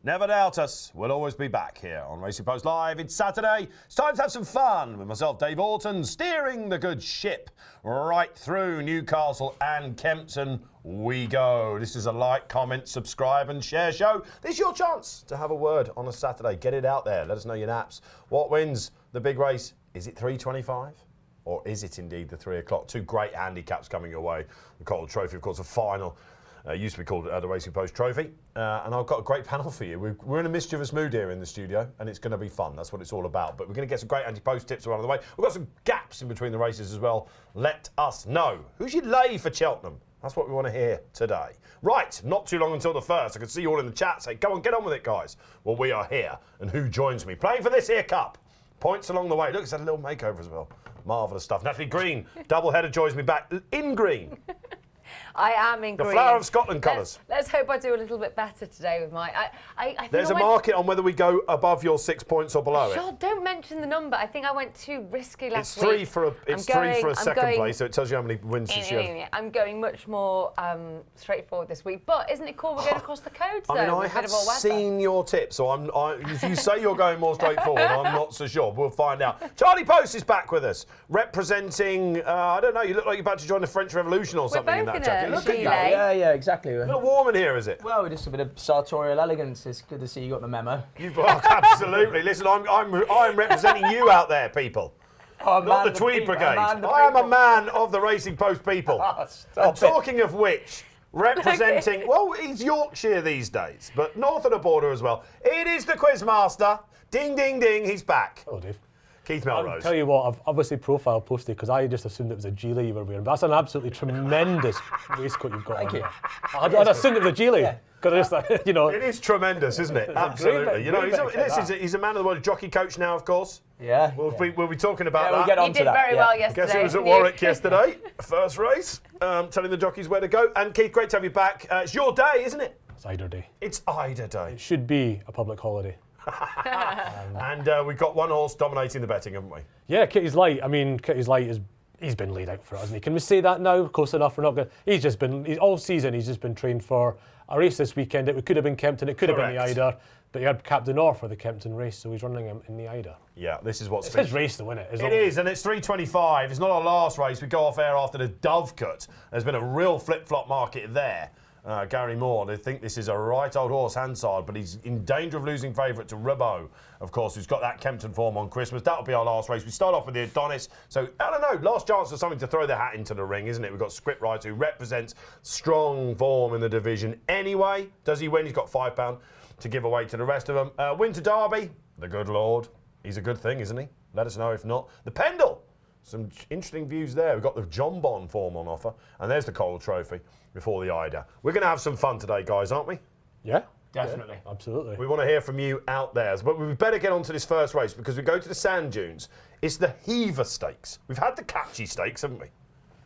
Never doubt us. We'll always be back here on Racing Post Live. It's Saturday. It's time to have some fun with myself, Dave Orton, steering the good ship right through Newcastle and Kempton we go. This is a like, comment, subscribe and share show. This is your chance to have a word on a Saturday. Get it out there. Let us know your naps. What wins the big race? Is it 3:25? Or is it indeed the 3 o'clock? Two great handicaps coming your way. The Coral Trophy, of course, a final. Used to be called the Racing Post Trophy. And I've got a great panel for you. We're in a mischievous mood here in the studio, and it's going to be fun. That's what it's all about. But we're going to get some great anti-post tips along the way. We've got some gaps in between the races as well. Let us know. Who's your lay for Cheltenham? That's what we want to hear today. Right, not too long until the first. I can see you all in the chat say, go on, get on with it, guys. Well, we are here. And who joins me? Playing for this here cup. Points along the way. Look, it's had a little makeover as well. Marvellous stuff. Natalie Green, double-header, joins me back in green. I am in green. The Flower of Scotland colours. Let's hope I do a little bit better today with my... There's a market on whether we go above your 6 points or below it. Sure, don't mention the number. I think I went too risky last week. It's three for a second place, so it tells you how many wins this year. I'm going much more straightforward this week. But isn't it cool we're going across the codes, though? I mean, I have seen your tips, so if you say you're going more straightforward, I'm not so sure. We'll find out. Charlie Post is back with us, representing, I don't know, you look like you're about to join the French Revolution or something in that jacket. Look at you. Yeah, exactly. A little warm in here, is it? Well, just a bit of sartorial elegance. It's good to see you got the memo. Absolutely. Listen, I'm representing you out there, people. Not the Tweed Brigade. I am a man of the Racing Post people. And talking of which, representing, well, he's Yorkshire these days, but north of the border as well. It is the Quizmaster. Ding, ding, ding. He's back. Hello, Dave. Keith Melrose. I'll tell you what, I've obviously profiled Posty because I just assumed it was a Geely you were wearing. But that's an absolutely tremendous waistcoat you've got on there. I'd assumed it was a Geely. Because it is tremendous, isn't it? Absolutely. He's a man of the world, jockey coach now, of course. Yeah. We'll be talking about that. We'll get on to that. Very well yesterday. I guess he was at Warwick yesterday, first race, telling the jockeys where to go. And Keith, great to have you back. It's your day, isn't it? It's Eider Day. It's Eider Day. It should be a public holiday. And we've got one horse dominating the betting, haven't we? Yeah, Kitty's Light. I mean, Kitty's Light he's been laid out for us, hasn't he? Can we say that now? Close enough. We're not going. All season. He's just been trained for a race this weekend. It could have been Kempton. It could have been the Eider. But he had Captain Orr for the Kempton race, so he's running him in the Eider. Yeah, this is what's... It's his race to win it. It is, and it's 3:25. It's not our last race. We go off air after the Dovecote. There's been a real flip-flop market there. Gary Moore, they think this is a right old horse, Hansard, but he's in danger of losing favourite to Ribot, of course, who's got that Kempton form on Christmas. That'll be our last race. We start off with the Adonis. So, I don't know, last chance for something to throw the hat into the ring, isn't it? We've got Scriptwriter, who represents strong form in the division anyway. Does he win? He's got £5 to give away to the rest of them. Winter Derby, the good Lord. He's a good thing, isn't he? Let us know if not. The Pendil. Some interesting views there. We've got the John Bon form on offer. And there's the Coral Trophy before the Eider. We're going to have some fun today, guys, aren't we? Yeah. Definitely. Yeah, absolutely. We want to hear from you out there. But we better get on to this first race because we go to the sand dunes. It's the Hever Stakes. We've had the Catchy Stakes, haven't we?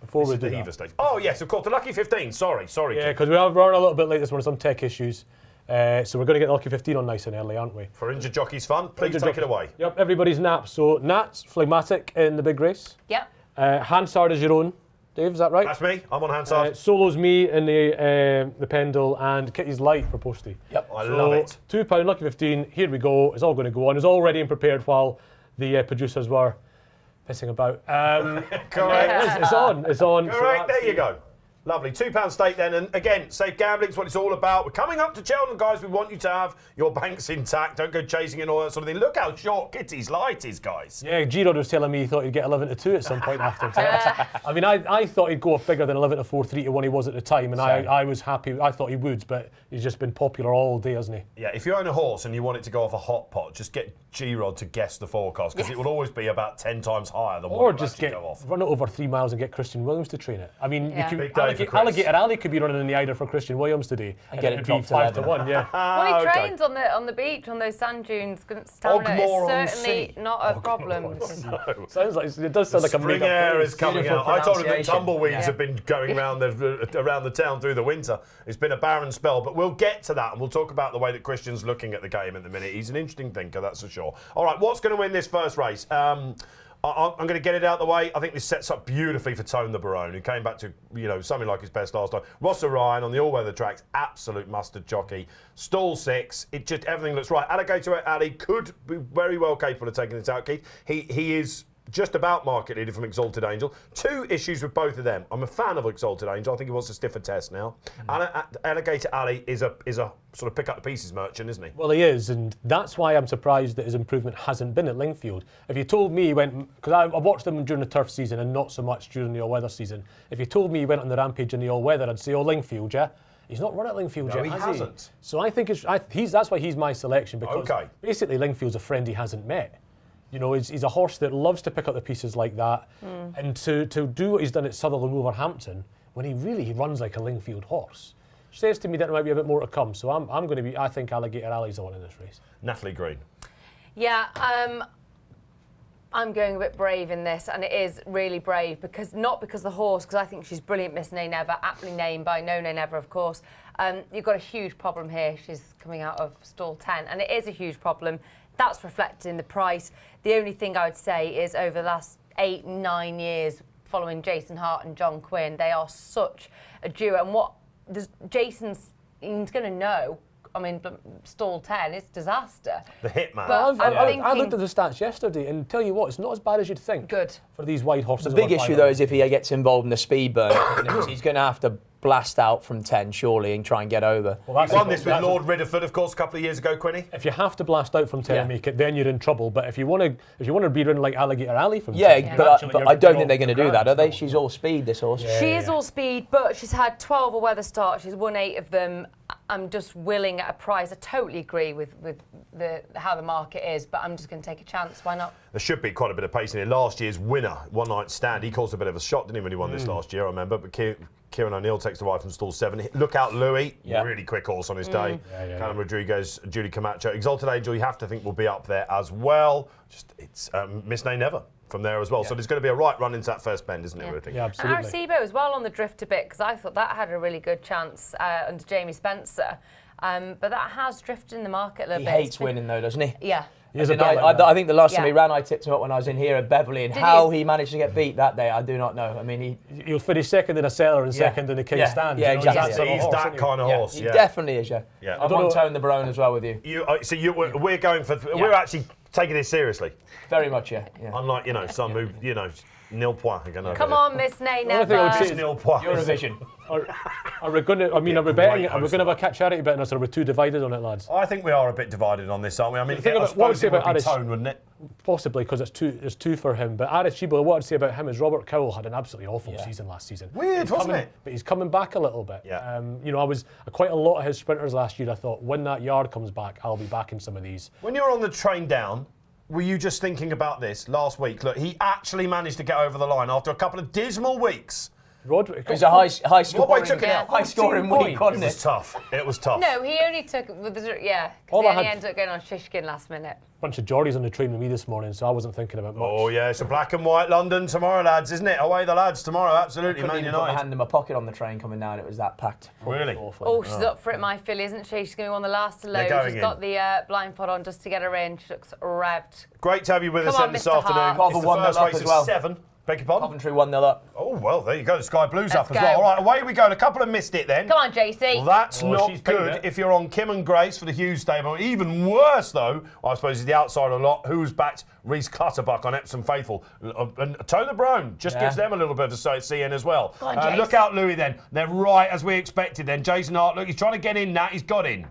Before we do the Hever Stakes. Oh, yes, of course. The Lucky 15. Sorry. Yeah, because we're running a little bit late this morning, some tech issues. So we're going to get the Lucky 15 on nice and early, aren't we? For injured jockeys fun, please take it away. Yep, everybody's nap. So Nat's phlegmatic in the big race. Yep. Hansard is your own. Dave, is that right? That's me. I'm on Hansard. Solo's me in the Pendil, and Kitty's Light for Posty. Yep, I love it. £2, Lucky 15. Here we go. It's all going to go on. It's all ready and prepared while the producers were pissing about. Correct. It's on. Correct. There you go. Lovely. £2 stake then. And again, safe gambling is what it's all about. We're coming up to Cheltenham, guys. We want you to have your banks intact. Don't go chasing it and all that sort of thing. Look how short Kitty's Light is, guys. Yeah, G-Rod was telling me he thought he'd get 11-2 at some point after. I mean, I thought he'd go bigger than 11-4, 3-1 he was at the time, and I was happy. I thought he would, but he's just been popular all day, hasn't he? Yeah, if you own a horse and you want it to go off a hot pot, just get G-Rod to guess the forecast, because it will always be about 10 times higher than what it just go off. Run it over 3 miles and get Christian Williams to train it. I mean, Alligator Alley could be running in the Eider for Christian Williams today. And get it dropped 5-1, yeah. Well, he trains on the beach, on those sand dunes. Stamina is certainly not a problem. Sounds like it does sound like a spring air is coming out. I told him that tumbleweeds have been going around the town through the winter. It's been a barren spell, but we'll get to that and we'll talk about the way that Christian's looking at the game in the minute. He's an interesting thinker, that's for sure. All right, what's going to win this first race? I'm going to get it out of the way. I think this sets up beautifully for Tone the Barone, who came back to something like his best last time. Ross Orion on the all-weather tracks, absolute mustard jockey. Stall 6, everything looks right. Alligator Alley could be very well capable of taking this out, Keith. He is just about market leader from Exalted Angel. 2 issues with both of them. I'm a fan of Exalted Angel. I think he wants a stiffer test now. Alligator Alley is a sort of pick up the pieces merchant, isn't he? Well, he is, and that's why I'm surprised that his improvement hasn't been at Lingfield. If you told me he went, because I watched him during the turf season and not so much during the all-weather season. If you told me he went on the rampage in the all-weather, I'd say, Lingfield, yeah. He's not run at Lingfield yet, he hasn't. So I think that's why he's my selection, because basically Lingfield's a friend he hasn't met. He's a horse that loves to pick up the pieces like that, and to do what he's done at Sutherland Wolverhampton, when he runs like a Lingfield horse, says to me that there might be a bit more to come. So I think Alligator Alley's the one in this race. Natalie Green. Yeah, I'm going a bit brave in this, and it is really brave not because the horse, because I think she's brilliant, Miss Nay Never, aptly named by No Nay Never, of course. You've got a huge problem here. She's coming out of stall 10, and it is a huge problem. That's reflected in the price. The only thing I would say is over the last 8-9 years following Jason Hart and John Quinn, they are such a duo. And Jason's going to know. I mean, stall 10, it's disaster. The hitman. But I looked at the stats yesterday and tell you what, it's not as bad as you'd think. Good. For these wide horses. The big issue, though, is if he gets involved in the speed burn, he's going to have to blast out from 10, surely, and try and get over. Well, he won this with Lord Ridderford, of course, a couple of years ago, Quinny. If you have to blast out from 10 and make it, then you're in trouble. But if you want to be running like Alligator Alley from 10... But I don't think they're going to do that, are they? She's all speed, this horse. She is all speed, but she's had 12 all-weather starts. She's won 8 of them. I'm just willing at a price. I totally agree with how the market is, but I'm just going to take a chance. Why not? There should be quite a bit of pace in here. Last year's winner, One Night Stand, he caused a bit of a shot, didn't he, when he won this last year, I remember. But Kieran O'Neill takes the ride from stall 7. Look out, Louis. Really quick horse on his day. Callum Rodriguez, Julie Camacho. Exalted Angel, you have to think will be up there as well. It's Miss Nay Never from there as well. So there's going to be a right run into that first bend, isn't it? Yeah, absolutely. And Arecibo as well on the drift a bit, because I thought that had a really good chance under Jamie Spencer. But that has drifted in the market a little bit. He hates winning, though, doesn't he? Yeah. I think the last time he ran, I tipped him up when I was in here at Beverley, and he managed to get beat that day, I do not know. I mean, he'll finish second in a cellar and second in the King Stand. Yeah, exactly. He's that kind of horse. He definitely is, yeah. I'm on Tone the Barone as well with you. We're going for... We're actually taking this seriously. Very much, yeah. Unlike, some who, nil point. Come on, Miss Nay Never. Nil point. Eurovision. Are we going to? I mean, are we betting? Are we going to have a catch charity bet on us? Or are we too divided on it, lads? I think we are a bit divided on this, aren't we? I mean, I suppose it would be Tone, wouldn't it? Possibly, because it's two for him. But Arecibo, what I'd say about him is Robert Cowell had an absolutely awful season last season. Weird, wasn't it? But he's coming back a little bit. Yeah. I was quite a lot of his sprinters last year. I thought when that yard comes back, I'll be back in some of these. When you were on the train down, were you just thinking about this last week? Look, he actually managed to get over the line after a couple of dismal weeks. It was a high scoring week, wasn't it? It was tough. No, he only took, because he ended up going on Shishkin last minute. A bunch of Geordies on the train with me this morning, so I wasn't thinking about much. Oh yeah, it's a black and white London tomorrow, lads, isn't it? Away the lads tomorrow, absolutely. Man United. I put my hand in my pocket on the train coming down, it was that packed. Really? Oh, she's up for it, my filly, isn't she? She's going to be one of the last to load. She's got the blindfold on just to get her in. She looks revved. Great to have you with us this afternoon. It's the first race of 7. Beg your pardon? Coventry 1-0 up. Oh, well, there you go. The Sky Blues up as well. All right, away we go. A couple have missed it then. Come on, JC. Well, that's not good if you're on Kim and Grace for the Hughes stable. Even worse, though, I suppose, is the outsider lot, who's backed Reese Clutterbuck on Epsom Faithful. And Tone the Brown just gives them a little bit of a CN as well. Go on, look out, Louis, then. They're right as we expected then. Jason Hart, look, he's trying to get in now. He's got in.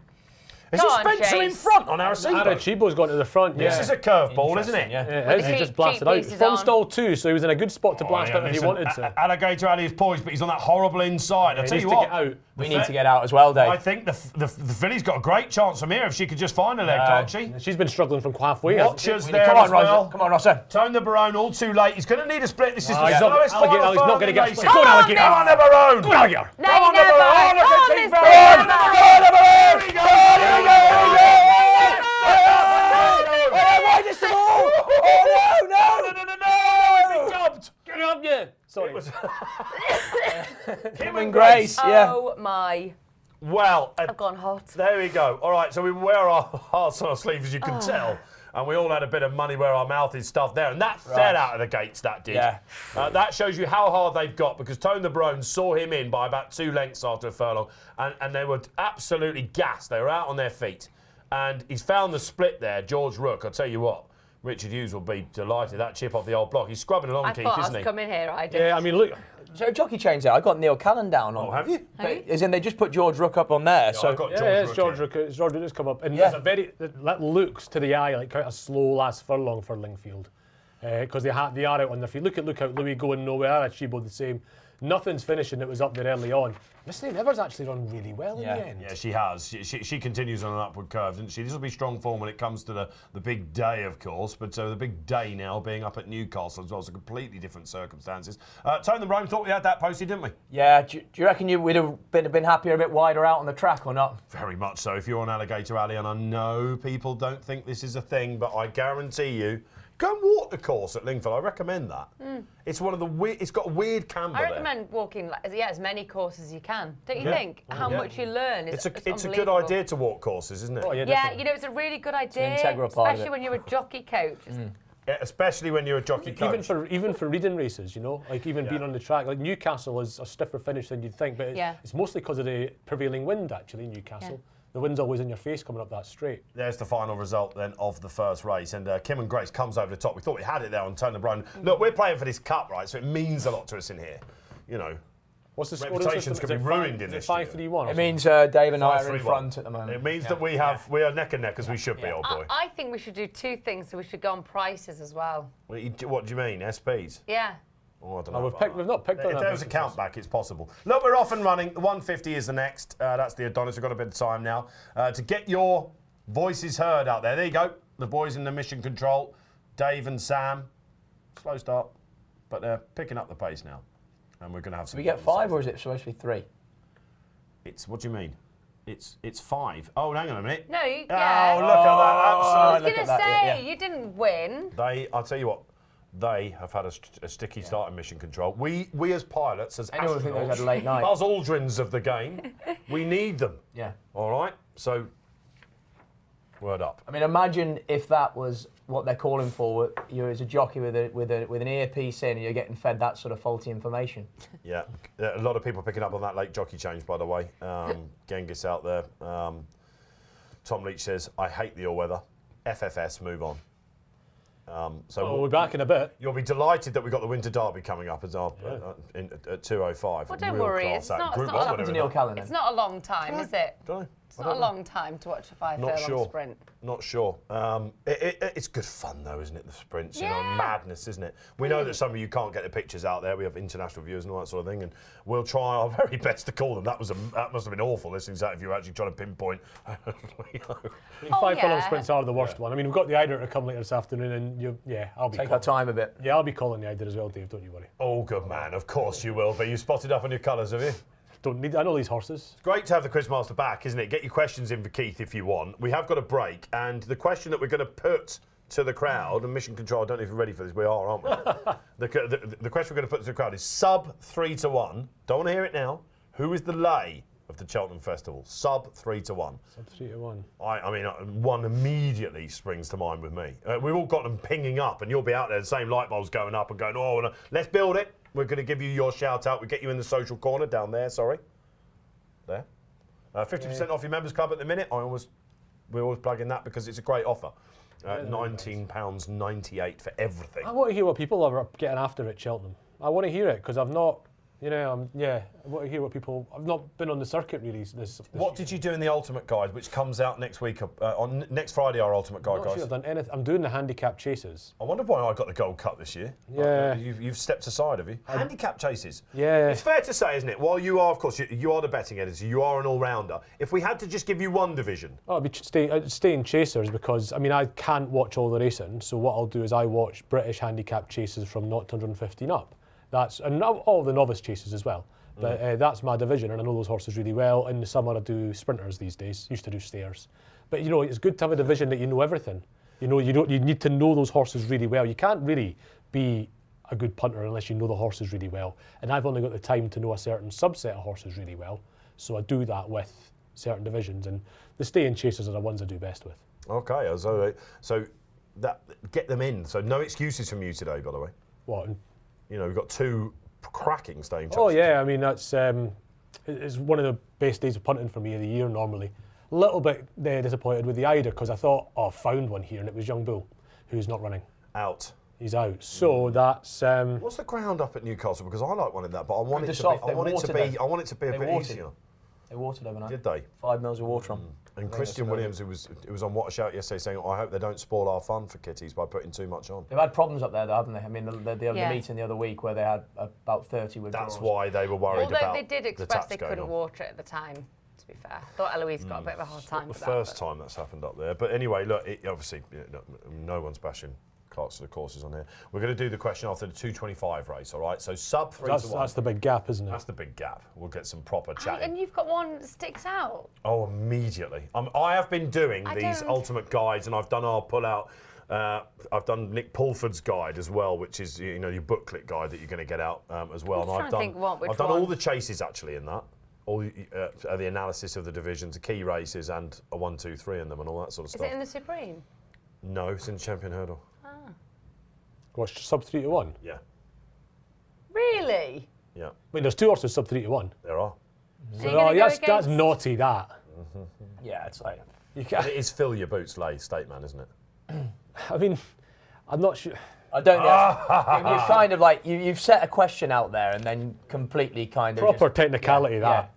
Is it Spencer in front on Arecibo? Arecibo's gone to the front, This is a curveball, isn't it? Yeah, it is. He just blasted out. From stall 2, so he was in a good spot to blast out if he wanted to. Alligator Alley is poised, but he's on that horrible inside. I tell you what. We need to get out as well, Dave. I think the filly's got a great chance from here if she could just find a leg, can't she? She's been struggling from halfway. Watchers there Come on, as well. Come on, Rossa. Tone the Barone, all too late. He's going to need a split. This is the he's slowest Alligator, final he's not going to get split. Go on, Alligator. Come on, the Barone. Go on, Alligator. No, you never. Come on, Miss Get up, yeah. Sorry. Kim and Grace. Oh my. Well, I've gone hot. There we go. All right, so we wear our hearts on our sleeves, as you can tell. and we all had a bit of money where our mouth is stuffed there, and that fell out of the gates, that did. Yeah. That shows you how hard they've got, because Tone the Brone saw him in by about 2 lengths after a furlong, and they were absolutely gassed. They were out on their feet. And he's found the split there, George Rook. I'll tell you what, Richard Hughes will be delighted. That chip off the old block. He's scrubbing along, Keith, isn't he? I come in here, I did. Yeah, I mean, look. So jockey change there. I got Neil Callan down on. Oh, have you? As in, they just put George Rook up on there. So I've got It's George George Rook. Rook. It's George Rook has come up, and Yeah. that looks to the eye like quite a slow last furlong for Lingfield, because they are out on their feet. Look at Louis going nowhere. Chibo the same. Nothing's finishing that was up there early on. Missy Never's actually run really well in the end. Yeah, she has. She continues on an upward curve, doesn't she? This will be strong form when it comes to the big day, of course. But the big day now being up at Newcastle as well, so completely different circumstances. Tone the Brome thought we had that posted, didn't we? Yeah. Do you reckon we'd have been happier a bit wider out on the track or not? Very much so. If you're on Alligator Alley, and I know people don't think this is a thing, but I guarantee you, go and walk the course at Lingfield. I recommend that. It's one of the it's got a weird camber I there. recommend walking as many courses as you can. Don't you think? How much you learn is It's a good idea to walk courses, isn't it? Oh, yeah, Yeah, definitely. it's a really good idea. an integral part of especially it. when you're a jockey coach. Yeah, especially when you're a jockey coach. Even for reading races, like even being on the track, like Newcastle is a stiffer finish than you'd think, but it's mostly because of the prevailing wind actually. Newcastle, the wind's always in your face coming up that straight. There's the final result then of the first race, and Kim and Grace comes over the top. We thought we had it there on Tone the Brone. Look, we're playing for this cup, right? So it means a lot to us in here, you know. What's the score? Reputations could be ruined in this. 5-3-1. It means Dave and I are in 5-3-1. front at the moment. It means that we are neck and neck as we should be, old boy. I think we should do 2 things. So we should go on prices as well. What do you mean, SPs? Yeah. Oh, I don't know. we've not picked on If that. there was a count back, it's possible. Look, we're off and running. The 150 is the next. That's the Adonis. We've got a bit of time now to get your voices heard out there. There you go. The boys in the mission control, Dave and Sam. Slow start, but they're picking up the pace now. And we're going to have some. Do we get 5 or is it supposed to be 3? It's what do you mean? It's 5. Oh, hang on a minute. No, Oh, yeah. look at that! I was Absolutely. going to say, you didn't win. I'll tell you what. They have had a sticky start in mission control. We as pilots, as Anyone think they've astronauts, had a late night? Buzz Aldrins of the game, we need them. Yeah. All right. So, word up. I mean, imagine if that was what they're calling for. You're as a jockey with an earpiece in, and you're getting fed that sort of faulty information. Yeah, a lot of people picking up on that late jockey change, by the way. Genghis out there. Tom Leach says, "I hate the all-weather. FFS, move on." We're back in a bit. You'll be delighted that we've got the Winter Derby coming up as our at 2:05. Well, don't Real worry, class it's act. not- Group it's one, not whatever to it Neil is. Callan. It's not a long time, is it? Don't I? It's not a long time to watch a 5 Not furlong sure. sprint. Not sure. It's good fun though, isn't it? The sprints, you know, Yeah. madness, isn't it? We know that some of you can't get the pictures out there. We have international viewers and all that sort of thing, and we'll try our very best to call them. That must have been awful listening to that if you were actually trying to pinpoint. I mean, 5 furlong yeah. sprints are the worst one. I mean, we've got the Eider to come later this afternoon, and I'll be Take our time a bit. I'll be calling the Eider as well, Dave. Don't you worry. Oh, good man. Of course you will. But you spotted up on your colours, have you? I know these horses. Great to have the Quizmaster back, isn't it? Get your questions in for Keith if you want. We have got a break, and the question that we're going to put to the crowd, and Mission Control, I don't know if you're ready for this, we are, aren't we? the question we're going to put to the crowd is sub 3-1. Don't want to hear it now. Who is the lay of the Cheltenham Festival? Sub 3-1. Sub 3-1. I mean, one immediately springs to mind with me. We've all got them pinging up, and you'll be out there, the same light bulbs going up and going, oh, no, let's build it. We're going to give you your shout out. We'll get you in the social corner down there, sorry. There. 50% off your members club at the minute. We're always plugging that because it's a great offer. £19.98 for everything. I want to hear what people are getting after at Cheltenham. I want to hear it because I've not. I want to hear what people. I've not been on the circuit really. This What did you do in the Ultimate Guide, which comes out next week, on next Friday, our Ultimate Guide, I'm not guys? sure I've done anything. I'm doing the handicap chases. I wonder why I got the gold cup this year. Yeah. You've stepped aside, have you? Handicap chases. Yeah. It's fair to say, isn't it? While you are, of course, you are the betting editor, you are an all-rounder. If we had to just give you one division. Oh, I'd stay in chasers because, I mean, I can't watch all the racing. So what I'll do is I watch British handicap chases from 0 to 115 up. And all the novice chases as well. But that's my division, and I know those horses really well. In the summer, I do sprinters these days. Used to do stairs, but it's good to have a division that you know everything. You need to know those horses really well. You can't really be a good punter unless you know the horses really well. And I've only got the time to know a certain subset of horses really well, so I do that with certain divisions. And the stay-in chasers are the ones I do best with. Okay, so get them in. So no excuses from you today, by the way. What? You know, we've got 2 cracking staying choices. Oh yeah, I mean that's it's one of the best days of punting for me of the year normally. A little bit disappointed with the Eider because I thought, I found one here, and it was Young Bull, who's not running. Out. He's out. So that's. What's the ground up at Newcastle? Because I like one of that, but I want it Just to be. off, I they want it to watered be. them. I want it to be a They bit watered. easier. They watered overnight. Did they? 5 mils of water on. And Christian Williams, who was on What a Shout yesterday, saying, "I hope they don't spoil our fun for kitties by putting too much on." They've had problems up there, though, haven't they? I mean, the Yeah. meeting the other week where they had about 30 withdrawals. That's why they were worried Although about. they did the express taps they going couldn't on. water it at the time, to be fair. I thought Eloise got a bit of a hard time The for that. first time that's happened up there. But anyway, look, obviously, no one's bashing Clark's to the courses on here. We're going to do the question after the 2:25 race, all right? So sub 3 to 1. That's the big gap, isn't it? That's the big gap. We'll get some proper chatting. And you've got one that sticks out. Oh, immediately. I have been doing I these don't- ultimate guides, and I've done our pull-out. I've done Nick Pulford's guide as well, which is your booklet guide that you're going to get out as well. I'm trying to think which I've done all one. the chases actually in that, all the analysis of the divisions, the key races, and a 1, 2, 3 in them, and all that sort of Is stuff. it in the Supreme? No, it's in Champion Hurdle. Watch sub 3 to 1. Yeah, Really? yeah, I mean, there's 2 horses sub 3 to 1. there are. Are you gonna go that's against- naughty. That. Yeah, it's like... You And can't, it is fill your boots, lay state man, isn't it? I mean, I'm not sure. I don't know. You're kind of like, you've set a question out there and then completely kind of... Proper just, technicality, that.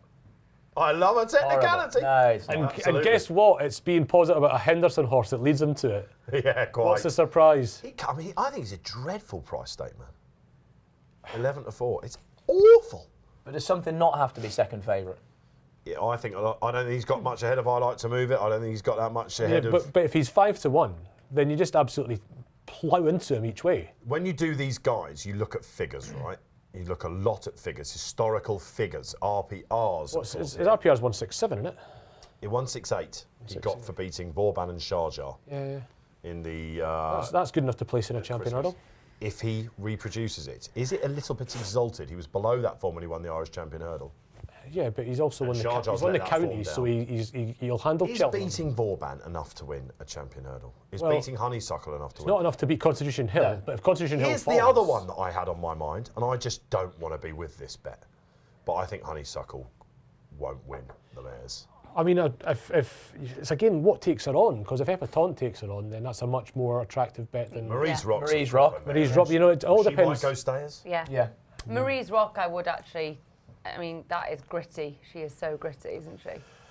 I love a technicality. No, it's not. And Absolutely. guess what? It's being positive about a Henderson horse that leads them to it. Yeah, quite. What's the surprise? I think it's a dreadful price statement. 11 to 4. It's awful. But does something not have to be second favourite? Yeah, I don't think he's got much ahead of I Like to Move It. I don't think he's got that much ahead of. But if he's 5 to 1, then you just absolutely plough into him each way. When you do these guides, you look at figures, right? You look a lot at figures, historical figures, RPRs. His RPR's 167, isn't it? In 168, he got for beating Vauban and Sharjah Yeah. in the. That's good enough to place in a champion Christmas. hurdle. If he reproduces it, is it a little bit exalted? He was below that form when he won the Irish Champion Hurdle. Yeah, but he's also won the, Sharjah's he's won the let that form counties, down. so he'll handle Is Cheltenham. beating Vauban enough to win a Champion Hurdle? Is Well, beating Honeysuckle enough to It's win? not enough to beat Constitution Hill, No. but if Constitution Hill Here's falls... the other one that I had on my mind, and I just don't want to be with this bet. But I think Honeysuckle won't win the Mares. I mean, if it's again what takes her on, because if Epatante takes her on, then that's a much more attractive bet than Marie's Yeah. Rock's Marie's a proper Rock. mare. Marie's Rock. You know, it all She depends. might go stayers. Yeah. Yeah. Marie's Rock, I would actually. I mean, that is gritty. She is so gritty, isn't she?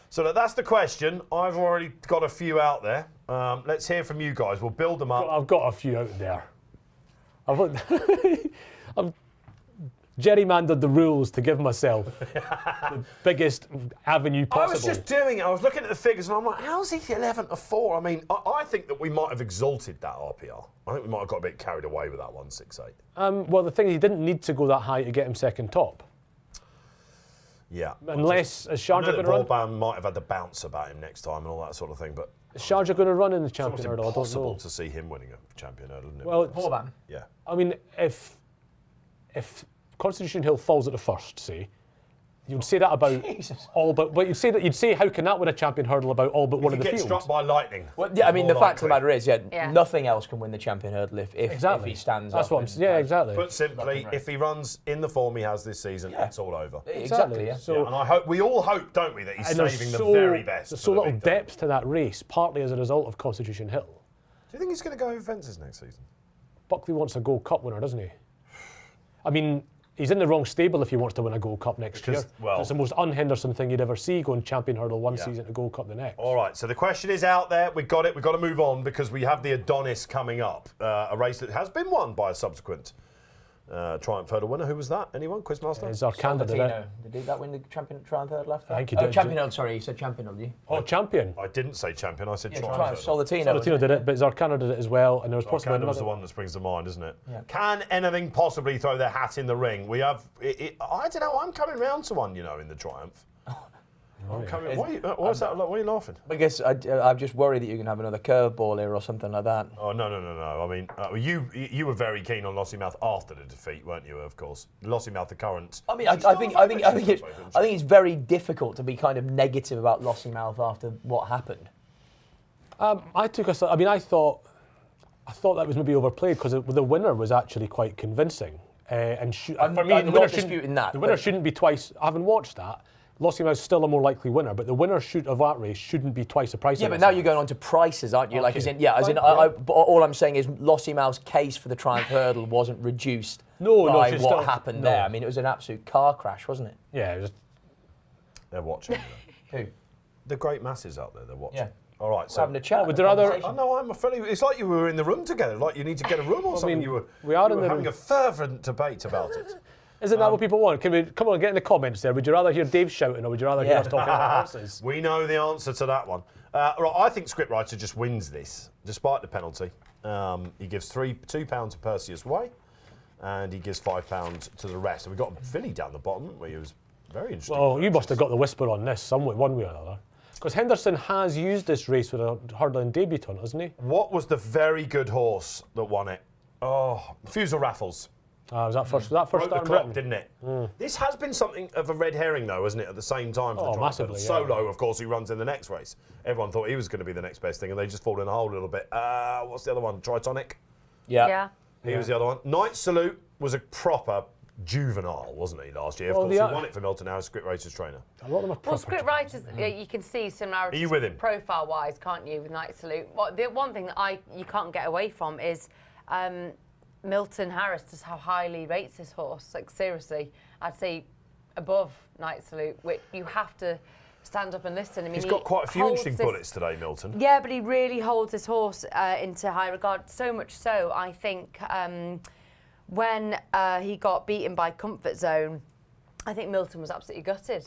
So that's the question. I've already got a few out there. Let's hear from you guys. We'll build them up. I've got a few out there. I've gerrymandered the rules to give myself the biggest avenue I possible. was just doing it. I was looking at the figures and I'm like, how's he 11 to 4? I mean, I think that we might have exalted that RPR. I think we might have got a bit carried away with that 168. Well, the thing is, he didn't need to go that high to get him second top. Yeah. Unless, is I know Sharjah that going to run? Vauban might have had the bounce about him next time and all that sort of thing, but Is Sharjah going to run in the it's almost champion hurdle? I don't impossible know. to see him winning a champion hurdle, isn't it? Well, Vauban. yeah. I mean, if Constitution Hill falls at the first, say, you'd say that about Jesus. all but. But you'd say how can that win a champion hurdle about all but one If of he the gets fields? struck by lightning. Well, yeah, I mean, the more fact of the likely. matter is, Yeah. nothing else can win the champion hurdle if Exactly. he stands That's up. what I'm saying. Yeah, exactly. Put simply, if he runs in the form he has this season, it's all over. Exactly, yeah. So, And I hope we all hope, don't we, that he's and there's saving the so, very best. There's for so the little big day. depth to that race, partly as a result of Constitution Hill. Do you think he's going to go over fences next season? Buckley wants a Gold Cup winner, doesn't he? I mean, he's in the wrong stable if he wants to win a Gold Cup next Because, year. well- It's the most un-Henderson thing you'd ever see, going champion hurdle one Yeah. season to Gold Cup the next. All right, so the question is out there. We've got it. We've got to move on because we have the Adonis coming up, a race that has been won by a subsequent Triumph Hurdle winner. Who was that? Anyone? Quizmaster? Is our candidate? Soldatino. Did that win the champion triumph hurdle after? I think he Oh, did. champion hurdle, sorry, you said champion hurdle, you? Oh, champion. I didn't say champion. I said Yeah, Triumph. triumph. Hurdle. Soldatino. Soldatino did it, but it's our candidate as well, and there was possibly Canada was the another. one that springs to mind, isn't it? Yeah. Can anything possibly throw their hat in the ring? We have. I don't know. I'm coming round to one, in the Triumph. I'm coming. Why are you laughing? Because I'm just worried that you're going to have another curveball here or something like that. Oh no! I mean, you were very keen on Lossiemouth after the defeat, weren't you? Of course, Lossiemouth, the current. I mean, I think it's very difficult to be kind of negative about Lossiemouth after what happened. I thought I thought that was maybe overplayed because the winner was actually quite convincing. I'm for me, the not winner disputing that. The winner shouldn't be twice. I haven't watched that. Lossiemouth is still a more likely winner, but the winner of that race shouldn't be twice the price. Yeah, but now you're going on to prices, aren't you? Okay. Like, but all I'm saying is Lossiemouth's case for the Triumph Hurdle wasn't reduced by what happened there. I mean, it was an absolute car crash, wasn't it? Yeah. They're watching. Who? The great masses out there, they're watching. Yeah. All right, so Having a chat. With their other- I know, I'm afraid it's like you were in the room together, like you need to get a room or something. mean, you we are were in the having room. a fervent debate about it. Isn't that what people want? Can we come on, get in the comments there? Would you rather hear Dave shouting, or would you rather hear us talking about horses? We know the answer to that one. Right, I think Scriptwriter just wins this, despite the penalty. He gives £2 to Perseus Way, and he gives £5 to the rest. And we've got Philly down the bottom, where he was very interesting. Well, you must have got the whisper on this somewhere, one way or another. Because Henderson has used this race with a hurdling debutant, hasn't he? What was the very good horse that won it? Oh, Fusel Raffles. Was that first Broke start the in clock, Britain? didn't it? This has been something of a red herring, though, hasn't it, at the same time? For the Triumph massively, Hurdle. yeah. Solo, of course, who runs in the next race. Everyone thought he was going to be the next best thing, and they just fall in a hole a little bit. What's the other one? Tritonic? Yeah. He was the other one. Night Salute was a proper juvenile, wasn't he, last year? Of Well, course, he won it for Milton now as Script Racer's trainer. A lot of them are Well, proper script writers, you can see similarities Are you with him? profile-wise, can't you, with Night Salute? The one thing that you can't get away from is Milton Harris, just how highly he rates this horse. Like, seriously, I'd say above Night Salute, which you have to stand up and listen. I mean, He's got quite a few holds interesting this- bullets today, Milton. Yeah, but he really holds his horse into high regard. So much so, I think, when he got beaten by Comfort Zone, I think Milton was absolutely gutted.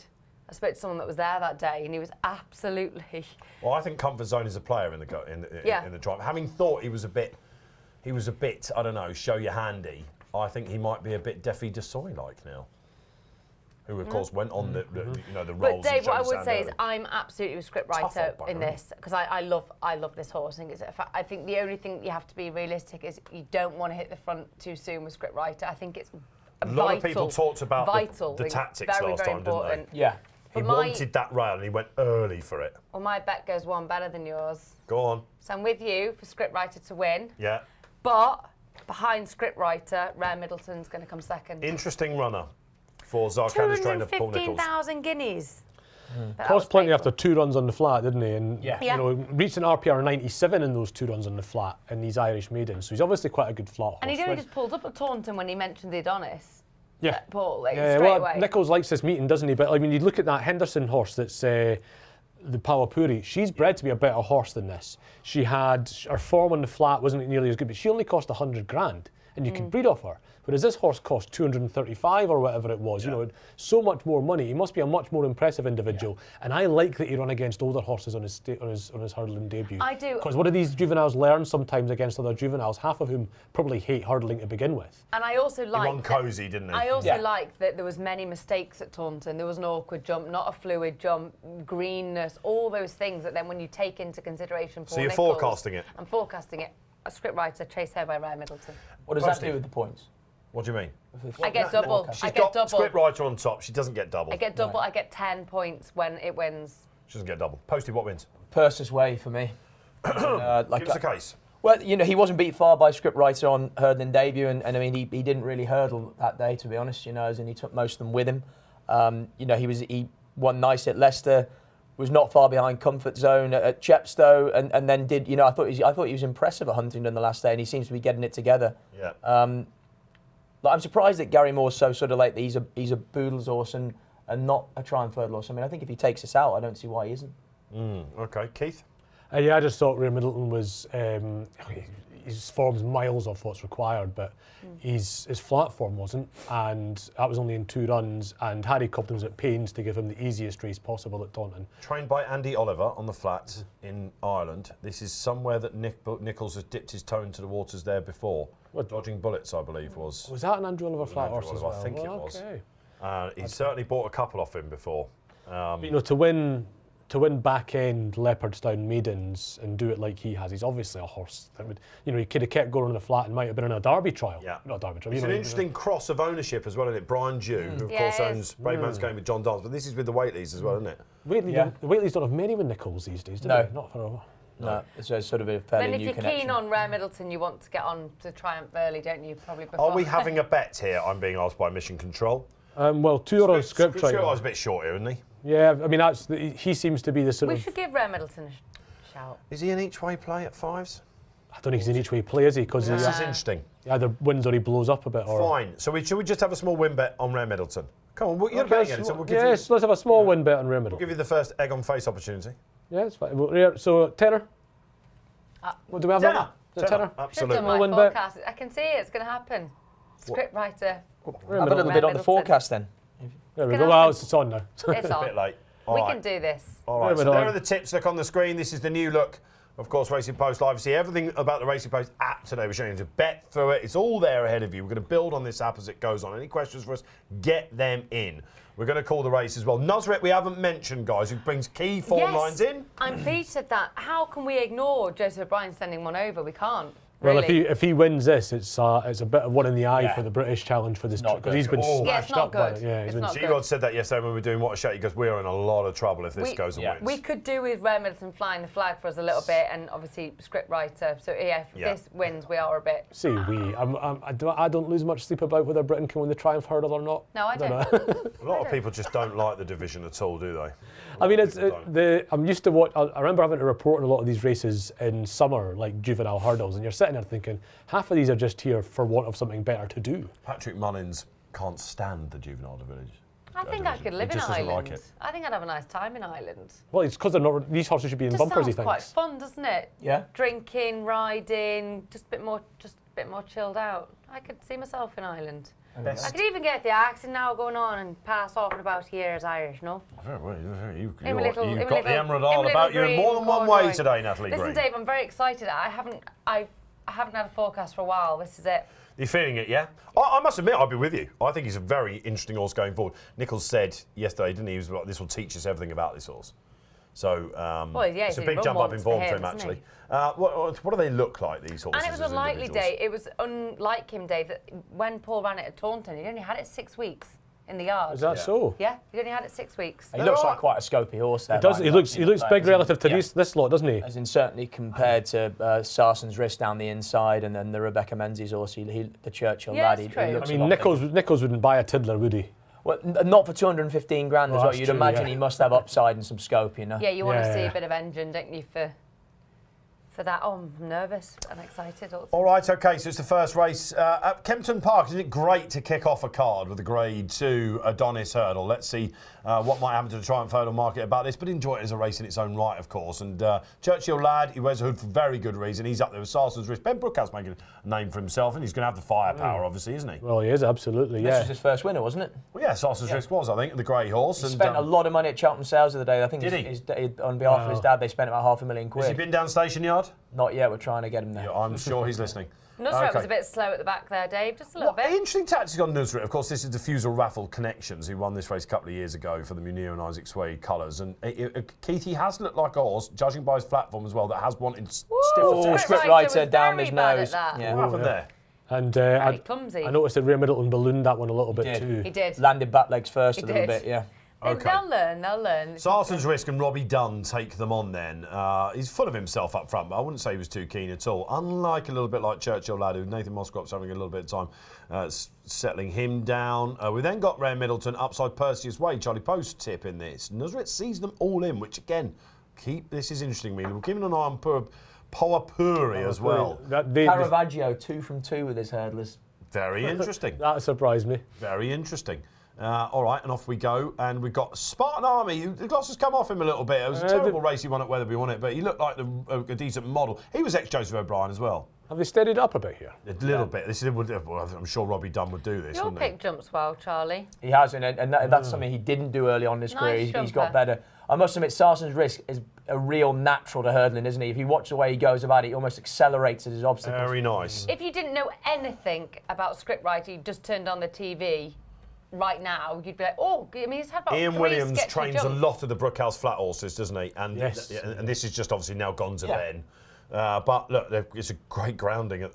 I spoke to someone that was there that day, and he was absolutely. Well, I think Comfort Zone is a player in the Triumph. Having thought he was a bit, I don't know, show you handy. I think he might be a bit Defi Desoy like now. Who of course went on the roles. But Dave, what I and would showed say his is I'm absolutely a script Tough writer old bugger, in isn't this because I love this horse. I think the only thing you have to be realistic is you don't want to hit the front too soon with script writer. I think it's A lot of people talked about the tactics very, last very time, didn't important. they? Yeah. He wanted that rail and he went early for it. Well, my bet goes one better than yours. Go on. So I'm with you for script writer to win. Yeah. But behind script writer, Rare Middleton's going to come second. Interesting runner for Zarkanda's trainer Paul Nicholls. 215,000 guineas. But that Cost was plenty painful. after 2 runs on the flat, didn't he? And Yeah. Yeah. reached an RPR 97 in those 2 runs on the flat in these Irish maidens. So he's obviously quite a good flat horse. And he'd only just pulled up at Taunton when he mentioned the Adonis. Yeah. Paul, like, Yeah, straight well, away. Nicholls likes this meeting, doesn't he? But I mean, you look at that Henderson horse that's the Pawapuri. She's bred to be a better horse than this. She had her form on the flat wasn't nearly as good, but she only cost 100 grand, and you could breed off her. Whereas this horse cost 235 or whatever it was. You know, so much more money. He must be a much more impressive individual. And I like that he run against older horses on his hurdling debut. I do. Because what do these juveniles learn sometimes against other juveniles? Half of whom probably hate hurdling to begin with. And I also He like. won cosy, didn't he? I also Yeah. like that there was many mistakes at Taunton. There was an awkward jump, not a fluid jump, greenness, all those things that then when you take into consideration Paul So you're Nicholls, forecasting it? I'm forecasting it. A script writer, chased her by Rare Middleton. What does that do with the points? What do you mean? I get double. She's I She's get got double. script writer on top. She doesn't get double. I get double. I get 10 points when it wins. She doesn't get double. Posty, what wins? Perseus Way for me. Give us a case. Well, you know, he wasn't beat far by script writer on hurdling debut, and I mean, he didn't really hurdle that day, to be honest, you know, as in he took most of them with him. You know, he won nice at Leicester, was not far behind Comfort Zone at Chepstow, and then did, you know, I thought he was impressive at Huntingdon the last day, and he seems to be getting it together. Yeah. But I'm surprised that Gary Moore's so sort of like he's a Boodles horse and not a Triumph Hurdle horse. I mean, I think if he takes us out, I don't see why he isn't. Okay, Keith? Yeah, I just thought Ray Middleton was his form's miles off what's required, but his flat form wasn't, and that was only in 2 runs. And Harry Cobden was at pains to give him the easiest race possible at Taunton. Trained by Andy Oliver on the flats in Ireland. This is somewhere that Nicholls has dipped his toe into the waters there before. Dodging Bullets, I believe, was. Was that an Andrew Oliver flat Andrew horse as Oliver, well? I think it was. Okay. He's certainly bought a couple off him before. But, you know, to win back end Leopardstown maidens and do it like he has, he's obviously a horse that would, you know, he could have kept going on the flat and might have been in a Derby trial. Yeah. Not a Derby trial. It's you an know, interesting cross of ownership as well, isn't it? Brian Dew, who of Yeah, course it owns is. Brave Man's Game with John Dance, but this is with the Whateleys as well, isn't it? Whateleys, Yeah. the Whateleys don't have many with Nicholls these days, do No. they? Not for a while. No, it's a sort of a fairly Then if new you're connection. keen on Rare Middleton, you want to get on to Triumph early, don't you? Probably before. Are we having a bet here? I'm being asked by Mission Control. Well, 2 are on script right I now. was a bit short here, isn't he? Yeah, I mean, he seems to be the sort We of... should give Rare Middleton a shout. Is he an each-way play at 5s? I don't think he's an each-way play, is he? Because This he is interesting. either wins or he blows up a bit. Or... Fine. So should we just have a small win bet on Rare Middleton? Come on, you're Okay, betting it, so we'll give yes, let's have a small win bet on Rare Middleton. give you the first egg on face opportunity. Yeah, it's fine. So, tenner? What do we have Tenner. that? Is it tenner? Should have Absolutely. done my Win bet. forecast. I can see it. It's going to happen. Script writer. Have a little bit on the Middleton. forecast then. There we gonna go. Well, happen. it's on now. It's A on. bit late. All We right. can do this. All right, so Moving there on. are the tips. Look on the screen. This is the new look. Of course, Racing Post Live. See everything about the Racing Post app today. We're showing you to bet through it. It's all there ahead of you. We're going to build on this app as it goes on. Any questions for us? Get them in. We're going to call the race as well. Nusret, we haven't mentioned, guys, who brings key form Yes, lines in. I'm pleased you said that. How can we ignore Joseph O'Brien sending one over? We can't. Well, Really. if he wins this, it's a bit of one in the eye Yeah. for the British challenge for this Not because good. he's been Oh. Yeah, it's smashed not up by good. it. Yeah, It's he's been not good. G-Rod said that yesterday when we were doing What a Shot. He goes, we're in a lot of trouble if this goes and yeah. wins. We could do with Rare Middleton flying the flag for us a little bit, and obviously script writer. So yeah, if Yeah. this wins, we are a bit. See, I don't lose much sleep about whether Britain can win the Triumph Hurdle or not. No, I don't. A lot of people just don't like the division at all, do they? I mean, it's People don't. I'm used to what I remember having to report on a lot of these races in summer, like juvenile hurdles, and you're sitting there thinking half of these are just here for want of something better to do. Patrick Mullins can't stand the juvenile division. I think I could live He in just doesn't Ireland. like it. I think I'd have a nice time in Ireland. Well, it's because they're not. These horses should be in Just bumpers. He sounds quite thinks. fun, doesn't it? Yeah. Drinking, riding, just a bit more chilled out. I could see myself in Ireland. I could even get the accent now going on and pass off and about here as Irish, no? You've In my little- got in the my little- Emerald in my Isle about you little in more than green one way corduroy. today, Natalie Listen, Green. Dave, I'm very excited. I haven't had a forecast for a while. This is it. You're feeling it, yeah? I must admit, I'll be with you. I think he's a very interesting horse going forward. Nichols said yesterday, didn't he? He was like, this will teach us everything about this horse. So Well, yeah, it's a he's big run jump up once in for form for him, him, hasn't actually. What do they look like, these horses? And it was as unlikely, individuals? Dave. It was unlike him, Dave, that when Paul ran it at Taunton, he'd only had it 6 weeks in the yard. Is that so? Yeah, he'd only had it 6 weeks. He looks like quite a scopy horse there. He does. like He that, looks. you He know, looks like, big as in- relative to yeah. this lot, doesn't he? As in certainly compared to Sarson's wrist down the inside, and then the Rebecca Menzies horse, the Churchill Yeah, lad. it's He true. looks I a mean, lot bigger. Nichols wouldn't buy a Tiddler, would he? Well, not for 215 grand as Well, well. that's You'd true, imagine yeah. he must have upside and some scope, you know. Yeah, you want to Yeah, see yeah. a bit of engine, don't you, for that? Oh, I'm nervous and excited. Also. All right, okay, so it's the first race at Kempton Park. Isn't it great to kick off a card with a Grade 2 Adonis hurdle? Let's see what might happen to the Triumph Hurdle market about this, but enjoy it as a race in its own right, of course. And Churchill lad, he wears a hood for very good reason. He's up there with Sarson's wrist. Ben Brookhouse making a name for himself, and he's going to have the firepower, obviously, isn't he? Well, he is absolutely. This Yeah. was his first winner, wasn't it? Well, yeah, Sarson's wrist was, I think, the grey horse. He and spent a lot of money at Cheltenham Sales the other day. I think Did on behalf of his dad, they spent about £500,000. Has he been down Station Yard? Not yet. We're trying to get him there. Yeah, I'm sure he's listening. Nusret Okay. was a bit slow at the back there, Dave, just a little What bit. interesting tactics on Nusret. Of course, this is Diffusal Raffle Connections, who won this race a couple of years ago for the Munir and Isaac Swade colours. And Keith, he has looked like a horse, judging by his platform as well, that has wanted stiffer Oh, tactics. script Writer writer was down very his bad at nose. that. Yeah. What happened there? And Very clumsy. I noticed that Ray Middleton ballooned that one a little bit did. too. He did. Landed back legs first He a little did. bit, yeah. Okay. They'll learn. They'll learn. Sarson's Risk and Robbie Dunn take them on then. He's full of himself up front, but I wouldn't say he was too keen at all. Unlike a little bit like Churchill lad, who Nathan Moskop's having a little bit of time settling him down. We then got Rare Middleton, upside Perseus Way, Charlie Post tip in this. Nusret sees them all in, which again, this is interesting. We're keeping an eye on Poa Puri as well. Caravaggio, 2 from 2 with his hurdlers. Very interesting. That surprised me. Very interesting. All right, and off we go. And we've got Spartan Army, who the gloss has come off him a little bit. It was a terrible race he won at Weatherby, wasn't it? But he looked like a decent model. He was ex-Joseph O'Brien as well. Have they steadied up a bit here? A little bit. This is, I'm sure Robbie Dunn would do this, Your wouldn't he? pick jumps well, Charlie. He has, and that's something he didn't do early on in his Nice career. He's jumper. got better. I must admit, Sarson's Risk is a real natural to hurdling, isn't he? If you watch the way he goes about it, he almost accelerates at his obstacles. Very nice. If you didn't know anything about scriptwriting, you just turned on the TV right now, you'd be like, oh, I mean, he's had about Ian 3 Williams sketchy trains a jumps. lot of the Brookhouse flat horses, doesn't he? And Yes. and this is just obviously now gone to Yeah. Ben. But look, it's a great grounding at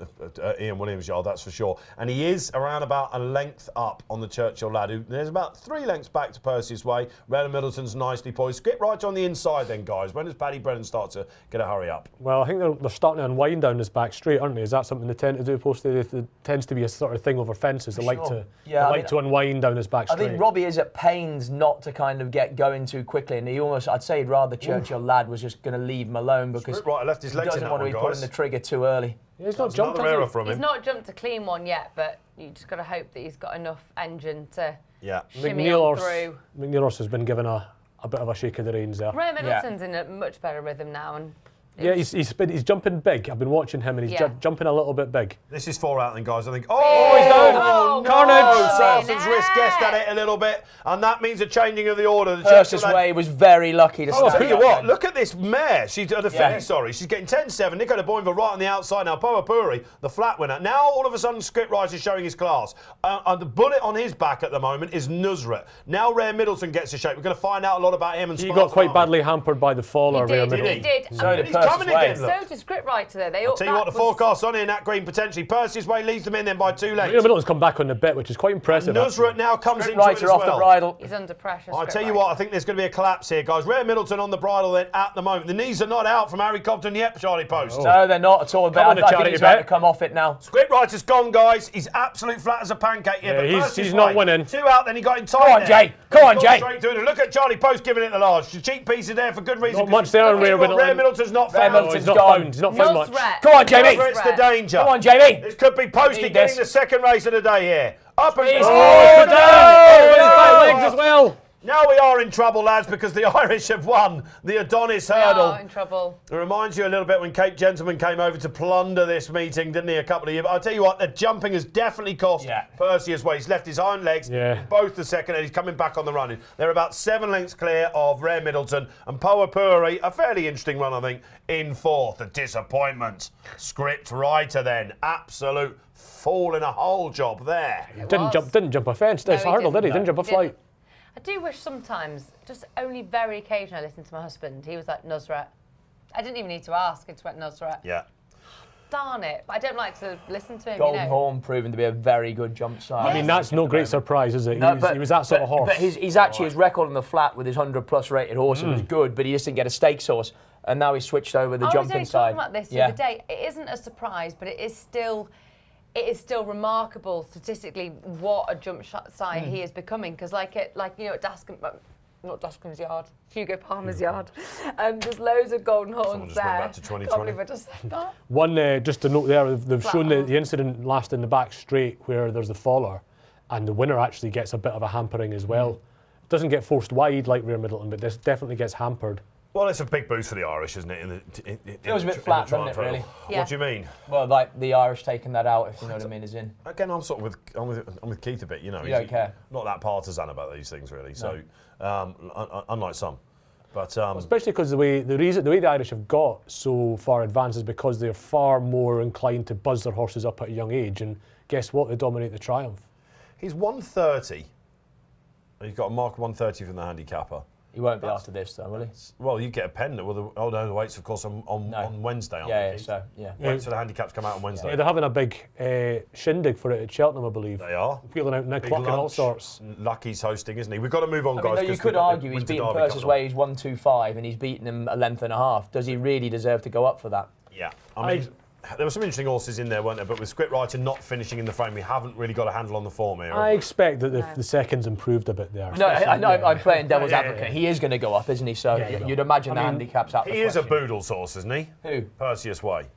Ian Williams' yard, that's for sure. And he is around about a length up on the Churchill lad. There's about 3 lengths back to Percy's way. Red and Middleton's nicely poised. Skip right on the inside then, guys. When does Paddy Brennan start to get a hurry up? Well, I think they're starting to unwind down this back straight, aren't they? Is that something they tend to do, Poste? It tends to be a sort of thing over fences. They like to unwind down this back straight. I think Robbie is at pains not to kind of get going too quickly, and I'd say he'd rather Churchill lad was just going to leave him alone because Script right, left his legs he doesn't want to be pulling the trigger too early. Yeah, he's not jumped. He's not jumped a clean one yet, but you just got to hope that he's got enough engine to shimmy on through. McNeilhorst has been given a bit of a shake of the reins there. Ray Middleton's in a much better rhythm now, and he's jumping big. I've been watching him, and he's jumping a little bit big. This is 4 out then, guys. I think. He's down! Oh, Carnage! Sarson's wrist guessed at it a little bit, and that means a changing of the order. Percy's way was very lucky to start. I'll tell you what, look at this mare. She's at the filly, sorry. She's getting 10-7. Nico de Boinville right on the outside now. Poa Puri, the flat winner. Now all of a sudden, Scriptwriter is showing his class. And the bullet on his back at the moment is Nusret. Now Rare Middleton gets a shape. We're going to find out a lot about him and He got quite badly hampered by the fall of Rare Middleton. He did. So did He's coming again, look. So did Scriptwriter there. I'll tell you what, the forecast's on here, Nat Green, potentially. Percy's way leads them in then by 2 lengths. Rare Middleton's come back on the bit, which is quite impressive. Nusret now comes into it as Scriptwriter off the well. bridle. He's under pressure. I'll tell you what, I think there's going to be a collapse here, guys. Rare Middleton on the bridle then at the moment. The knees are not out from Harry Compton yet, Charlie Post. No, they're not at all. But I think he's about to come off it now. Scriptwriter's gone, guys. He's absolute flat as a pancake here. Yeah, but he's not winning. 2 out, then he got in tight. Come on, Jay. Come on, Jay. Straight through. Look at Charlie Post giving it the large. The cheek piece is there for good reason. Not much there on Rare Middleton. Rare Middleton's not Rare found. Middleton's He's not gone. found. He's not found much. Come on, Jamie. It's the danger. Come on, Jamie. This could be Posty getting the second race of the day here. Up and Oh, back legs as well. Now we are in trouble, lads, because the Irish have won the Adonis hurdle. in trouble. It reminds you a little bit when Cape Gentleman came over to plunder this meeting, didn't he, a couple of years? I'll tell you what, the jumping has definitely cost Percy his way. He's left his own legs, both the second, and he's coming back on the running. They're about 7 lengths clear of Rare Middleton, and Poa Puri, a fairly interesting run, I think, in 4th. A disappointment. Scriptwriter then, absolute fall in a hole job there. Didn't jump a fence. This hurdle, did he? Didn't jump a flight. I do wish sometimes, just only very occasionally, I listen to my husband. He was like, Nusret. I didn't even need to ask. I just went, Nusret. Yeah. Darn it. But I don't like to listen to him, Golden Horn proving to be a very good jump side. I mean, that's no great surprise, is it? No, he was that sort of horse. But he's actually, his record on the flat with his 100+ rated horse was good, but he just didn't get a stakes horse. And now he's switched over the jumping side. I was only talking about this the other day. It isn't a surprise, but it is still remarkable statistically what a jump side he is becoming. Because at Dascombe, not Dascombe's yard, Hugo Palmer's yard, there's loads of golden horns just there. went back to 2020. Can't believe I just said that. One, just to note there, they've shown the incident last in the back straight where there's the faller, and the winner actually gets a bit of a hampering as well. Doesn't get forced wide like Rare Middleton, but this definitely gets hampered. Well, it's a big boost for the Irish, isn't it? It was a bit flat, wasn't it, really? Yeah. What do you mean? Well, like the Irish taking that out, if you know what I mean, is in. Again, I'm with Keith a bit, you know. You don't care. Not that partisan about these things, really. No. So, unlike some. But especially because the way the Irish have got so far advanced is because they're far more inclined to buzz their horses up at a young age, and guess what? They dominate the Triumph. He's 130. He's got a mark of 130 from the handicapper. He won't be after this, though, will he? Well, you get a Pendil. Well, the weights, of course, on Wednesday, aren't they? Weights for the handicaps come out on Wednesday. Yeah, they're having a big shindig for it at Cheltenham, I believe. They are. Wheeling out Nick Luck and all sorts. Lucky's hosting, isn't he? We've got to move on, guys. No, you could argue he's beaten Percy's way, he's 125, and he's beaten him a length and a half. Does he really deserve to go up for that? Yeah. I mean, there were some interesting horses in there, weren't there? But with Scriptwriter not finishing in the frame, we haven't really got a handle on the form here. I expect that the second's improved a bit there. No, I know I'm playing devil's advocate. He is going to go up, isn't he? So you'd imagine the handicap's out. He is a Boodles horse, isn't he? Who? Perseus Way.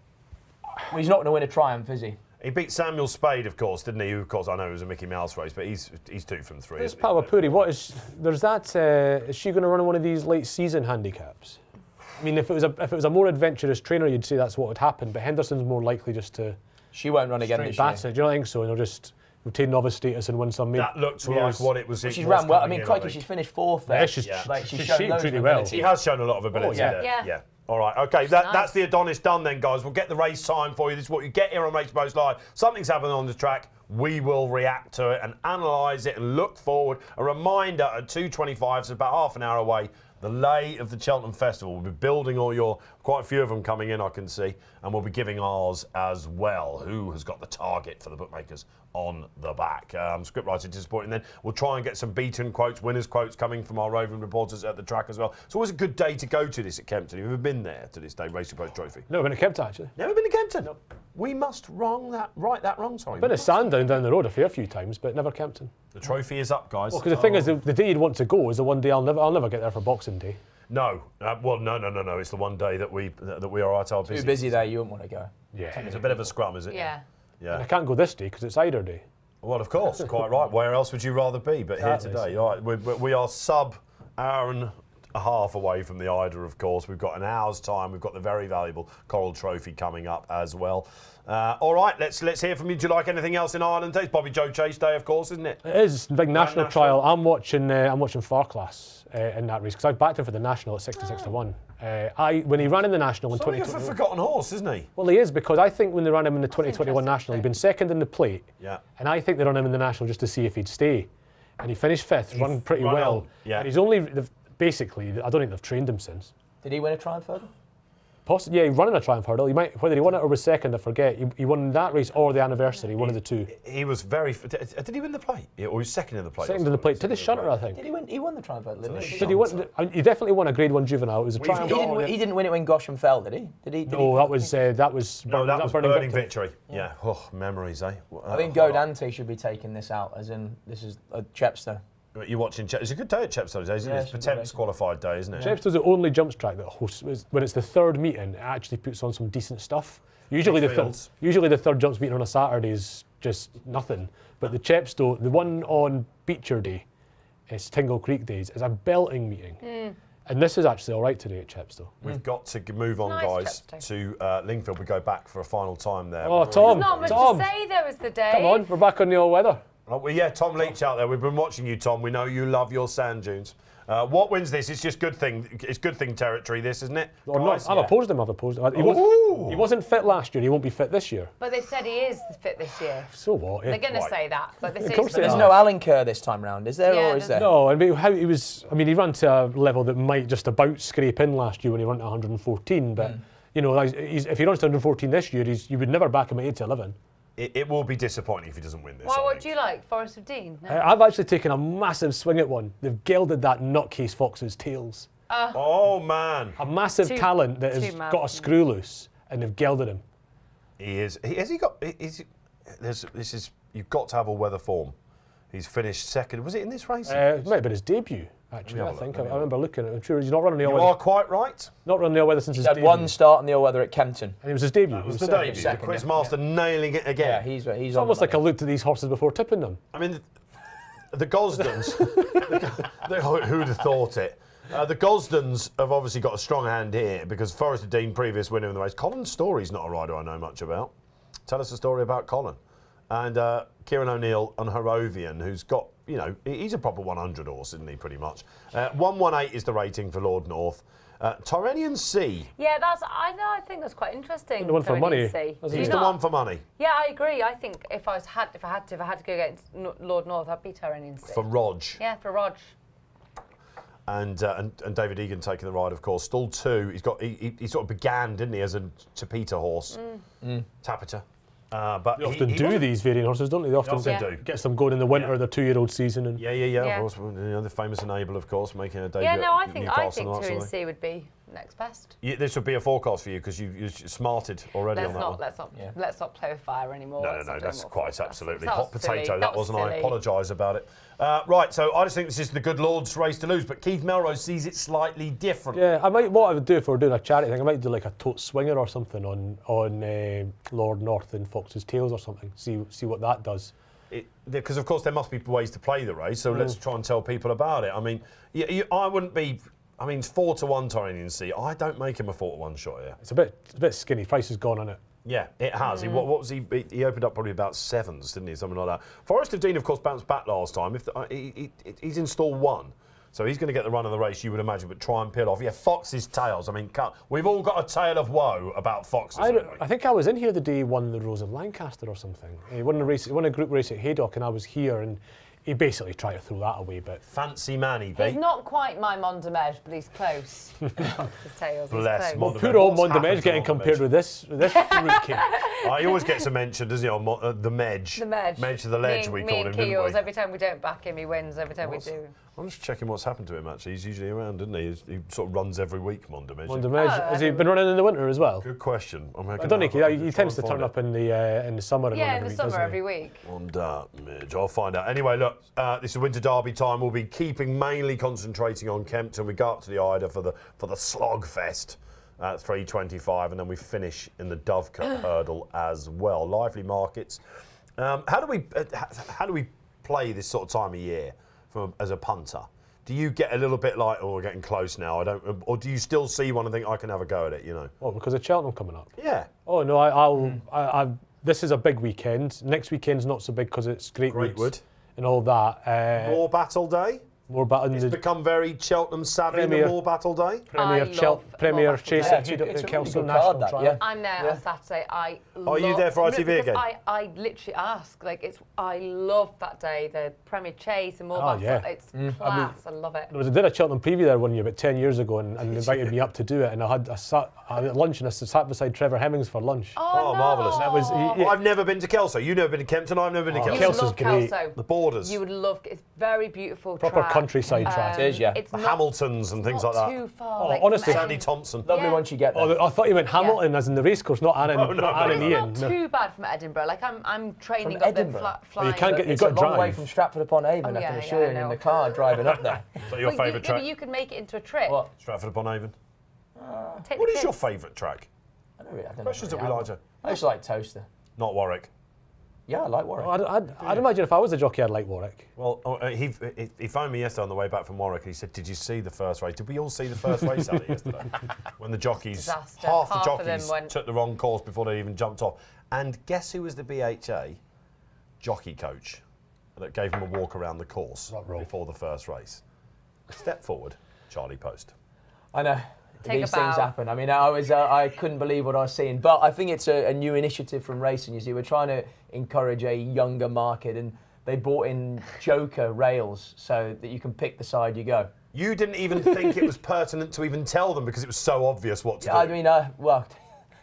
Well, he's not going to win a Triumph, is he? He beat Samuel Spade, of course, didn't he? Who, of course, I know it was a Mickey Mouse race, but he's 2 from 3. This Poa Puri, there's that, is she going to run one of these late season handicaps? I mean, if it was a more adventurous trainer, you'd say that's what would happen. But Henderson's more likely just to. She won't run again this year. Do you not think so? And he'll just retain novice status and win some. That looked like what it was. She's ran well. I mean, crikey, she's finished 4th there. Yeah, she's shown really well. She has shown a lot of ability there. Yeah. All right, okay, that's the Adonis done then, guys. We'll get the race time for you. This is what you get here on Race Post Live. Something's happening on the track. We will react to it and analyse it and look forward. A reminder at 2:25, so about half an hour away, the lay of the Cheltenham Festival. We'll be building quite a few of them coming in, I can see, and we'll be giving ours as well. Who has got the target for the bookmakers on the back? Scriptwriter disappointing then. We'll try and get some beaten quotes, winners quotes coming from our roving reporters at the track as well. It's always a good day to go to this at Kempton. Have you ever been there to this day, Race Post Trophy? Never been to Kempton, actually. Never been to Kempton? No. We must right that wrong, sorry. Been to Sandown down the road a fair few times, but never Kempton. The trophy is up, guys. Well, because the thing is, the day you'd want to go is the one day I'll never get there for Boxing Day. No, no. It's the one day that we are at our busy. Too busy there, you wouldn't want to go. Yeah. It's a bit of a scrum, is it? Yeah. Yeah. And I can't go this day because it's Eider Day. Well, of course, quite right. Where else would you rather be but here today? All right, we are hour and a half away from the Eider, of course. We've got an hour's time. We've got the very valuable Coral Trophy coming up as well. All right, let's hear from you. Do you like anything else in Ireland? It's Bobby Joe Chase Day, of course, isn't it? It is the big national trial. I'm watching Farclas in that race because I've backed him for the national at 66 to 1. When he ran in the national in 2021. Something of a forgotten horse, isn't he? Well, he is, because I think when they ran him in the 2021 national, he'd been second in the plate. Yeah. And I think they ran him in the national just to see if he'd stay. And he finished fifth, run pretty well. Yeah. And he's only basically, I don't think they've trained him since. Did he win a Triumph Hurdle? Yeah, he won in a Triumph Hurdle. He might, whether he won it or was second, I forget. He won that race or the anniversary, one of the two. He was very. Did he win the plate? Or he was second in the plate? Second in the plate to the shutter, I think. Did he win? He won the Triumph Hurdle, didn't he? Did he win? He definitely won a Grade 1 Juvenile. It was a Triumph. He didn't win it when Gosham fell, did he? No, that was Burning Victory. Yeah. Oh, memories, eh? I think Godante should be taking this out, as in this is a Chepstow. You're watching. It's a good day at Chepstow today, isn't it? It's Patemp's qualified day, isn't it? Chepstow's the only jumps track that hosts. When it's the third meeting, it actually puts on some decent stuff. Usually the third jumps meeting on a Saturday is just nothing. But the Chepstow, the one on Beecher Day, it's Tingle Creek Days, is a belting meeting. And this is actually all right today at Chepstow. We've got to move on, guys, to Lingfield. We go back for a final time there. Oh, Tom. There's not much to say, though, as the day. Come on, we're back on the all weather. Oh, well, yeah, Tom Leach out there. We've been watching you, Tom. We know you love your sand dunes. What wins this? It's just good thing. It's good thing territory, this, isn't it? I've opposed him. He wasn't fit last year. He won't be fit this year. But they said he is fit this year. So what? They're going to say that, but they say There's no Alan Kerr this time round, is there, or is there? No, I mean, he ran to a level that might just about scrape in last year when he ran to 114. But you know, if he runs to 114 this year, you would never back him at 8 to 11. It will be disappointing if he doesn't win this. Why, what do you like? Forest of Dean? No? I've actually taken a massive swing at one. They've gelded that nutcase Fox's tails. Oh, man. A massive talent that has got a screw loose, and they've gelded him. He is. You've got to have all-weather form. He's finished second. Was it in this race? It might have been his debut, actually, I think. I remember looking at it. I'm sure he's not running the all-weather. You are quite right. Not running the all-weather since his debut. He had one start on the all-weather at Kempton. And it was his debut. It was the debut. The Quizmaster nailing it again. Yeah, he's it's almost like I looked at these horses before tipping them. I mean, the Gosdens, who'd have thought it? The Gosdens have obviously got a strong hand here because Forest of Dean, previous winner in the race. Colin Story's not a rider I know much about. Tell us a story about Colin. And Kieran O'Neill and Harrovian, who's got, he's a proper 100 horse, isn't he, pretty much? 118 is the rating for Lord North. Tyrrhenian Sea. Yeah, I think that's quite interesting. The one for money. He's the one for money. Yeah, I agree. I think if I had to go against Lord North, I'd be Tyrrhenian Sea. For Rog. Yeah, for Rog. And David Egan taking the ride, of course. Stall 2. He sort of began, didn't he, as a Tapita horse. Tapita. But they often do these variant horses, don't they? They often do. Gets them going in the winter of their 2-year-old season. And yeah. Of course, the famous Enable, of course, making a debut. Yeah, no, I think Tyrrhenian Sea would be next best. This would be a forecast for you because you smarted already on that one. Let's not play with fire anymore. No, that's quite absolutely hot silly. potato. That wasn't. Silly. I apologise about it. Right, so I just think this is the good Lord's race to lose, but Keith Melrose sees it slightly different. Yeah, what I would do if we were doing a charity thing, I might do like a tote swinger or something on Lord North and Fox's Tails or something. See what that does. Because of course there must be ways to play the race, so let's try and tell people about it. I mean, I wouldn't be. I mean, it's 4-1 Tyrrhenian Sea. I don't make him a 4-1 shot here. It's a bit skinny. Price has gone on it. Yeah, it has. What was he? He opened up probably about 7s, didn't he? Something like that. Forest of Dean, of course, bounced back last time. He's in stall 1, so he's going to get the run of the race, you would imagine, but try and peel off. Yeah, Fox's Tails. I mean, we've all got a tale of woe about foxes. I think I was in here the day he won the Rose of Lancaster or something. He won a group race at Haydock, and I was here, and he basically tried to throw that away, but Fancy man, he He's beat. not quite my Mondemege, but he's close. His tails, he's Bless close. Mondemege. poor old What's happened Mondemege to getting Mondemege? compared with this fruitcake. He always gets a mention, doesn't he, on the Medge. The Medge. Medge to the ledge, we me called and him, didn't Keels, we? every time we don't back him, he wins. Every time we do. I'm just checking what's happened to him, actually. He's usually around, isn't he? He sort of runs every week, Mondemege. Mondemege, has he been running in the winter as well? Good question. I don't think he tends to turn up in the summer. And Yeah, run in the week, summer doesn't he? every week. Mondemege. I'll find out. Anyway, look, this is Winter Derby time. We'll be keeping mainly concentrating on Kempton. We go up to the Eider for the slog fest at 3:25, and then we finish in the Dovecote hurdle as well. Lively markets. How do we play this sort of time of year as a punter? Do you get a little bit like, oh, we're getting close now, or do you still see one and think, I can have a go at it, you know? Oh, because of Cheltenham coming up. Yeah. Oh no, this is a big weekend. Next weekend's not so big because it's Greatwood and all that. More Battle Day? More battle. It's become very Cheltenham savvy, the Premier- More Battle Day? Premier love Chase Battle at Day. It's a really Kelso good National card, that, Trial. yeah. I'm there on Saturday. Are you there for ITV because again? I literally ask. I love that day. The Premier Chase and more. Oh, yeah. It's class. I love it. I did a Cheltenham preview there one year about 10 years ago and invited me up to do it, and I sat at lunch and I sat beside Trevor Hemmings for lunch. Oh, marvellous. That was I've never been to Kelso. You've never been to Kempton. I've never been to You Kelso. would Kelso's love great. Kelso. The borders. You would love. It's very beautiful. Proper track. countryside track. It is, yeah. It's The not Hamiltons and things not like that. too far. Oh, like, honestly. from Sandy Edinburgh. Thompson. Lovely Yeah. once you get there. Oh, I thought you meant Hamilton as in the racecourse, not Annan. Oh, no. not But Annan It's Ian. not No. too bad from Edinburgh. Like I'm training From up there, Edinburgh? flying. you can't get- It's got a long drive. way from Stratford upon Avon, Oh, I can yeah, assure yeah, I you, in know. the car driving up there. Is that your But favourite track? You could make it into a trip. What? Stratford upon Avon. Take What the is your kids. favourite track? I don't really Questions that we have like one. to. I just like Toaster. Not Warwick. Yeah, I like Warwick. I'd imagine if I was a jockey, I'd like Warwick. Well, he phoned me yesterday on the way back from Warwick. He said, "Did you see the first race? Did we all see the first race out yesterday? When the jockeys, Disaster. half the Half of them jockeys went- took the wrong course before they even jumped off. And guess who was the BHA jockey coach that gave him a walk around the course before the first race? Step forward, Charlie Poste. I know. Take These a things bow. happen. I mean, I couldn't believe what I was seeing. But I think it's a new initiative from racing. You see, we're trying to encourage a younger market, and they brought in Joker rails so that you can pick the side you go. You didn't even think it was pertinent to even tell them because it was so obvious what to do. I mean, well,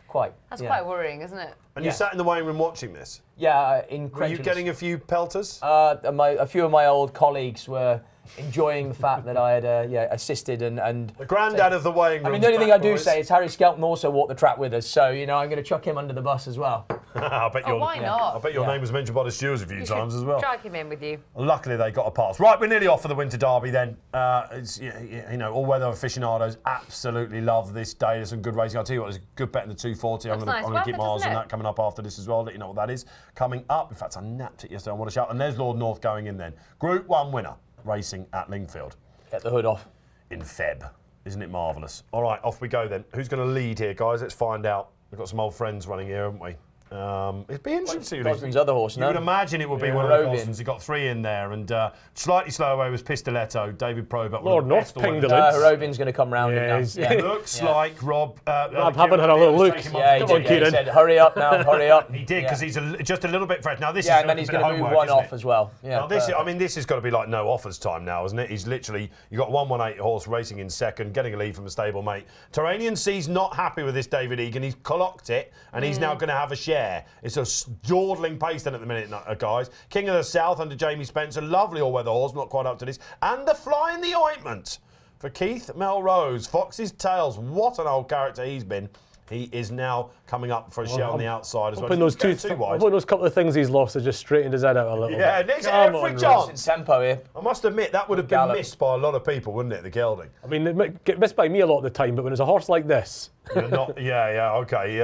quite. That's yeah. quite worrying, isn't it? And you sat in the weighing room watching this. Yeah, Were you incredulous. getting a few pelters? A few of my old colleagues were enjoying the fact that I had assisted and The granddad of the weighing room. I mean, the only thing I do say is Harry Skelton also walked the track with us, so I'm going to chuck him under the bus as well. I bet Oh, why not? I bet your Yeah. name was mentioned by the stewards a few You times should as well. drag him in with you. Luckily, they got a pass. Right, we're nearly off for the Winter Derby then. All-weather aficionados absolutely love this day. There's some good racing. I'll tell you what, there's a good bet in the 240. I'm Looks going nice. to Well, keep my eyes doesn't on it? that coming up after this as well. Let you know what that is coming up. In fact, I napped it yesterday. I want to shout. And there's Lord North going in then. Group 1 winner, racing at Lingfield Get the hood off. in Feb. Isn't it marvellous? All right, off we go then. Who's going to lead here, guys? Let's find out. We've got some old friends running here, haven't we? It'd be interesting to see who these- Gosden's other horse, You no? would imagine it would be one of the Rovian. Gosdens. He got 3 in there, and slightly slow away was Pistoletto, David Probert. Lord North pinged the No, lids. Rovin's going to come round him now. he's- Yeah. Looks like Rob. Rob having had a little look. Yeah, he Come on, did. Yeah, he Kieran. said, "Hurry up now, hurry up." He did because he's just a little bit fresh. Now this Yeah, is and then he's going going to move one off as well. Yeah. Now this, this has got to be like no offers time now, isn't it? He's literally you got 118 horse racing in second, getting a lead from a stablemate. Terranian C's not happy with this David Egan. He's clocked it, and he's now going to have a share. It's a dawdling pace then at the minute, guys. King of the South under Jamie Spencer, lovely all-weather horse, not quite up to this, and the fly in the ointment for Keith Melrose. Fox's Tails, what an old character he's been. He is now coming up for a share on the outside as well. Hoping those He's going too wide. hoping those couple of things he's lost have just straightened his head out a little Yeah, bit. there's Come every on, chance. It's in tempo here. I must admit, that would have been Gallop. missed by a lot of people, wouldn't it, the gelding? I mean, it might get missed by me a lot of the time, but when there's a horse like this, Okay.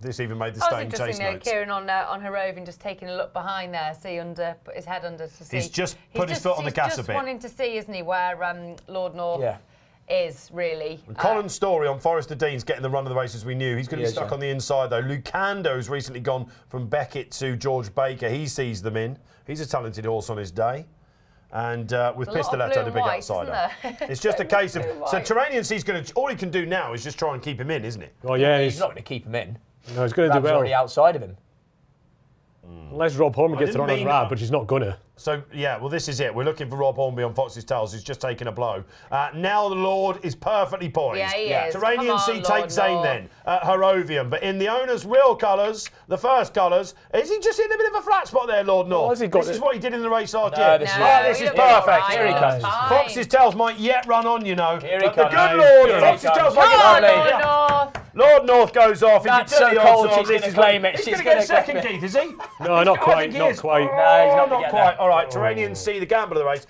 This even made the That was staying interesting chase though, notes. Kieran on her roving, just taking a look behind there, put his head under to see. He's just put his foot on the gas a He's just bit. wanting to see, isn't he, where Lord North Yeah. is really. Colin's story on Forrester Dean's getting the run of the races we knew. He's going to be He is, stuck yeah. on the inside though. Lucando's recently gone from Beckett to George Baker. He sees them in. He's a talented horse on his day. And with There's a lot of Pistoletto, blue the and big white, outsider. isn't there? It's just a case of Blue and so white. Terranian C's going to all he can do now is just try and keep him in, isn't it? oh yeah, He's not going to keep him in. no, he's going to do Rab's well. already outside of him. Unless Rob Hornby gets to didn't run on mean Rab, that. but he's not going to. So, yeah, well, this is it. We're looking for Rob Hornby on Fox's Tales, who's just taken a blow. Now the Lord is perfectly poised. Yeah, he is. Turanian Come on, Sea Lord takes Zane North. then, Herovium. But in the owner's real colours, the first colours, is he just in a bit of a flat spot there, Lord North? has he got This is it? what he did in the race last No, year. this is- This he is looks all perfect. right, Here he comes. fine. Fox's Tales might yet run on, you know. Here he But the comes. good No, Lord, here he Fox's comes. Tales Come might on, get Lord on. North. Lord North goes off. That's If you so do the cold, odds she's on, gonna claim it. He's She's going to get gonna second, claim Keith, is he? No, not I quite, think he not is. quite. No, he's Oh, not not gonna quite. get All right, Turanian Sea, the Gamble of the race.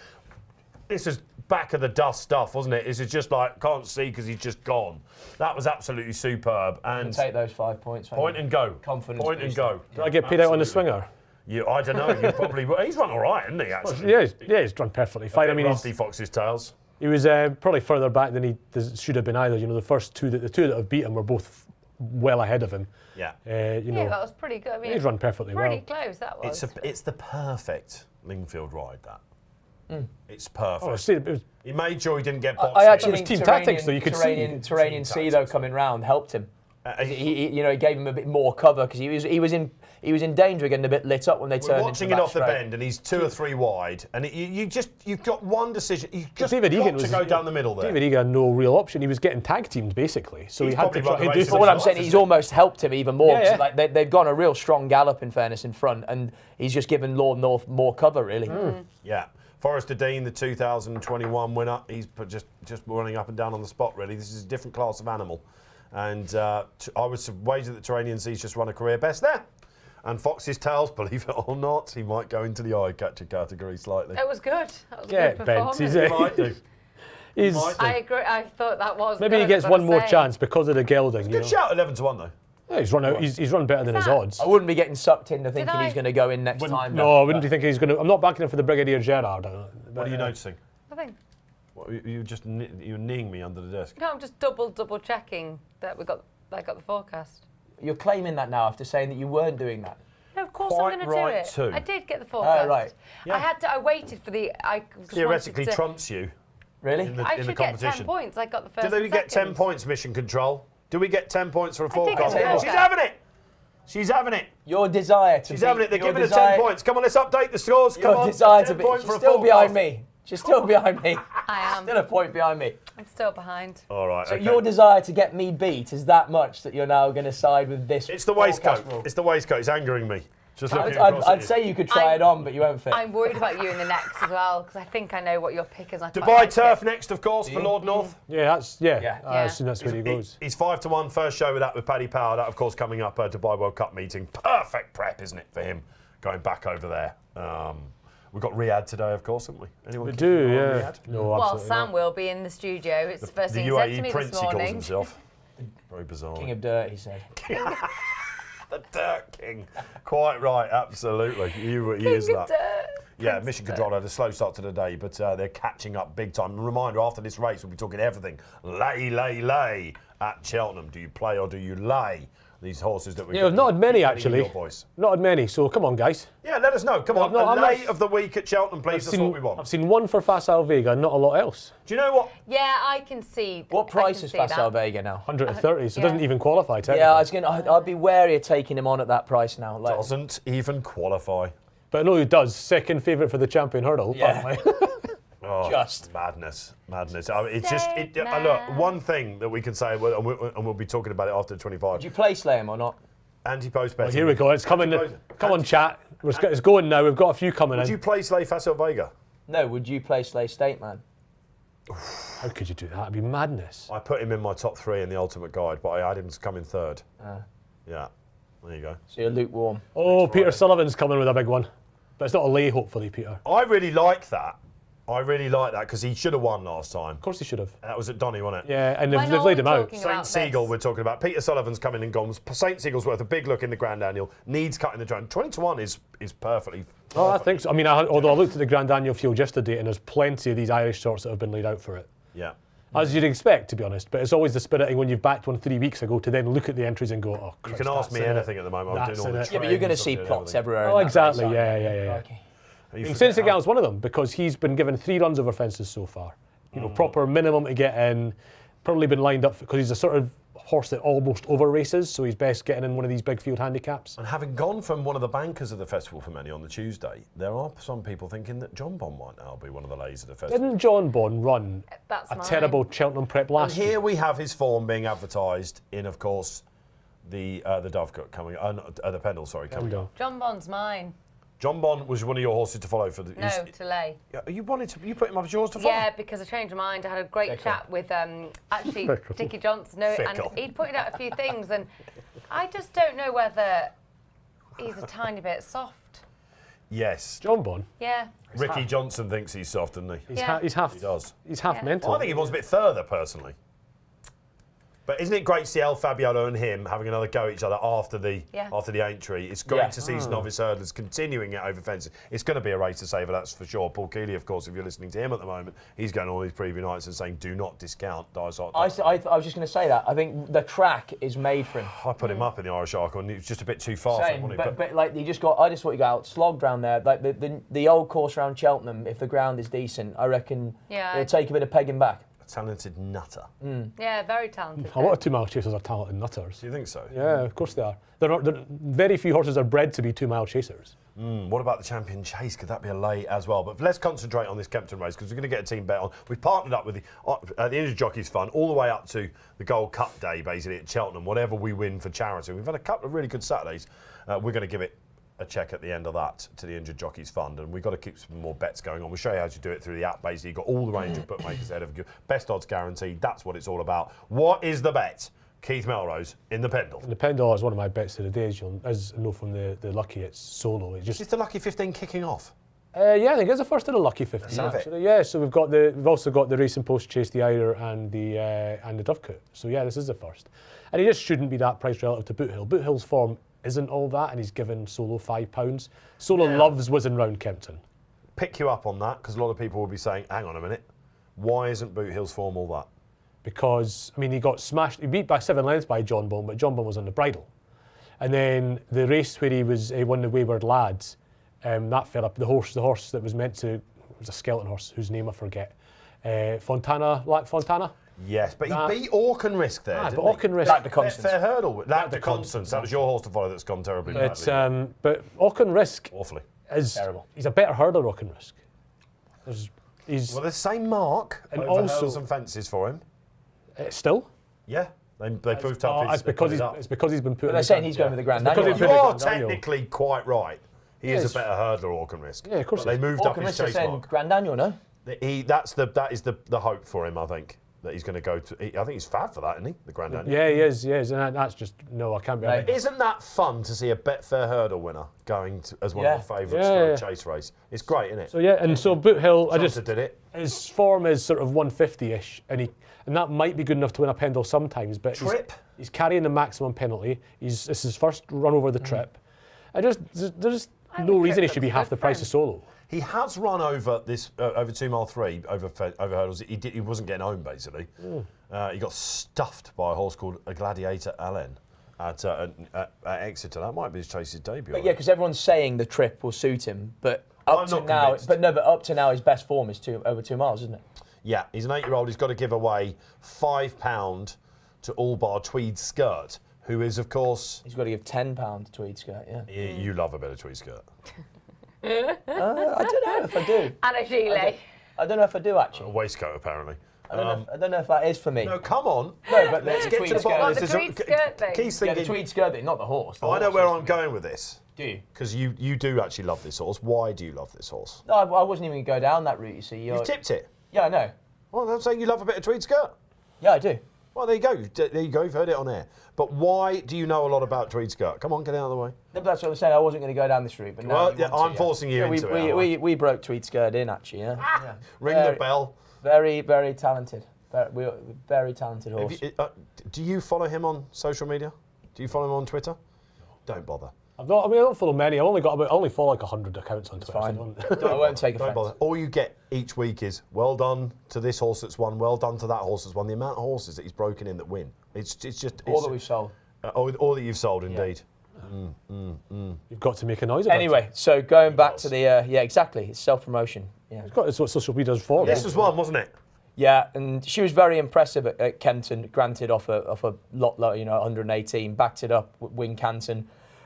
This is back of the dust stuff, wasn't it? This is just like, can't see because he's just gone. That was absolutely superb. And Take those 5 points. point and go. Confidence Point and booster. go. Did I get paid out on the swinger? I don't know. You probably. He's run all right, hasn't he? Actually. He's done perfectly fine. I mean, Rusty Fox's Tales. he was probably further back than he should have been either. You know, the two that have beat him were both well ahead of him. Yeah. You know, Yeah, that was pretty good. I mean, he's run perfectly pretty well. close, that was. It's the perfect Lingfield ride. That. It's perfect. Oh, see, it was, He made sure he didn't get boxed. I actually It was think team Turanian- tactics, though, you could see. Turanian Sea though coming round helped him. He gave him a bit more cover because he was in danger of getting a bit lit up when they We're turned watching into it that off the straight. bend, and he's 2 or 3 wide, and you've got one decision. You've just David got Egan to was go down the middle there. David Egan had no real option. He was getting tag teamed basically, so He's he had to probably run try. the race But of what I'm his saying, life, he's isn't he? almost helped him even more. Yeah, 'cause, yeah. like, they've gone a real strong gallop in fairness in front, and he's just given Lord North more cover really. Yeah. Forrester Dean, the 2021 winner, he's just running up and down on the spot, really. This is a different class of animal. And I would wager that Turanian Sea's just run a career best there. And Fox's Tales, believe it or not, he might go into the eye catcher category slightly. It was good. That was a Yeah, good Ben, performance. he's He might do. He's, Might do. I agree. I thought that was maybe good, he gets I've one gotta more say. chance because of the gelding. You Good know? shout, 11-1 though. Yeah, he's run out. He's run better than his that? odds. I wouldn't be getting sucked into thinking I? he's going to go in next time. No, I wouldn't be thinking he's going to. I'm not backing him for the Brigadier Gerard. What are you noticing? Nothing. What, you're kneeing me under the desk. No, I'm just double checking that I got the forecast. You're claiming that now after saying that you weren't doing that. No, of course Quite I'm going to right do it. too. I did get the forecast. right. Yeah. I waited for the. I just Theoretically wanted to, trumps you Really? in the, I in the should get 10 competition. points. I got the first. Do they and get 10 second. points, Mission Control? Do we get 10 points for a did get forecast? the She's forecast. having it. She's having it. Your desire to She's beat, having it. They're your giving her desire, 10 points. Come on, let's update the scores. Come Your on. desire to 10 beat. points She's for a still behind forecast. me. She's still behind me. I am. Still a point behind me. I'm still behind. All right. So okay. your desire to get me beat is that much that you're now going to side with this. It's the forecast waistcoat. rule. It's the waistcoat. It's angering me. Just looking I'd across at you. say you could try it on, but you won't fit. I'm worried about you in the next as well because I think I know what your pick is. I quite Dubai like Turf it. next, of course, for Lord North. Yeah, I Yeah. assume that's where he goes. He's 5-1. First show with that with Paddy Power. That, of course, coming up Dubai World Cup meeting. Perfect prep, isn't it, for him going back over there? We've got Riyadh today, of course, haven't we? Anyone We keep do, an eye on yeah. Riyadh? No, Well, absolutely Sam not. will be in the studio. It's the first The thing he said to UAE me Prince, this he calls morning. himself. Very bizarre. King of Dirt, he said. The Dirt King. Quite right, absolutely. He is that. Yeah, Prince Mission Dirt. Control had a slow start to the day, but they're catching up big time. Reminder, after this race, we'll be talking everything. Lay at Cheltenham. Do you play or do you lay? These horses that we've Yeah, not had many keep getting in actually. your voice. Not had many. So come on, guys. Yeah, let us know. Come on, No, a I'm lay not- of the week at Cheltenham, please. That's what we want. I've seen one for Facile Vega, not a lot else. Do you know what? Yeah, I can see. What I price can is see Facile that. Vega now? 130, so it yeah. doesn't even qualify technically. Yeah, I'd be wary of taking him on at that price now. Like, Doesn't even qualify. But I know who does. Second favourite for the champion hurdle. Yeah. apparently. Oh, Just. madness. I mean, it's just look. One thing that we can say, and we'll be talking about it after 25. Would you play Slayham or not? Anti-post betting. Here we go. It's coming. Come on, chat. It's going now. We've got a few coming Would in. you play Slay Facile Vega? No, would you play Slay State Man? How could you do that? It'd be madness. I put him in my top 3 in the Ultimate Guide, but I had him to come in 3rd. Yeah, there you go. So you're lukewarm. Oh, Peter Friday. Sullivan's coming with a big one. But it's not a lay, hopefully, Peter. I really like that. Because he should have won last time. Of course he should have. That was at Donny, wasn't it? Yeah, and When they've are laid we him out. talking St. about Seagull, this? we're talking about. Peter Sullivan's coming and gone. St. Seagull's worth a big look in the Grand Annual. Needs cutting the joint. 20-1 is perfectly. Oh, I think so. I mean, although I looked at the Grand Annual field yesterday, and there's plenty of these Irish sorts that have been laid out for it. Yeah. As you'd expect, to be honest. But it's always the spiriting when you've backed one 3 weeks ago to then look at the entries and go, oh, You Christ, can ask that's me it. anything at the moment. I'm That's doing all the it. Yeah, but you're going to trains, see I'm doing plots everything. everywhere. Oh, in that exactly. race, aren't you? Yeah. Okay. You And forget Sensigal's one of them because he's been given 3 runs over fences so far. You know, proper minimum to get in. Probably been lined up because he's a sort of horse that almost over races, so he's best getting in one of these big field handicaps. And having gone from one of the bankers of the festival for many on the Tuesday, there are some people thinking that John Bond might now be one of the ladies of the festival. Didn't John Bond run That's a mine. terrible Cheltenham prep last And year? here we have his form being advertised in, of course, the Dovecote coming, the Pendil, sorry, coming up. John Bond's mine. John Bond was one of your horses to follow for the. No, to lay. You put him up as yours to follow. Yeah, because I changed my mind. I had a great chat with actually Dickie Johnson, and Fickle. he'd pointed out a few things, and I just don't know whether he's a tiny bit soft. Yes. John Bond. Yeah. Ricky Johnson thinks he's soft, doesn't he? He's half. He does. He's half Yeah. mental. Well, I think he was a bit further, personally. But isn't it great to see El Fabiano and him having another go at each other after the entry? It's great to see his novice hurdlers continuing it over fences. It's going to be a race to saver, that's for sure. Paul Keeley, of course, if you're listening to him at the moment, he's going on all these preview nights and saying, do not discount Dysart. I was just going to say that. I think the track is made for him. I put him up in the Irish Arc, and he was just a bit too far for him, Same, wasn't he? but like I just thought he got out slogged round there. Like the old course around Cheltenham, if the ground is decent, I reckon it'll take a bit of pegging back. Talented nutter. Yeah, very talented. A lot of 2 mile chasers are talented nutters. Do you think so? Yeah, of course they are. Very few horses are bred to be 2 mile chasers. What about the Champion Chase? Could that be a lay as well? But let's concentrate on this Kempton race because we're going to get a team bet on. We've partnered up with the Injured Jockeys Fund all the way up to the Gold Cup Day, basically, at Cheltenham, whatever we win for charity. We've had a couple of really good Saturdays. We're going to give it a check at the end of that to the Injured Jockeys Fund, and we've got to keep some more bets going on. We'll show you how to do it through the app. Basically, you've got all the range of bookmakers ahead of you. Best odds guaranteed. That's what it's all about. What is the bet? Keith Melrose in the Pendil. The Pendil is one of my bets of the day. As you know from the Lucky, it's solo. It's Is just the Lucky 15 kicking off? yeah, I think it's the first of the Lucky 15. Have it. Actually. Yeah, so we've also got the Racing Post Chase, the Eider, and the Dovecote. So yeah, this is the first, and he just shouldn't be that price relative to Boothill. Boothill's form isn't all that, and he's given Solo £5. Solo loves whizzing round Kempton. Pick you up on that because a lot of people will be saying, hang on a minute, why isn't Boothill's form all that? Because, I mean, he got smashed, he beat by 7 lengths by John Bone, but John Bone was on the bridle. And then the race where he won the Wayward Lads, that fell up. The horse that was meant to, it was a skeleton horse whose name I forget. Fontana? Yes, but he beat Orkin Risk there, didn't but he? Orkin Risk. Like the Constance. Fair hurdle. Like the Constance. That was your horse to follow that's gone terribly badly. But Orkin Risk Awfully. is Terrible. He's a better hurdler, Orkin Risk. He's Well, the same mark And over also- hurdles and fences for him. still. Yeah, they proved up. It's because he's been put. But they're saying he's going with the Grand because Daniel. he's You been- are Daniel. technically quite right. He is Yes. a better hurdler, Orkin Risk. Yeah, of course But he they is. moved up Orkin his Risk are chase saying mark. Grand Daniel, no? That is the hope for him, I think. That he's going to go to. I think he's fab for that, isn't he? The Grand Daniel. Yeah, he is, and that's just no. I can't be. Right. Isn't that fun to see a Betfair hurdle winner going as one Yeah. of the favourites Yeah, for yeah. a chase race? It's great, isn't it? So yeah, and so Boothill, Johnson did it. his form is sort of 150-ish, and that might be good enough to win a Pendil sometimes. But Trip. he's carrying the maximum penalty. This is his first run over the trip. There's I no think reason he Trip should be looks half good the for price him. of Solo. He has run over this over 2 mile 3 over hurdles. He wasn't getting home basically. He got stuffed by a horse called a Gladiator Allen at Exeter. That might be his chase's debut. But yeah, because everyone's saying the trip will suit him, but I'm up to not now, convinced. but up to now, his best form is over 2 miles, isn't it? Yeah, he's an 8-year-old. He's got to give away £5 to Allbar Tweed Skirt, who is of course. He's got to give £10 to Tweed Skirt. Yeah. You love a bit of Tweed Skirt. I don't know if I do. And a gilet. I don't know if I do A actually. waistcoat apparently. I don't know if that is for me. No, come on. No, but Let's the get tweed to the bottom skirt. of The this. tweed skirt thing. Keith's Yeah, thinking. the Tweed Skirt thing, not the horse. The I know horse where is- I'm going with this. Do you? Because you do actually love this horse. Why do you love this horse? No, I wasn't even going to go down that route. You see, You've tipped it. Yeah, I know. Well, I'm saying you love a bit of Tweed Skirt. Yeah, I do. Well, there you go. There you go. You've heard it on air. But why do you know a lot about Tweed Skirt? Come on, get out of the way. No, but that's what I'm saying. I wasn't going to go down this route, but now Well, you yeah, want to, I'm forcing you Yeah, into it. aren't I? we broke Tweed Skirt in actually. Yeah. Yeah. Ring the Very- bell. Very, very talented. Very talented Have horse. you- do you follow him on social media? Do you follow him on Twitter? Don't bother. I don't follow many. I only follow like 100 accounts on Twitter. Fine. so I won't take Don't offence. bother. All you get each week is well done to this horse that's won, well done to that horse that's won. The amount of horses that he's broken in that win. It's just All that we've sold. all that you've sold indeed. You've got to make a noise about Anyway, so going back to the yeah, exactly. It's self-promotion. Yeah. It's what social media's for. This was one, wasn't it? Yeah, and she was very impressive at Kempton, granted off a lot lower, 118, backed it up with Wincanton.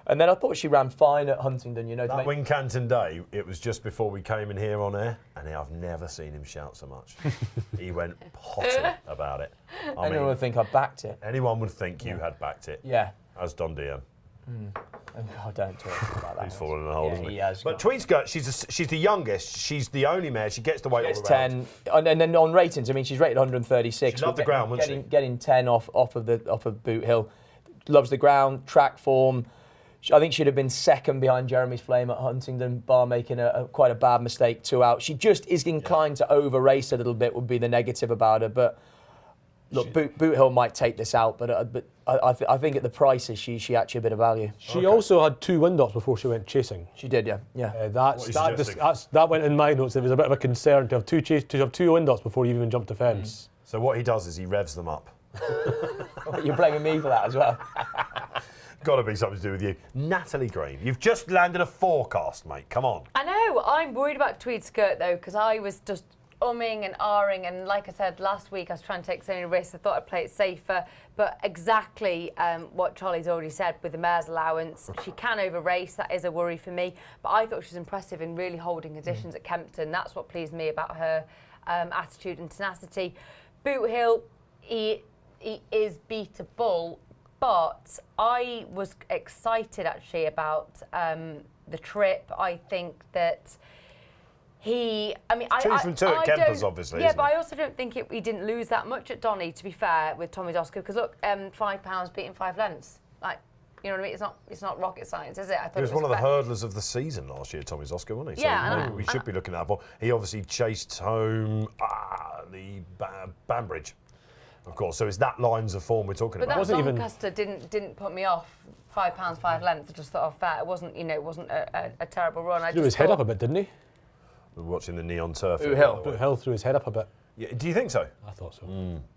And then I thought she ran fine at Huntingdon, That Wincanton day, it was just before we came in here on air, and I've never seen him shout so much. He went potty about it. Anyone would think I backed it. Anyone would think you had backed it. Yeah. As Don DM. Oh, don't talk about that. He's fallen in a hole, hasn't he? He has. But Tweedskirt, she's the youngest. She's the only mare. She gets the weight It's all around. 10, and then on ratings, I mean, she's rated 136. She loved the ground, wasn't she? Getting 10 off of Boot Hill. Loves the ground, track form. I think she'd have been second behind Jeremy's Flame at Huntingdon, bar making quite a bad mistake 2 out. She just is inclined to over-race a little bit, would be the negative about her. But look, Boot Hill might take this out, but I think at the prices, she actually a bit of value. She also had 2 win-ups before she went chasing. She did, yeah. That went in my notes. There was a bit of a concern to have 2 win-ups before you even jumped the fence. So what he does is he revs them up. You're blaming me for that as well. Got to be something to do with you. Natalie Green, you've just landed a forecast, mate. Come on. I know. I'm worried about Tweedskirt, though, because I was just umming and ahhing, and like I said last week, I was trying to take so many risks. I thought I'd play it safer, but exactly what Charlie's already said with the mare's allowance, she can over-race. That is a worry for me, but I thought she was impressive in really holding conditions at Kempton. That's what pleased me about her attitude and tenacity. Boot Hill, he is beatable, but I was excited actually about the trip. I think that two from two at Kempers, obviously. Yeah, but I also don't think he didn't lose that much at Donny, to be fair, with Tommy Dosko. Because look, £5 beating 5 lengths, like, you know what I mean? It's not rocket science, is it? I thought he was one of the hurdlers of the season last year, Tommy Dosko, wasn't he? Yeah, so we should be looking at that. He obviously chased home the Banbridge, of course. So it's that lines of form we're talking about. But that Doncaster didn't put me off. £5, 5 lengths. I just thought, fair. It wasn't, it wasn't a terrible run. He threw his head up a bit, didn't he? We were watching the neon turf. Boot Hill threw his head up a bit. Yeah, do you think so? I thought so.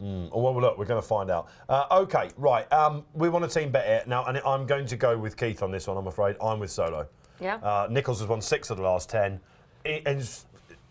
Oh, well, look, we're going to find out. OK, right. We want a team bet here. Now, and I'm going to go with Keith on this one, I'm afraid. I'm with Solo. Yeah. Nichols has won 6 of the last 10. And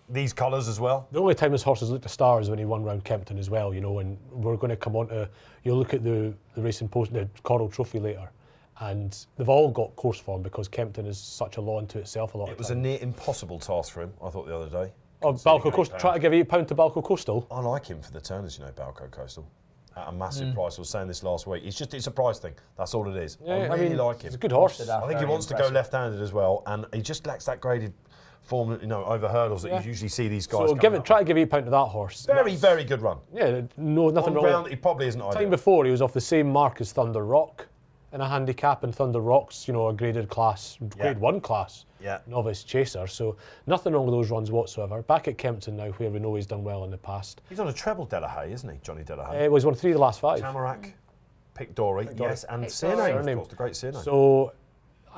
these colours as well. The only time this horse has looked a star is when he won round Kempton as well, and we're going to come on to, you'll look at the Racing Post, the Coral Trophy later, and they've all got course form because Kempton is such a law unto itself a lot of It was a near impossible task for him, I thought, the other day. Oh, Balco Coastal, try to give £8 to Balco Coastal. I like him for the turners, Balco Coastal. At a massive price. I was saying this last week. It's a price thing. That's all it is. Yeah, I really like him. He's a good horse. I think he wants to go left-handed as well, and he just lacks that graded form, over hurdles that you usually see these guys. So try to give £8 to that horse. Very good run. Yeah, nothing wrong. Ground, he probably isn't ideal. Time before he was off the same mark as Thunder Rock in a handicap, and Thunder Rock's a graded class, grade 1 class. Yeah. Novice chaser, so nothing wrong with those runs whatsoever. Back at Kempton now, where we know he's done well in the past. He's on a treble Delahaye, isn't he, Johnny Delahaye? It was won 3 of the last 5. Tamarack, Pic Dory, yes, and Surname, of course, the great Surname. So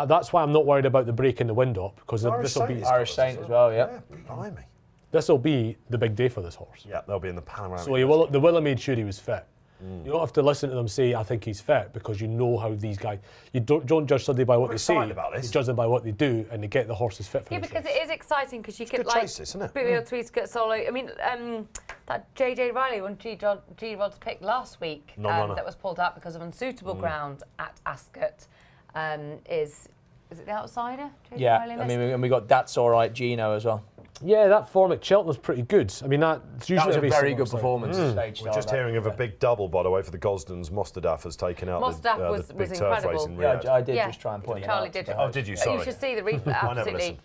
that's why I'm not worried about the break in the wind up, because this will be Irish Saint as well, yeah. Blimey. This will be the big day for this horse. Yeah, they'll be in the panoramic. So the Willa made sure he was fit. You don't have to listen to them say, I think he's fit, because you know how these guys, you don't judge somebody by what they say, you judge them by what they do, and they get the horses fit for Yeah, because it is exciting, because you could chase, isn't it? Boot Hill, Tweedskirt, Solo. I mean, that JJ Riley won G-Rod's pick last week that was pulled out because of unsuitable ground at Ascot. Is it the outsider? JJ Riley I mean, and we got That's All Right Gino as well. Yeah, that form at Cheltenham's pretty good. I mean, that's usually a very good performance. We're just hearing of a big double, by the way, for the Gosdens. Mostadaf has taken out the big turf race in Riyadh. Yeah, I did just try and point it out. Charlie did. Oh, did you? Sorry. You should see the replay. Absolutely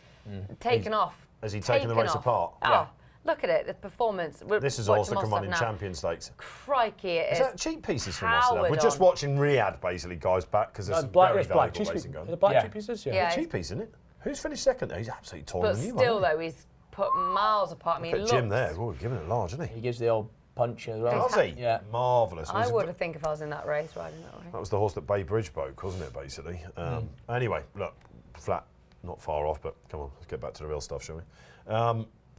taken off. Has he taken the race apart? Yeah. Look at it, the performance. This has also come on in Champion Stakes. Crikey, it is. Is that cheap pieces from Mostadaf? We're just watching Riyadh, basically, guys, back, because there's some very valuable racing going on. The black cheap pieces, yeah. Cheap piece, isn't it? Who's finished second there? He's absolutely taller than you. But still, though, he's put miles apart. I mean, Jim there, giving it large, isn't he? He gives the old punch as well. Does he? Yeah. Marvellous. I would have think if I was in that race riding that way. That was the horse that Bay Bridge broke, wasn't it, basically? Anyway, look, flat, not far off, but come on, let's get back to the real stuff, shall we?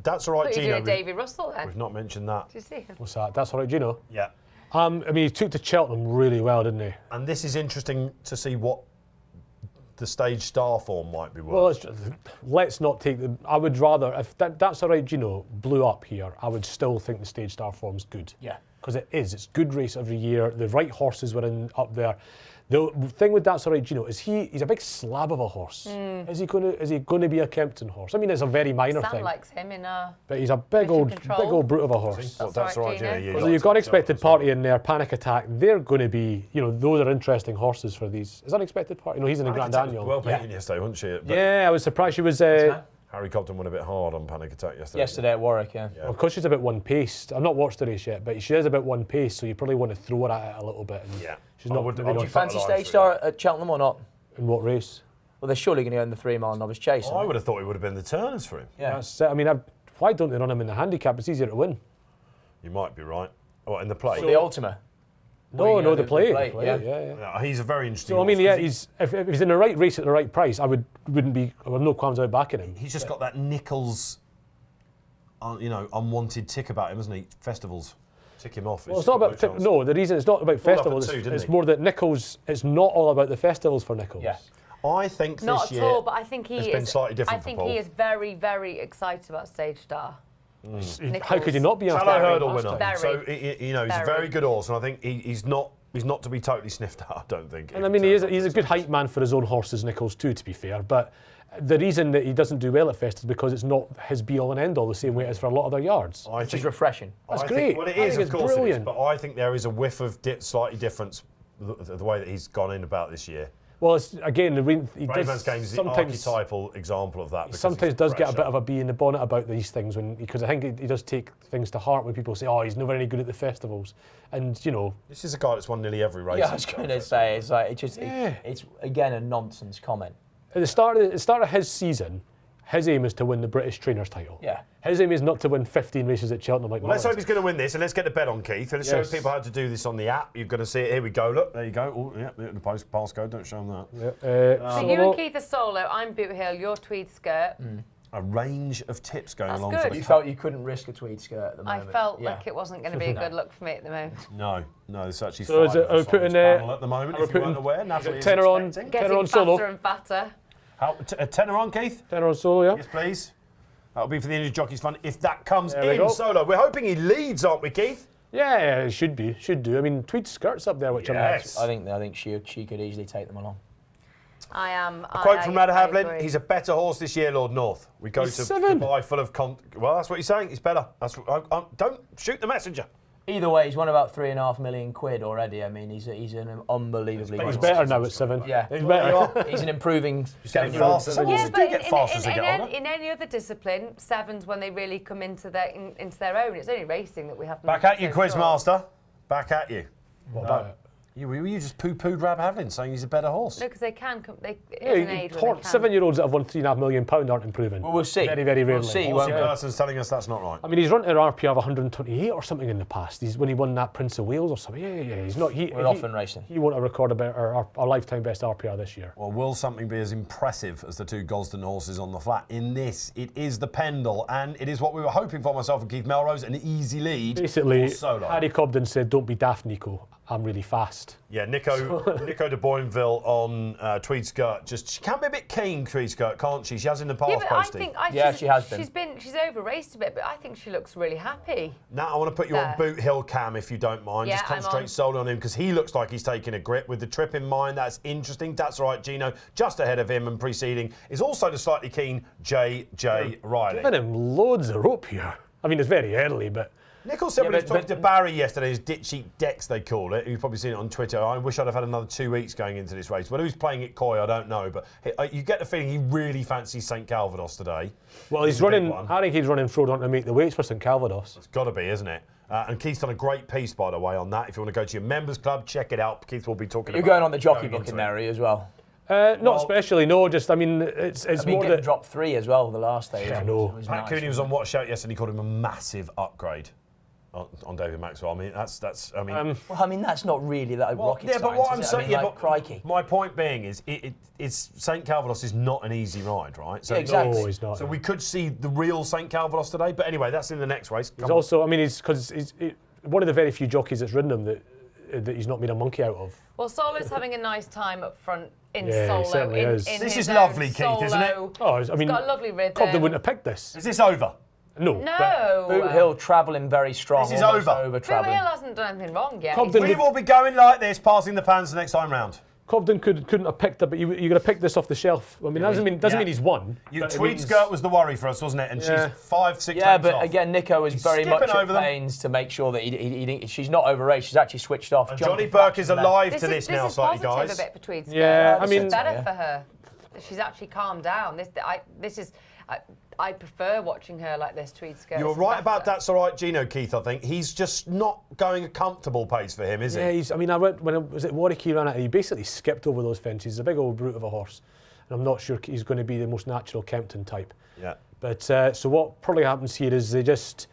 That's all right, Gino. You're doing David Russell then. We've not mentioned that. Do you see him? What's that? That's all right, Gino. Yeah. I mean, he took to Cheltenham really well, didn't he? And this is interesting to see what the stage star form might be worth. Well, let's not take the. I would rather, if that's all right, Gino, blew up here, I would still think the stage star form's good. Yeah. Because it is. It's good race every year. The right horses were up there. The thing with That's All Right Gino is he's a big slab of a horse. Is he going to be a Kempton horse? I mean, it's a very minor Sam thing. likes him in But he's a big Mission old Control. brute of a horse. That's right, Gino. Gino. So you've got Unexpected Party in there, Panic Attack. They're going to be, those are interesting horses for these. Is Unexpected Party? No, he's in the Grand Annual. Well beaten yesterday, wasn't she? But Yeah, I was surprised she was. Harry Cobden went a bit hard on Panic Attack yesterday. Yesterday at Warwick, yeah. Because she's a bit one-paced. I've not watched the race yet, but she is a bit one-paced, so you probably want to throw her at it a little bit. And Yeah. She's not. would- maybe I Do not- you fancy stage star at Cheltenham or not? in what race? Well, they're surely going to own the 3 mile novice chase. I would have thought it would have been the Turners for him. Yeah. That's it. I mean, why don't they run him in the handicap? It's easier to win. You might be right. What, in the play? The Ultima. No, the the play. play, yeah. Yeah, he's a very interesting So I mean, horse, yeah, 'cause if he's in the right race at the right price, I would have no qualms about backing him. he's just got that Nichols, unwanted tick about him, hasn't he? Festivals tick him off. Well, it's not about the reason it's not about Pulled up at festivals. 2, didn't It's he? more that Nichols. It's not all about the festivals for Nichols. Yeah. I think Not this at year all, but I think he has is. been slightly different I think for Paul. he is very, very excited about Stage Star. How could you not be after Shallow that? hurdle winner. Very. So he's a Very. very good horse, and I think he's not to be totally sniffed at. I don't think. And I mean, he's a good hype man for his own horses, Nichols too, to be fair. But the reason that he doesn't do well at festivals is because it's not his be-all and end-all the same way it is for a lot of their yards. I Which think is refreshing. That's I great. Think, well, it I is, think of it's course, brilliant. it is, but I think there is a whiff of slightly difference the way that he's gone in about this year. Well, it's, again, he Bravemans's does Game is the sometimes. archetypal example of that. He because sometimes he's does get a fresher. bit of a bee in the bonnet about these things because I think he does take things to heart when people say, "Oh, he's never any good at the festivals," and This is a guy that's won nearly every race. Yeah, I was going to say, it's like, Yeah. it's again a nonsense comment. at the start of his season, his aim is to win the British Trainers title. Yeah. His aim is not to win 15 races at Cheltenham like Let's hope Morris. he's going to win this, and let's get the bet on Keith. And let's show Yes. people how to do this on the app. You're going to see it. Here we go. Look, there you go. Oh, yeah, the passcode. Don't show them that. So you and Keith are solo. I'm Boot Hill. Your tweed skirt. A range of tips going That's along good. for the You felt you couldn't risk a tweed skirt at the I moment. felt Yeah. like it wasn't going to be a good look for me at the moment. No, it's actually So 5 is it- of are we us on putting, this panel at the moment, are we if you weren't putting- aware. Natalie is tenner on? expecting. Tenner Getting on solo. fatter and fatter. A tenner on, Keith? Tenner on solo, yeah. Yes, please. That'll be for the Indian Jockeys Fund if that comes There we in go. solo. We're hoping he leads, aren't we, Keith? Yeah, it should do. I mean, tweed skirts up there, which Yes. I think she could easily take them along. I am. A quote from Rada I Havlin, agree. he's a better horse this year, Lord North. We go He's to 7. Dubai full of... well, that's what he's saying. He's better. Don't shoot the messenger. Either way, he's won about £3.5 million already. I mean, he's an unbelievably He's He's good better horse. now at 7. Yeah. He's better. He's an improving. getting 7-year-old. faster. Some Yeah, horses but do get faster as they get older. in any other discipline, sevens when they really come into their own. It's only racing that we have. Back at you, Quizmaster. Back at you. What about it? You just poo-pooed Rab Havlin, saying he's a better horse. No, because they can come. It is Yeah, an age when they can. 7-year-olds that have won £3.5 million aren't improving. Well, we'll see. Very, very rarely. We'll see. Horsey won't we? person's telling us that's not right. I mean, he's run at an RPR of 128 or something in the past. When he won that Prince of Wales or something. Yeah. He's not. We're often racing. He won't have recorded our lifetime best RPR this year. Well, will something be as impressive as the 2 Gosden horses on the flat? In this, it is the Pendil, and it is what we were hoping for, myself and Keith Melrose, an easy lead Basically, for solo. Harry Cobden said, "Don't be daft, Nico. I'm really fast." Yeah, Nico de Boinville on tweed skirt. She can be a bit keen, tweed skirt, can't she? She has in the past, Yeah, but I Posty. think Yeah, she has been. She's over raced a bit, but I think she looks really happy. Now, I want to put you on There. Boot Hill Cam, if you don't mind. Yeah, Just I'm concentrate on. solely on him, because he looks like he's taking a grip. With the trip in mind, that's interesting. That's right, Gino. Just ahead of him and preceding is also the slightly keen J.J. Riley. Giving him loads of rope here. I mean, it's very early, but Nichols said when he was but- talking to Barry yesterday, his ditch sheet decks, they call it. You've probably seen it on Twitter. I wish I'd have had another 2 weeks going into this race. Whether he's playing it coy, I don't know. But you get the feeling he really fancies St Calvados today. well, he's It's a big running. one. I think he's running Frodon to make the weights for St Calvados. It's got to be, isn't it? And Keith's done a great piece, by the way, on that. If you want to go to your members club, check it out. Keith will be talking You're about going on the jockey going book into in it. there as well. Not especially, no. Just, I mean, it's I mean, more getting that. dropped 3 as well the last day. Yeah, I know. It was Pat nice. Cooney was on Watch Out yesterday. He called him a massive upgrade on David Maxwell. I mean, that's. I mean, Well, I mean, that's not really that rocket yeah, science. but what I'm is it? I saying, mean, yeah, like, but crikey. my point being is, it's St Calvados is not an easy ride, right? So Yeah, exactly. No, he's not. So we could see the real St Calvados today, but anyway, that's in the next race. He's also, I mean, he's one of the very few jockeys that's ridden him that that he's not made a monkey out of. Well, Solo's having a nice time up front in Yeah, he solo. certainly is. This his is lovely, own Keith, isn't it? solo. Oh, I He's mean, got a lovely rhythm. Cobden wouldn't have picked this. Is this over? No. No. Boot Hill travelling very strong. This is almost over. over Boot travelling. Hill hasn't done anything wrong yet. Cobden- We will be going like this, passing the pans the next time round. Cobden couldn't have picked it, but you're going to pick this off the shelf. I mean, doesn't mean he's won. Tweed skirt was the worry for us, wasn't it? And Yeah. she's 5-6 Yeah, lengths but off. again, Nico was He's very much skipping at over them. pains to make sure that she's not overraced. She's actually switched off. And jumped Johnny a Burke is fraction left. alive to this this now, is slightly, positive guys. a bit for Tweed skirt. Yeah, I This mean- is better Yeah. for her. She's actually calmed down. I prefer watching her like this, Tweed skirt. You're This is right about better. That's All Right, Gino, Keith, I think. He's just not going a comfortable pace for him, is Yeah, he? when I was at Warwick, he ran it, and he basically skipped over those fences. He's a big old brute of a horse. And I'm not sure he's going to be the most natural Kempton type. Yeah. But so what probably happens here is they just...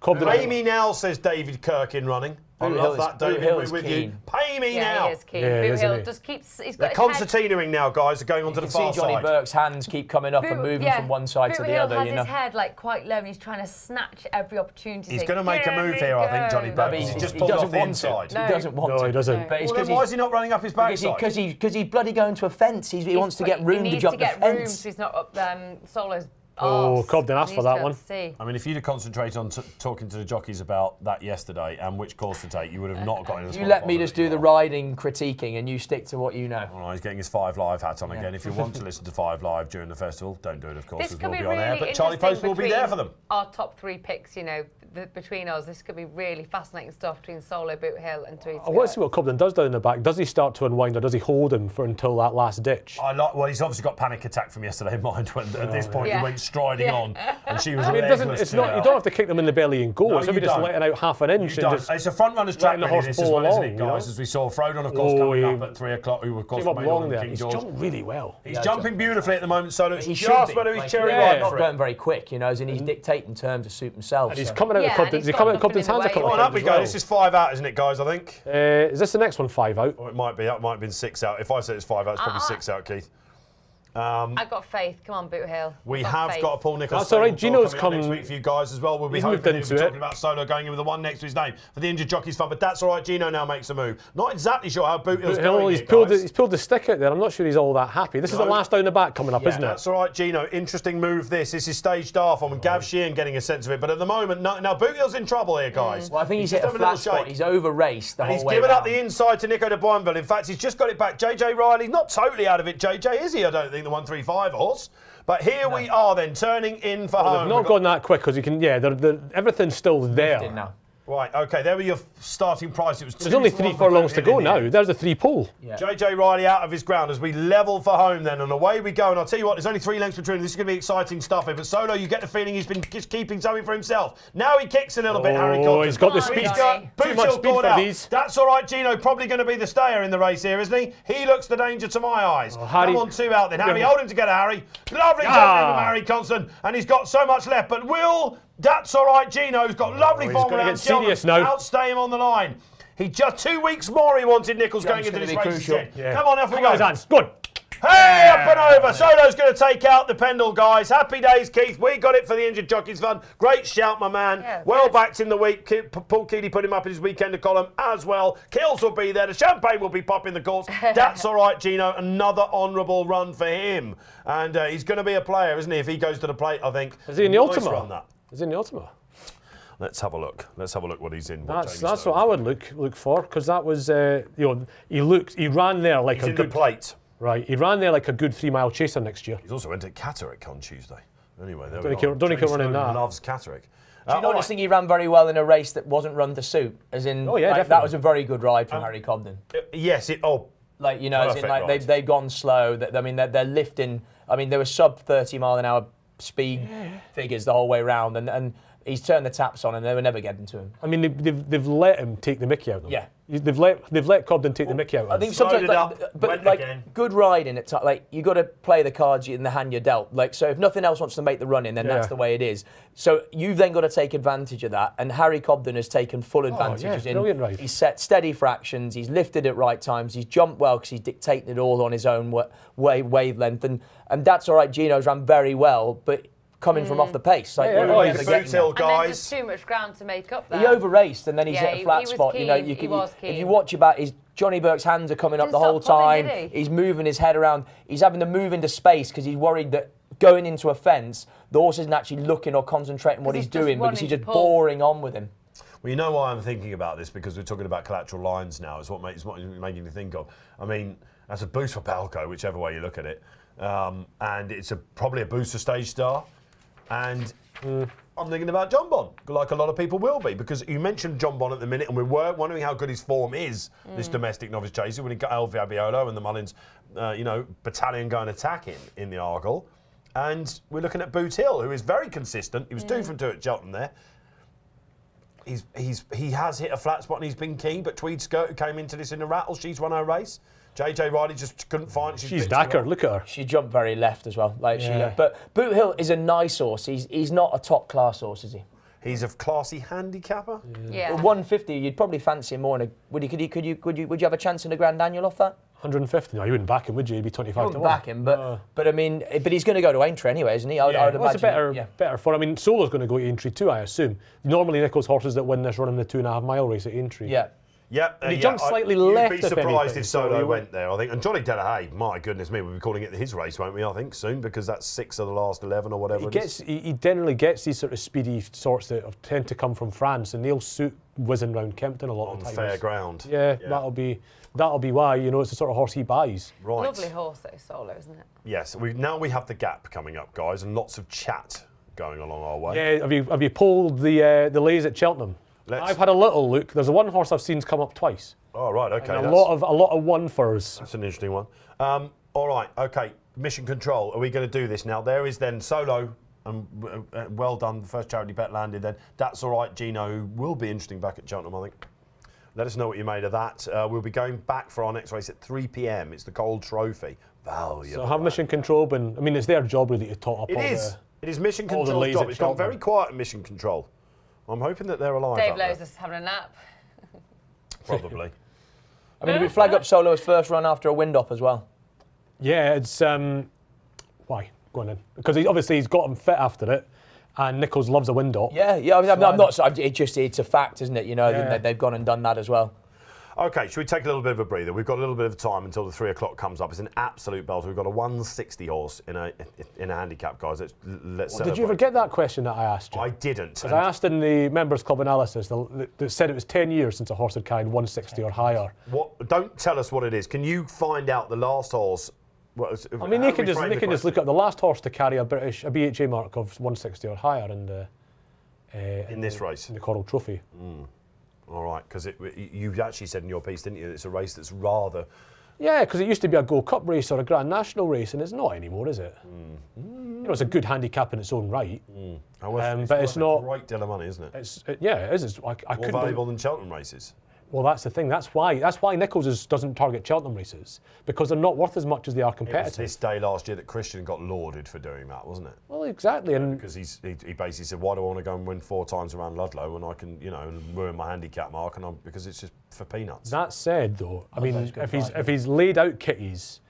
Cobden, Pay me now, says David Kirk in running. I Boot love Hill is- that, Boot David. Hill We're is with you. keen. Pay me Yeah, now. he is keen. Yeah, Boot isn't Hill he? just keeps. He's They're got his head. concertinaing now, guys. They're going onto You the can far see Johnny side. Burke's hands keep coming up and moving from one side to Boot the Hill other. has You know. his head like quite low, and he's trying to snatch every opportunity. He's to going to make a "Here move we here, I think, go." Johnny Burke. But He's he just pulled off doesn't the want inside. to. He doesn't want No, to. he doesn't. But it's Well, then why is he not running up his backside? Because he's bloody going to a fence. He wants to get room he to needs jump to get the room fence. so he's not up Solo's Oh, arse. Cobden asked He for needs that to be one. able to see. I mean, if you'd have concentrated on talking to the jockeys about that yesterday and which course to take, you would have not got in as You let me just do the riding critiquing and you stick to what you know. Well, he's getting his 5 Live hat on again. If you want to listen to 5 Live during the festival, don't do it, of course, This as could we'll be be on air. really But Charlie interesting Post will be there for them. Our top 3 picks, you know, between us. This could be really fascinating stuff between Solo, Boot Hill, and Tweed. I want to see what Cobden does down in the back. Does he start to unwind, or does he hold him until that last ditch? Well, he's obviously got panic attack from yesterday in mind when at this point Yeah. he went striding Yeah. on and she was I mean, it doesn't. It's not. You don't have to kick them in the belly and go. No, it's you maybe just don't. letting out half an inch You and don't. just. It's a front runner's track letting the really, horse this as pull well, isn't along, it, you know? guys? As we saw Frodon, of course, coming up at 3 o'clock, who of course Came up remained long on there. King He's George. jumped really well. He's jumping beautifully at the moment, so it's He just should be. whether he's Like, cherry yeah. ripe Not for it. going very quick, you know, and he's dictating terms to suit himself. And he's so. coming out Yeah, of and Cobden. he's He's got coming out of nothing Cobden's in the hands a way. couple Come of on, times up we as go. well. This is 5 out, isn't it, guys, I think? Is this the next one 5 out? Or it might be. That might have been 6 out. If I said it's 5 out, it's probably 6 out, Keith. I've got faith. Come on, Boot Hill. We I've have faith. got a Paul Nichols. That's all right. stable tour Gino's coming up next come- week for you guys as well. We'll be He's moved hoping he'll into be it. talking about Solo going in with the 1 next to his name for the injured jockey's fun. But that's all right. Gino now makes a move. Not exactly sure how Boot Hill's going. He's here, pulled. guys. He's pulled the stick out there. I'm not sure he's all that happy. This is the No. last down the back coming up, Yeah, isn't it? that's all right, Gino. Interesting move this. This is staged off on Gav Sheehan getting a sense of it. But at the moment, now Boot Hill's in trouble here, guys. Well, I think he's just hit a having little flat spot. shake. He's over raced the And whole he's way given up round. the inside to Nico de Boinville. In fact, he's just got it back. JJ Riley, not totally out of it, JJ, is he? I don't think, the 135 horse. But here we are then, turning in for home. They've not gone that quick because you can. Yeah, everything's still there. Did now. Right, okay, there were your starting price. It was There's only 3 furlongs to go now. There's the 3 pole. Yeah. JJ Riley out of his ground as we level for home then, and away we go. And I'll tell you what, there's only 3 lengths between. This is going to be exciting stuff here. But Solo, you get the feeling he's been just keeping something for himself. Now he kicks a little bit, Harry Cotton. He's got the Come on, speed. Johnny. Too much speed for these. That's all right, Gino. Probably going to be the stayer in the race here, isn't he? He looks the danger to my eyes. Harry- Come on, 2 out then. Harry, Yeah. hold him together, Harry. Lovely jumping from Harry Constant, and he's got so much left. But that's all right, Gino's got lovely he's form gonna around get serious Sheldon. now. Outstay him on the line. He just 2 weeks more he wanted Nichols going Jump's into this gonna be race. crucial. again. Yeah. Come on, off we Come go. on, his hands. Good. Hey, up and over. Solo's going to take out the Pendil, guys. Happy days, Keith. We got it for the Injured Jockeys Fund. Great shout, my man. Yeah, well good. backed in the week. Paul Keeley put him up in his weekender column as well. Kills will be there. The champagne will be popping the course. That's all right, Gino. Another honourable run for him. And he's going to be a player, isn't he, if he goes to the plate, I think. Is he in the Nice Ultima? run, that. Is he in the Ultima? Let's have a look. Let's have a look what he's in. That's what I would look for, because that was he ran there like He's a in the good plate. right. He ran there like a good 3 mile chaser next year. He's also went to Catterick on Tuesday. Anyway, there Don't we think go. he'll- don't think he'll run in James that. loves Catterick. Do you all not right. just think he ran very well in a race that wasn't run to suit? As in, Oh, yeah, like, that definitely. was a very good ride from Harry Cobden. Yes, Like, you know, as in, Perfect like ride. they've gone slow. I mean, they're lifting. I mean, there were sub 30 mile an hour speed figures the whole way round, and he's turned the taps on, and they were never getting to him. I mean, they've let him take the mickey out of them. Yeah. They've let Cobden take the mickey out of I him. think Slowed sometimes, it like, up, but went like again. good riding at like you got to play the cards in the hand you're dealt. Like, so if nothing else wants to make the run in, then that's Yeah. the way it is. So you've then got to take advantage of that. And Harry Cobden has taken full advantage. yeah, as in, brilliant ride. he's set steady fractions. He's lifted at right times. He's jumped well because he's dictated it all on his own wavelength. And that's all right. Gino's ran very well, but coming from off the pace. Like, Yeah, we're yeah. never Boot getting Hill, there. And then guys. just too much ground to make up there. He over-raced and then he's Yeah, hit a flat he was spot. keen, You know, he was if keen. you watch about Johnny Burke's hands are coming up Didn't the whole stop pulling, time. did he? He's moving his head around. He's having to move into space because he's worried that going into a fence, the horse isn't actually looking or concentrating what he's he's just doing because wanting he's to just pull. boring on with him. Well, you know why I'm thinking about this, because we're talking about collateral lines now. It's what you're making me think of. I mean, that's a boost for Palco, whichever way you look at it. And it's probably a booster stage star. And I'm thinking about John Bon, like a lot of people will be, because you mentioned John Bon at the minute, and we were wondering how good his form is, this domestic novice chaser, when he got El Fabiolo and the Mullins, battalion going attacking in the Argyle. And we're looking at Boot Hill, who is very consistent. He was 2 from 2 at Cheltenham there. He has hit a flat spot and he's been keen, but Tweed Skirt, who came into this in a rattle, she's won her race. JJ Riley just couldn't find it. She's Dakar, look at her. She jumped very left as well. Yeah. But Boot Hill is a nice horse. He's not a top class horse, is he? He's a classy handicapper. Yeah. At 150, you'd probably fancy him more. Would you have a chance in the Grand Annual off that? 150. No, you wouldn't back him, would you? He'd be 25 I to wouldn't 1. back him, but I mean, but he's going to go to Aintree anyway, isn't he? I would Well, imagine. it's a better for. I mean, Solo's going to go to Aintree too, I assume. Normally, Nichols horses that win this run in the 2.5 mile race at Aintree. Yeah. Yeah, And he jumped slightly left, You'd be if surprised anything, if so Solo he went there, I think. And Johnny Delahaye, my goodness me, we'll be calling it his race, won't we, I think, soon, because that's 6 of the last 11 or whatever He generally gets these sort of speedy sorts that tend to come from France, and they'll suit whizzing round Kempton a lot on of times. fair ground. Yeah, that'll be why, it's the sort of horse he buys. Right. Lovely horse though, Solo, isn't it? Yes, now we have the Gap coming up, guys, and lots of chat going along our way. Yeah, have you polled the lays at Cheltenham? I've had a little look. There's one horse I've seen's come up twice. Oh, right, okay. And a lot of 1-4s. That's an interesting one. All right, okay. Mission Control. Are we going to do this now? There is then Solo, and well done. The first charity bet landed then. That's all right. Gino will be interesting back at Cheltenham, I think. Let us know what you made of that. We'll be going back for our next race at 3 p.m. It's the Gold Trophy. Valuable. So have Mission Control been? I mean, it's their job really to tot up It all is. It is Mission all the Control's lays job. at It's gone Cheltenham. very quiet at Mission Control. I'm hoping that they're alive. Dave up there. Lowe's is having a nap. Probably. I mean, did we flag up Solo's first run after a wind-up as well? Yeah, it's why? Go on then. Because he's got him fit after it, and Nichols loves a wind-up. Yeah. I mean, I'm not. It's a fact, isn't it? Yeah. They've gone and done that as well. Okay, should we take a little bit of a breather? We've got a little bit of time until the 3 o'clock comes up. It's an absolute belter. We've got a 160 horse in a handicap, guys. Let's Did you ever get that question that I asked you? I didn't. Because I asked in the members' club analysis that said it was 10 years since a horse had carried 160 or higher. What? Don't tell us what it is. Can you find out the last horse? I mean, they can just look at the last horse to carry a BHA mark of 160 or higher in this race. in the Coral Trophy. All right, because you actually said in your piece, didn't you, that it's a race that's rather... Yeah, because it used to be a Gold Cup race or a Grand National race, and it's not anymore, is it? It's a good handicap in its own right. But it's not a great deal of money, isn't it? It is. I More couldn't. valuable than Cheltenham races. Well, that's the thing. That's why Nichols doesn't target Cheltenham races, because they're not worth as much as they are It was competitive. this day last year that Christian got lauded for doing that, wasn't it? Well, exactly. And Because he basically said, why do I want to go and win 4 times around Ludlow when I can, and ruin my handicap mark, because it's just for peanuts. that said, though, I mean, that's good if he's laid out kitties,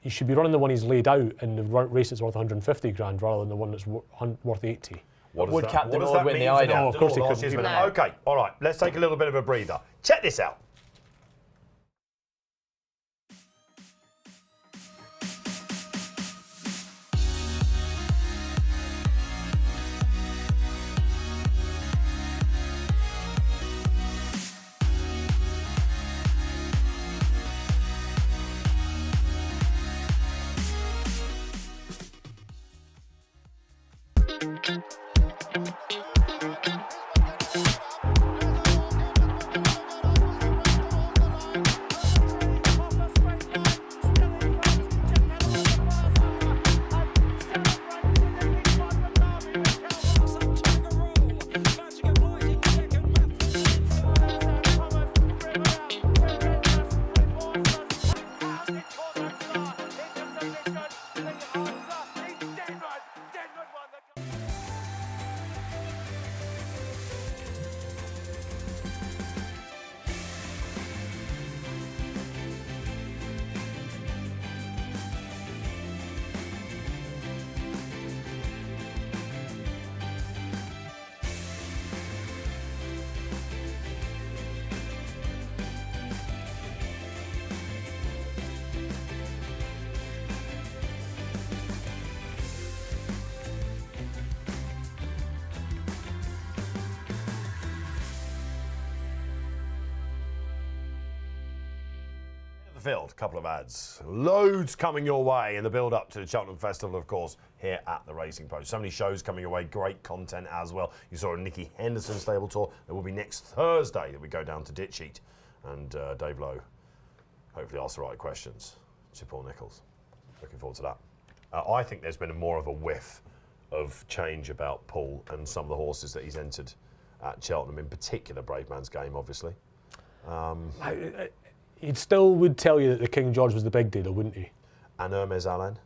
he should be running the one he's laid out in the race that's worth 150 grand rather than the one that's worth 80. Would Captain what does Ord that win the mean for Eider? Captain No, of course Ord he last couldn't. year's No. winner? Okay, all right, let's take a little bit of a breather. Check this out. field. A couple of ads. Loads coming your way in the build-up to the Cheltenham Festival, of course, here at the Racing Post. So many shows coming your way, great content as well. You saw a Nicky Henderson stable tour. There will be next Thursday that we go down to Ditcheat. And Dave Lowe hopefully asks the right questions to Paul Nicholls. Looking forward to that. I think there's been more of a whiff of change about Paul and some of the horses that he's entered at Cheltenham, in particular Brave Man's Game, obviously. He still would tell you that the King George was the big deal, wouldn't he? And Hermes Allen.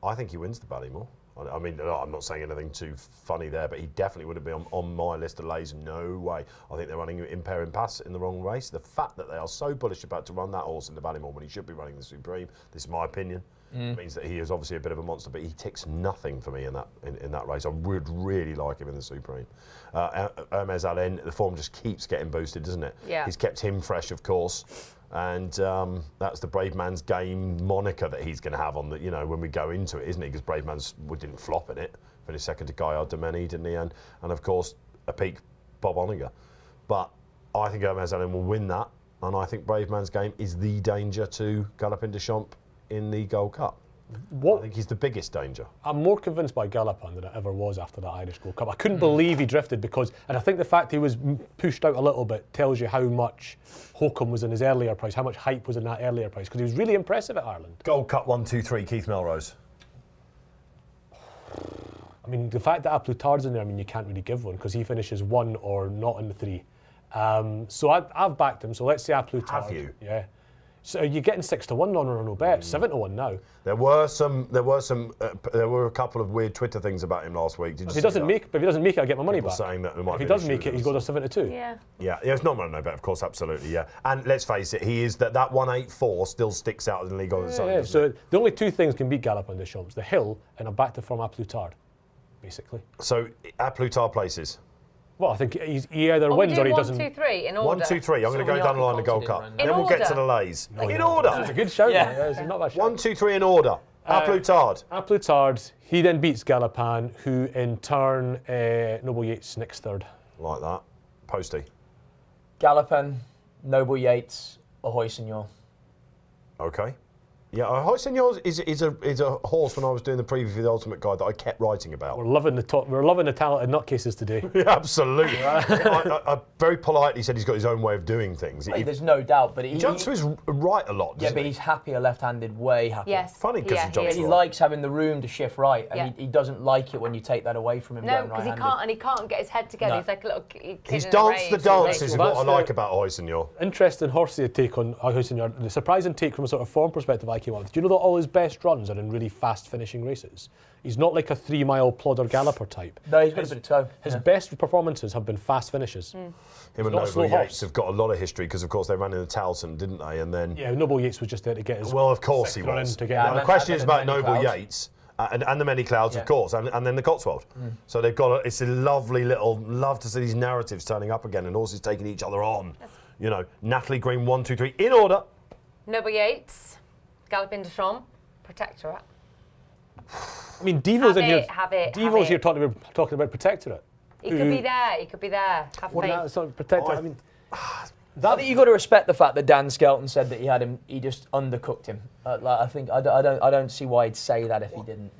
I think he wins the Ballymore. I mean, I'm not saying anything too funny there, but he definitely wouldn't be on my list of lays. No way. I think they're running Impair Impasse in the wrong race. The fact that they are so bullish about to run that horse in the Ballymore when he should be running the Supreme, this is my opinion, means that he is obviously a bit of a monster, but he ticks nothing for me in that race. I would really like him in the Supreme. Hermes Allen, the form just keeps getting boosted, doesn't it? Yeah. He's kept him fresh, of course. And that's the Brave Man's Game moniker that he's going to have on the, when we go into it, isn't it? Because Brave Man's didn't flop in it. Finished second to Gaillard Domeni, didn't he? And of course, a peak Bob Oniger. But I think Hermes Allen will win that. And I think Brave Man's Game is the danger to Galopin Des Champs in the Gold Cup. I think he's the biggest danger. I'm more convinced by Galopin than I ever was after that Irish Gold Cup. I couldn't believe he drifted and I think the fact he was pushed out a little bit tells you how much Hokum was in his earlier price, how much hype was in that earlier price, because he was really impressive at Ireland. Gold Cup 1, 2, 3, Keith Melrose. I mean, the fact that Aplutard's in there, you can't really give one because he finishes 1 or not in the 3. So I've backed him, so let's say Aplutard. Have you? Yeah. So you're getting 6 to 1 on or no bet, 7 to 1 now. There were a couple of weird Twitter things about him last week. If he doesn't make it, I get my money back. Saying that if he does make it, he's got a 7 to 2. Yeah. Yeah, it's not no bet, of course, absolutely, yeah. And let's face it, he is that 184 still sticks out in the league on its own. Yeah. So the only 2 things can beat Galopin Des Champs: the hill and a back to form Aplutard, basically. So Aplutard places. Well, I think he either wins or he doesn't. 1, 2, 3 in order. 1, 2, 3. I'm going to go down the line of the Gold Cup. In Then we'll order. get to the lays. In In order. order. It's a good show. Yeah. It's not bad show. 1, 2, 3 in order. Aplutard. Aplutard. He then beats Galopin, who in turn Noble Yates next third. Like that. Posty. Galopin, Noble Yates, Ahoy Senor. Okay. Yeah, Ahoy Senor is a horse when I was doing the preview for the Ultimate Guide that I kept writing about. We're loving the talented nutcases today. Yeah, absolutely. I very politely said he's got his own way of doing things. Hey, there's no doubt, but He jumps to his right a lot, yeah, doesn't but he? he's happier left-handed, way happier. Yes. Funny because he jumps is. He right. likes having the room to shift right, and Yeah. he doesn't like it when you take that away from him. No, going because he right-handed. can't, and he can't get his head together. No. He's like a little kid. He's in a danced the rage, dances isn't is he? what I That's like the- about Ahoy Senor. Interesting horsey take on Ahoy Senor. The surprising take from a sort of form perspective I came up with. Do you know that all his best runs are in really fast finishing races? He's not like a 3-mile plodder galloper type. No, he's got a bit of toe. His best performances have been fast finishes. Him and not a slow Noble horse. Yates have got a lot of history because, of course, they ran in the Towson, didn't they? And then, Yeah, Noble Yates was just there to get his. well, of course he second run was. in to get Yeah, that. Now, the and question then is about the Many Noble Clouds. Yates and the Many Clouds, Yeah. of course, and then the Cotswold. So they've got it's a lovely little, love to see these narratives turning up again and horses taking each other on. Natalie Green, 1, 2, 3, in order. Noble Yates, Galopin Des Champs, Protectorate. I mean, Devo's in here. Have it. Devo's here talking about Protectorate. He could be there. He could be there. Have What faith. that's not Protectorate. I mean, I think you've got to respect the fact that Dan Skelton said that he just undercooked him. I think I don't see why he'd say that if he didn't.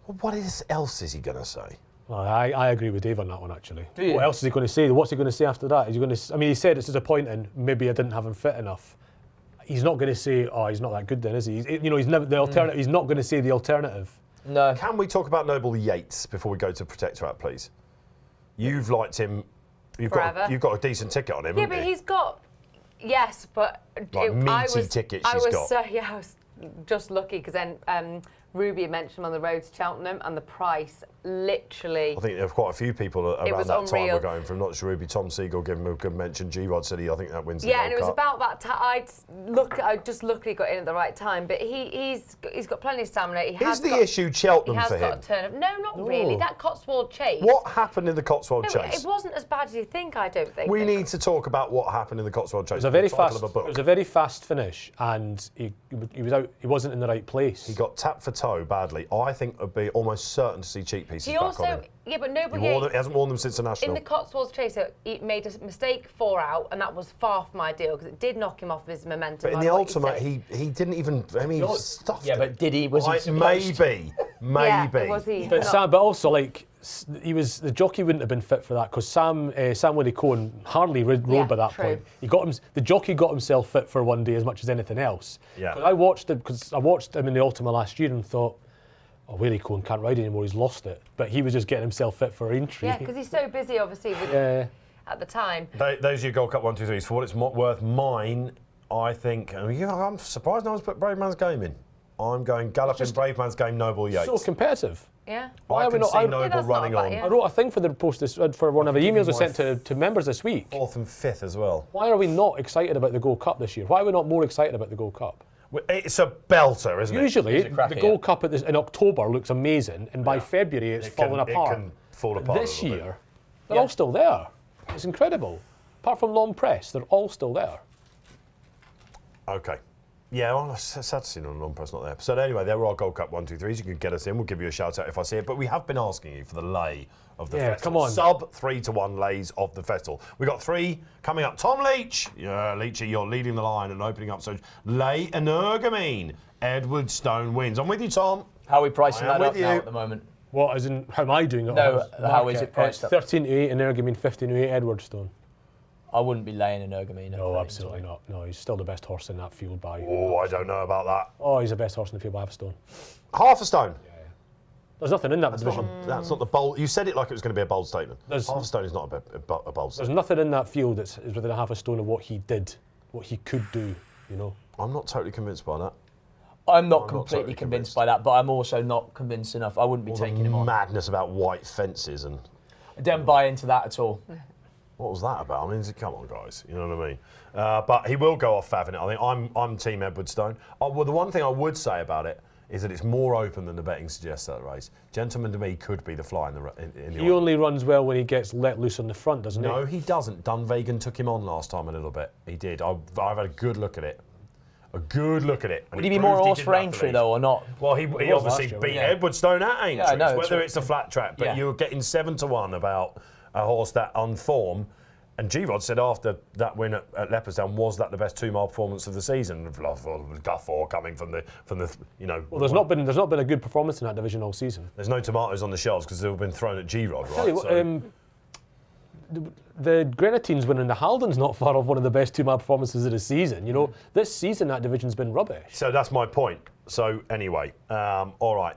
Well, what else is he going to say? well, I agree with Dave on that one actually. Do you? What else is he going to say? What's he going to say after that? Is he going to? I mean, he said it's disappointing. Maybe I didn't have him fit enough. He's not going to say, "Oh, he's not that good," then, is he? He's never the alternative. He's not going to say the alternative. No. Can we talk about Noble Yates before we go to Protectorate, please? You've liked him. You've Forever. got a decent ticket on him. Yeah, haven't but you? he's got. Yes, but Like I meaty was. tickets I she's was got. I was just lucky because then Ruby had mentioned him on the road to Cheltenham, and the price literally. I think there were quite a few people around was that time unreal. were going from not just Ruby. Tom Siegel gave him a good mention. G-Rod said I think that wins the Yeah, Gold and it was Cup. about that time. I just luckily got in at the right time, but he's got plenty of stamina. Is the issue Cheltenham He has for got him? a turn of no, not really. That Cotswold chase. What happened in the Cotswold No, chase? it wasn't as bad as you think. I don't think. We need to talk about what happened in the Cotswold chase. It was a very The title fast. of a book. It was a very fast finish, and he was out. He wasn't in the right place. He got tapped for toe badly. I think it would be almost certain to see cheek pieces He back also, on him. yeah, but nobody. He hasn't worn them since the National. In the Cotswolds Chaser, he made a mistake 4 out, and that was far from ideal because it did knock him off his momentum. But in the ultimate, he didn't even. I mean, he stuffed Yeah, it. but did he? Was he supposed to? Maybe. Yeah, was he? But also like the jockey wouldn't have been fit for that because Sam Willie Cohen hardly rode by that true. point. The jockey got himself fit for one day as much as anything else. Yeah. 'Cause I watched him in the Ultima last year and thought, oh, Willie Cohen can't ride anymore. He's lost it. But he was just getting himself fit for entry. Yeah, because he's so busy, obviously, with, at the time. Those are your Gold Cup 1, 2, 3s. For what it's worth, mine, I think. I'm surprised no one's put Brave Man's Game in. I'm going Galloping Brave Man's Game, Noble Yates. So competitive. Yeah. I can see Noble that's not running bad, on. yeah. I wrote a thing for the post for one of the emails I sent to members this week. 4th and 5th as well. Why are we not excited about the Gold Cup this year? Why are we not more excited about the Gold Cup? It's a belter, isn't it? Usually, It's a cracker, the Gold Cup in October looks amazing, and by February it's falling apart. It can fall apart. This a little year, they're all still there. It's incredible. Apart from Long Press, they're all still there. bit. Okay. Yeah, well, it's sad to see no non-press not there. So anyway, there were our Gold Cup 1, 2, 3s. You can get us in. We'll give you a shout out if I see it. But we have been asking you for the lay of the festival. Come on. Sub 3-1 lays of the festival. We got 3 coming up. Tom Leach. Yeah, Leachy, you're leading the line and opening up. So lay Energamine. Edwardstone wins. I'm with you, Tom. How are we pricing I am that up with now you. at the moment? What, as in, how am I doing it? No, on how is market? it priced up? 13 to 8 and Energamine, 15 to 8 Edwardstone. I wouldn't be laying an Ergamine. No, absolutely not. No, he's still the best horse in that field by. Oh, I don't know about that. Oh, he's the best horse in the field by half a stone. Half a stone. There's nothing in that division. That's not the bold. You said it like it was going to be a bold statement. There's- Half a stone is not a bold There's statement. nothing in that field that's is within a half a stone of what he did, what he could do, you know. I'm not totally convinced by that. I'm not not completely totally convinced convinced. by that, but I'm also not convinced enough. I wouldn't be All taking the him on. madness about white fences and I don't buy into that at all. what was that about? I mean, come on, guys. You know what I mean? But he will go off faffing it. I think I'm Team Edwardstone. Well, the one thing I would say about it is that it's more open than the betting suggests that race. Gentleman to me could be the fly in the He only runs well when he gets let loose on the front, doesn't he? No, he doesn't. Dunvegan took him on last time a little bit. He did. I've had a good look at it. And Would he be more proved horse didn't for have to Aintree, leave. though, or not? Well, he was obviously last year, beat yeah. Edwardstone at Aintree, Yeah, I know, whether it's it's a flat track. But Yeah. you're getting 7-1 about a horse that on form. And G-Rod said after that win at Leopardstown, was that the best 2-mile performance of the season? Gufford coming from the Well, there's not been a good performance in that division all season. There's no tomatoes on the shelves because they've been thrown at G-Rod, Tell you right? what, the Grenadines winning the Halden's not far off one of the best 2-mile performances of the season. You know, this season that division's been rubbish. So that's my point. So anyway, all right.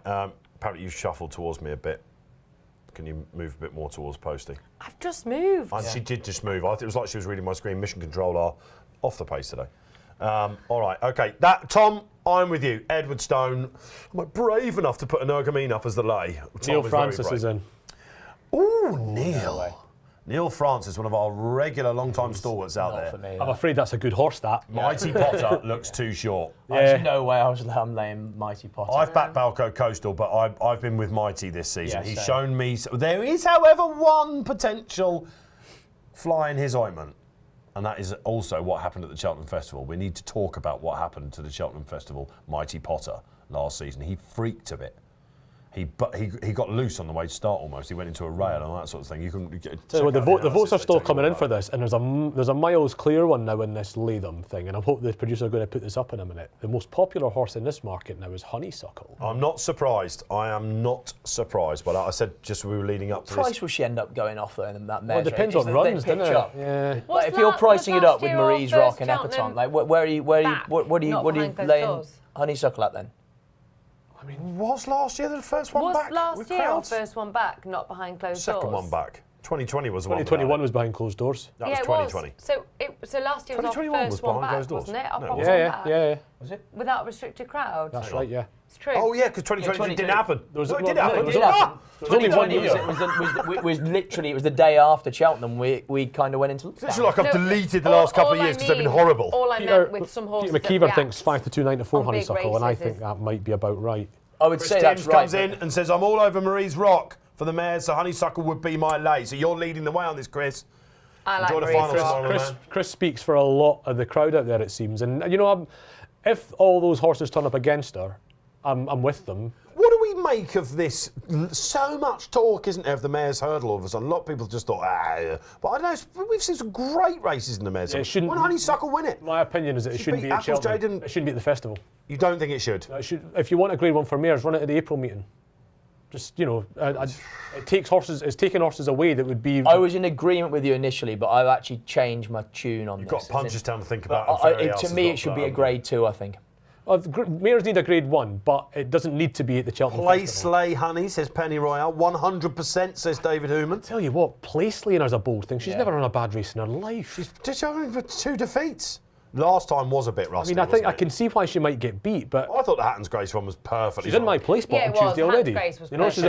Apparently you've shuffled towards me a bit. Can you move a bit more towards Posty? I've just moved. And she did just move. I thought it was like she was reading my screen. Mission Control are off the pace today. All right, okay. Tom, I'm with you. Edwardstone. Am I brave enough to put an Ergamine up as the lay? Tom Neil is very Francis brave. is in. Ooh, Neil. Neil Francis, one of our regular long-time stalwarts out Not there. for me. I'm afraid that's a good horse, that. Mighty Potter looks too short. There's no way I'm laying Mighty Potter. I've backed Balco Coastal, but I've been with Mighty this season. Yeah, He's same. shown me. There is, however, one potential fly in his ointment, and that is also what happened at the Cheltenham Festival. We need to talk about what happened to the Cheltenham Festival, Mighty Potter, last season. He freaked a bit. He got loose on the way to start almost. He went into a rail and all that sort of thing. You can So the votes are still coming in for this, and there's a miles clear one now in this Latham thing, and I hope the producer are going to put this up in a minute. The most popular horse in this market now is Honeysuckle. I'm not surprised. I am not surprised. But I said just we were leading up to price this. will she end up going off though in that mare? Well, it depends on runs, doesn't it? Yeah. Like, if you're pricing it up with Marie's Rock and Epatante, like where are you laying Honeysuckle at then? I mean, was last year the first one Was back? last with year our crowds? first one back, not behind closed doors? Second one back. 2020 was the one. 2021 was behind closed doors. That was Yeah, it 2020. was. So last year was our 2021 was first one behind back, closed doors. wasn't it? Our No, it proper wasn't. one back. Yeah. Was it? Without a restricted crowd. That's right, yeah. It's true. Oh yeah, because 2020 didn't happen. There was- Well, it did well, happen. it did Ah! happen. There's only one 2020 year. was literally, it was the day after Cheltenham we kind of went into It's literally like I've No, deleted the last couple of years because they've been horrible. All I meant with some horses Peter that McKeever react thinks 5 to 2, 9 to 4 on big Honeysuckle, and I races think is- that might be about right. I would Chris say that's Timms right. comes in and says, I'm all over Marie's Rock for the mares, so Honeysuckle would be my lay. So you're leading the way on this, Chris. I like Enjoy the Marie's final Rock. tomorrow, man. Chris speaks for a lot of the crowd out there, it seems. And, you know, if all those horses turn up against her, I'm with them. What do we make of this? So much talk, isn't there, of the Mayor's Hurdle all of a sudden? A lot of people just thought, yeah. But I don't know, we've seen some great races in the Mayor's Hurdle. Why Honeysuckle win it? My opinion is that it shouldn't be at Cheltenham. It shouldn't be at the festival. You don't think it should? If you want a Grade 1 for Mayors, run it at the April meeting. Just, it takes horses. It's taking horses away that would be. I was in agreement with you initially, but I've actually changed my tune on this. You've got Punchestown to think about. To me, it should be a Grade 2, I think. Mayors need a Grade 1, but it doesn't need to be at the Cheltenham Play Festival. Slay Honey, says Penny Royale. 100%, says David Hooman. Tell you what, Play Slaying is a bold thing. She's never run a bad race in her life. She's just having 2 defeats. Last time was a bit rusty. I think I can see why she might get beat, but I thought the Hatton's Grace one was perfectly. She's in my play spot on Tuesday already. Grace was she's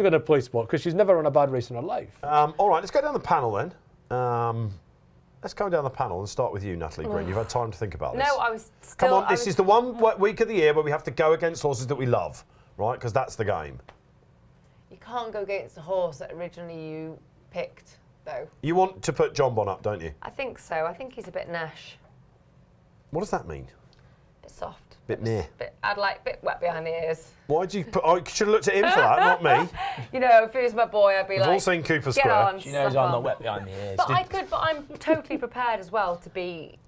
got a play spot because she's never run a bad race in her life. All right, let's go down the panel then. Let's go down the panel and start with you, Natalie Green. You've had time to think about this. No, I was still... Come on, this is the one week of the year where we have to go against horses that we love, right? Because that's the game. You can't go against a horse that originally you picked, though. You want to put John Bon up, don't you? I think so. I think he's a bit nash. What does that mean? A bit soft. Bit near. I'd like a bit wet behind the ears. Why'd you put... I should have looked at him for that, not me. If he was my boy, I'd be We've all seen Cooper get Square. on, She knows I'm not wet behind the ears. But I'm totally prepared as well to be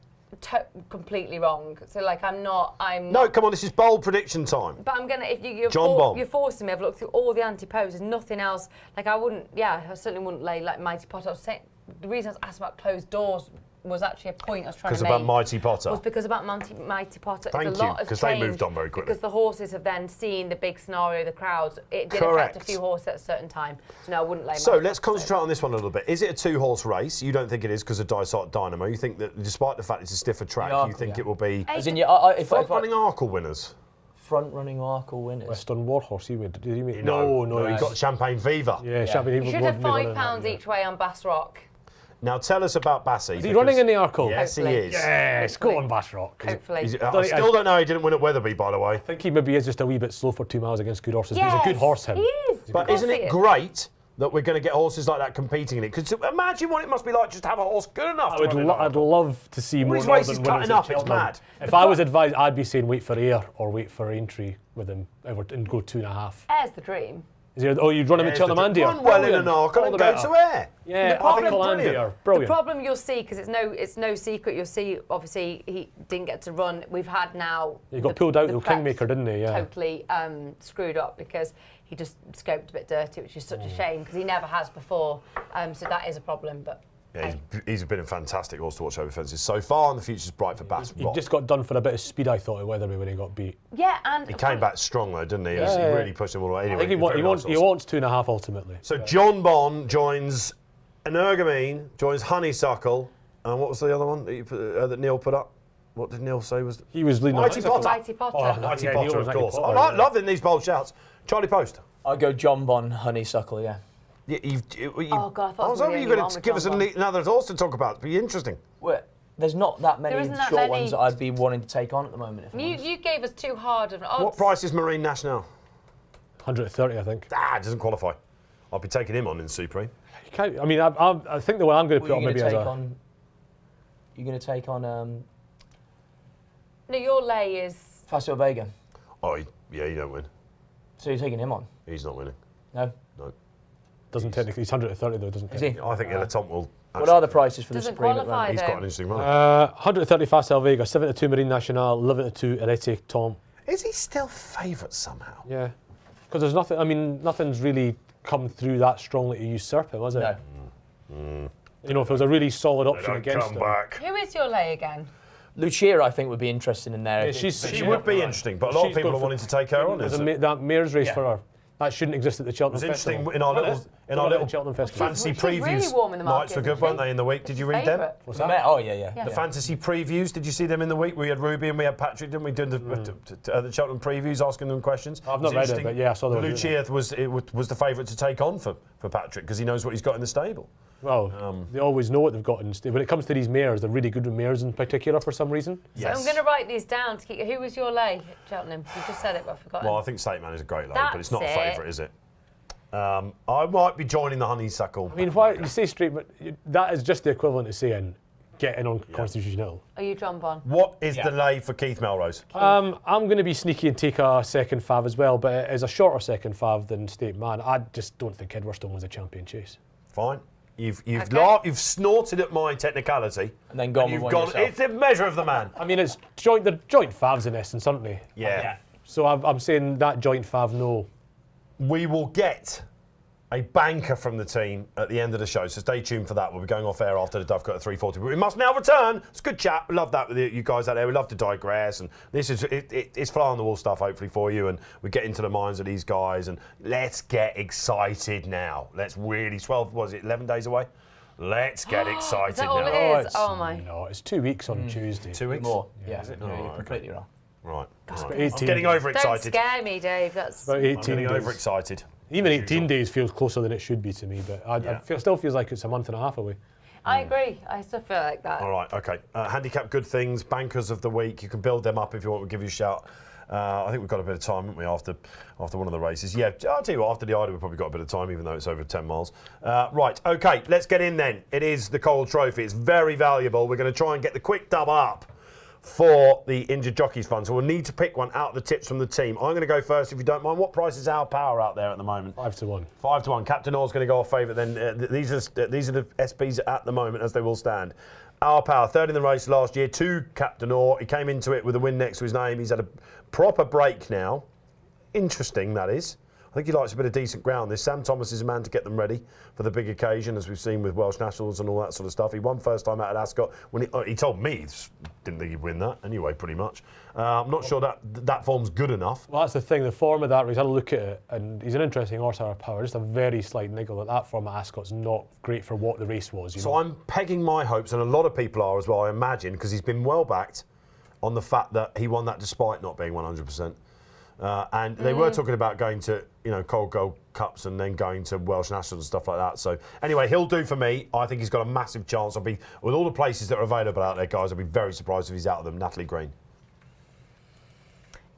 completely wrong. So I'm not. No, come on, this is bold prediction time. But I'm gonna. If you're forcing me, I've looked through all the anti-poses. Nothing else. I wouldn't. Yeah, I certainly wouldn't lay Mighty Potter. I was saying the reason I was asked about closed doors was actually a point I was trying to make. Because about Mighty Potter. Was because about Mighty Potter. Thank you, because they moved on very quickly. Because the horses have then seen the big scenario, the crowds. It did affect a few horses at a certain time. So no, I wouldn't lay. So let's concentrate on this one a little bit. Is it a 2-horse race? You don't think it is because of Dysart Dynamo. You think that despite the fact it's a stiffer track, you think it will be front-running Arkle winners? Front-running Arkle winners. Western Warhorse, did you mean? No, you got Champagne Viva. Yeah, Champagne Viva. You should have £5 each way on Bass Rock. Now tell us about Bassy. Is he running in the Arkle? Yes, Hopefully. he is. Yes, go on Bass Rock. Hopefully. I still don't know he didn't win at Wetherby, by the way. I think he maybe is just a wee bit slow for 2 miles against good horses. Yes, But he's a good horse, him. He is. But isn't it great that we're going to get horses like that competing in it? Because imagine what it must be like just to have a horse good enough. I'd love to see more these Northern races winners cutting at up, it's Cheltenham. mad. If I was advised, I'd be saying wait for Ayr or wait for Aintree with him and go 2.5. Air's the dream. You'd run him at Cheltenham and Ayr? Run well in an Arkle and go to Ayr. Yeah, Arkle and Ayr. Brilliant. Brilliant. The problem you'll see, because it's no secret, you'll see, obviously, he didn't get to run. We've had now... He got pulled out with Kingmaker, didn't he? Yeah. Totally screwed up because he just scoped a bit dirty, which is such a shame, because he never has before. So that is a problem, but... Yeah, he's been a fantastic horse to watch over fences so far, and the future's bright for Bass He Rock. just got done for a bit of speed, I thought, at Wetherby when he got beat. Yeah, and... He came back strong, though, didn't he? He really pushed him all the way. Anyway, I think he wants 2.5 ultimately. So John Bon joins Energamine, joins Honeysuckle, and what was the other one that Neil put up? What did Neil say was... He was leading Mighty Potter. Mighty Potter. Oh, Mighty Potter, of course. Potter, I like loving these bold shouts. Charlie Post. I'd go John Bon, Honeysuckle, yeah. Oh, God, I thought I was hoping you were going to give us another horse to talk about. It'd be interesting. Well, there's not that many isn't that short many. ones that I'd be wanting to take on at the moment. If I'm honest. You gave us too hard of odds. What price is Marine National? 130, I think. Doesn't qualify. I'll be taking him on in Supreme. I think the one I'm going to put on maybe as a... You're going to take on... No, your lay is... Facile Vega. Oh, yeah, you don't win. So you're taking him on? He's not winning. No? No. Doesn't technically, he's 130 though, doesn't he? Is he? I think Ilatomp will... What are the prices for the Doesn't Supreme at the qualify, moment? He's though. quite an interesting runner. 130 Facile Vega, 72 Marine National, 11-2 Erete Tom. Is he still favourite somehow? Yeah. Because there's nothing, nothing's really come through that strongly to usurp him, has it? No. If it was a really solid option against him. back. Who is your lay again? Lucia, I think, would be interesting in there. Yeah, She would be interesting, but a lot of people are wanting to take her on. There's that mare's race for her. That shouldn't exist at the Cheltenham It was Festival. interesting in our little Cheltenham Festival. fancy She's really previews. warm in the market, Nights were good, isn't weren't she? they, in the week? Did you read them? Favourite. What's that? Oh, yeah. The fantasy previews, did you see them in the week? We had Ruby and we had Patrick, didn't we, doing the Cheltenham previews, asking them questions? I've not read it, but yeah, I saw them. Lucia was the favourite to take on for Patrick because he knows what he's got in the stable. Well, they always know what they've got in the stable. When it comes to these mares, they're really good with mares in particular for some reason. So I'm going to write these down. Who was your lay at Cheltenham? You just said it, but I forgot. Well, I think State Man is a great lay, but it's not a That's it. favourite, is it? I might be joining the Honeysuckle. I mean, why you say straight, but that is just the equivalent of saying get in on Constitution Hill. Are you John Bon? What is the lay for Keith Melrose? I'm going to be sneaky and take a second fav as well, but it is a shorter second fav than State Man. I just don't think Edwardstone was a champion chase. Fine. You've Okay. you've snorted at my technicality. And then gone with one yourself. It's a measure of the man. I mean, they're joint favs in essence, aren't they? Yeah. So I'm saying that joint fav, no. We will get a banker from the team at the end of the show, so stay tuned for that. We'll be going off air after the Dovecote at 3:40. But we must now return. It's a good chat. We love that with you guys out there. We love to digress, and this is it's fly on the wall stuff hopefully for you. And we get into the minds of these guys, and let's get excited now. Let's really 11 days away. Let's get excited Is that all now. it is? Oh my. No, it's 2 weeks on Tuesday. 2 weeks. More. Yeah, Yeah, is it? no, Oh, you're okay. completely wrong. Right. God, Right. it's I'm 18 getting days. overexcited. Don't scare me, Dave. That's About I'm 18 getting days. overexcited. Even 18 days feels closer than it should be to me, but Yeah. still feels like it's a month and a half away. I agree. I still feel like that. All right, okay. Handicap good things, bankers of the week. You can build them up if you want. We'll give you a shout. I think we've got a bit of time, haven't we, after one of the races? Yeah, I'll tell you what, after the Eider, we've probably got a bit of time, even though it's over 10 miles. Right, okay, let's get in then. It is the Coral Trophy. It's very valuable. We're going to try and get the quick dub up for the Injured Jockeys Fund. So we'll need to pick one out of the tips from the team. I'm going to go first, if you don't mind. What price is Our Power out there at the moment? 5 to 1. 5 to 1. Captain Orr's going to go off favourite then. These are the SPs at the moment as they will stand. Our Power, third in the race last year, 2 Captain Orr. He came into it with a win next to his name. He's had a proper break now. Interesting, that is. I think he likes a bit of decent ground. This Sam Thomas is a man to get them ready for the big occasion, as we've seen with Welsh Nationals and all that sort of stuff. He won first time out at Ascot. When he told me he didn't think he'd win that anyway, pretty much. I'm not sure that form's good enough. Well, that's the thing. The form of that race, I had a look at it, and he's an interesting horse, Our Power. Just a very slight niggle that form at Ascot's not great for what the race was. So I'm pegging my hopes, and a lot of people are as well, I imagine, because he's been well backed on the fact that he won that despite not being 100%. And they were talking about going to, Cold Gold Cups and then going to Welsh Nationals and stuff like that. So anyway, he'll do for me. I think he's got a massive chance. With all the places that are available out there, guys, I'd be very surprised if he's out of them. Natalie Green.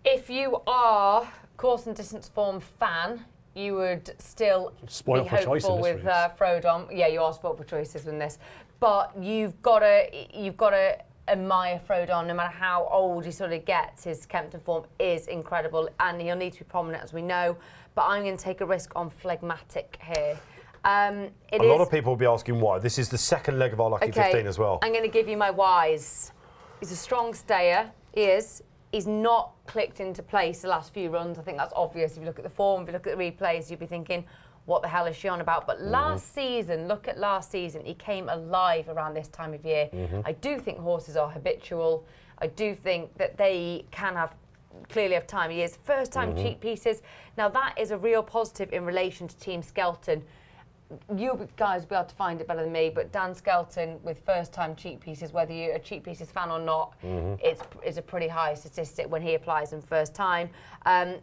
If you are course and distance form fan, you would still Spoiled be for choice in hopeful this with race. Frodon. Yeah, you are spoiled for choices in this, but you've got to admire Frodon, no matter how old he sort of gets. His Kempton form is incredible, and he'll need to be prominent, as we know. But I'm going to take a risk on Phlegmatic here. A lot of people will be asking why. This is the second leg of our Lucky 15 as well. I'm going to give you my whys. He's a strong stayer. He is. He's not clicked into place the last few runs. I think that's obvious. If you look at the form, if you look at the replays, you'd be thinking, what the hell is she on about? But last season, look at last season, he came alive around this time of year. I do think horses are habitual. I do think that they can clearly have time. He is first time cheap pieces. Now that is a real positive in relation to Team Skelton. You guys will be able to find it better than me, but Dan Skelton with first-time cheap pieces, whether you're a cheap pieces fan or not, it's a pretty high statistic when he applies them first time.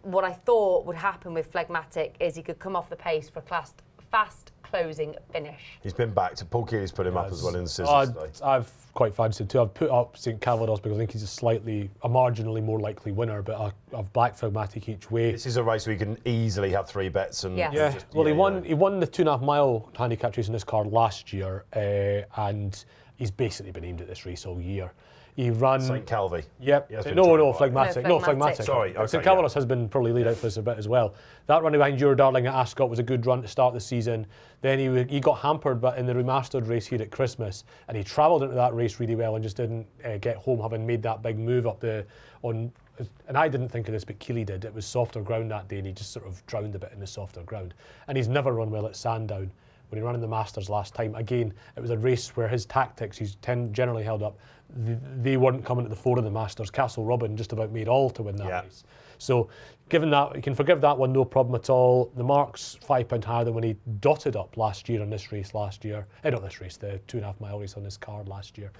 What I thought would happen with Phlegmatic is he could come off the pace for a fast closing finish. He's been back to Paul Keely's put him up as well in the scissors today. I've quite fancied too. I've put up St Calvados because I think he's a marginally more likely winner, but I've backed Phlegmatic each way. This is a race where you can easily have 3 bets. And Yes. Yeah, well, he won the 2.5 mile handicap race in this card last year, and he's basically been aimed at this race all year. He ran. St Calvi. Yep. He has been No, trying Phlegmatic. No, No, Phlegmatic. Phlegmatic. Sorry, okay, St yeah. Calvados has been probably laid out for this a bit as well. That run behind Your Darling at Ascot was a good run to start the season. Then he got hampered, but in the remastered race here at Christmas, and he travelled into that race really well and just didn't get home, having made that big move up and I didn't think of this, but Keely did. It was softer ground that day, and he just sort of drowned a bit in the softer ground. And he's never run well at Sandown. When he ran in the Masters last time, again, it was a race where his tactics, he's generally held up, they weren't coming to the fore of the Masters. Castle Robin just about made all to win that race. So, given that, you can forgive that one, no problem at all. The mark's £5 higher than when he dotted up last year on this race last year. Not this race, the 2.5 mile race on this card last year.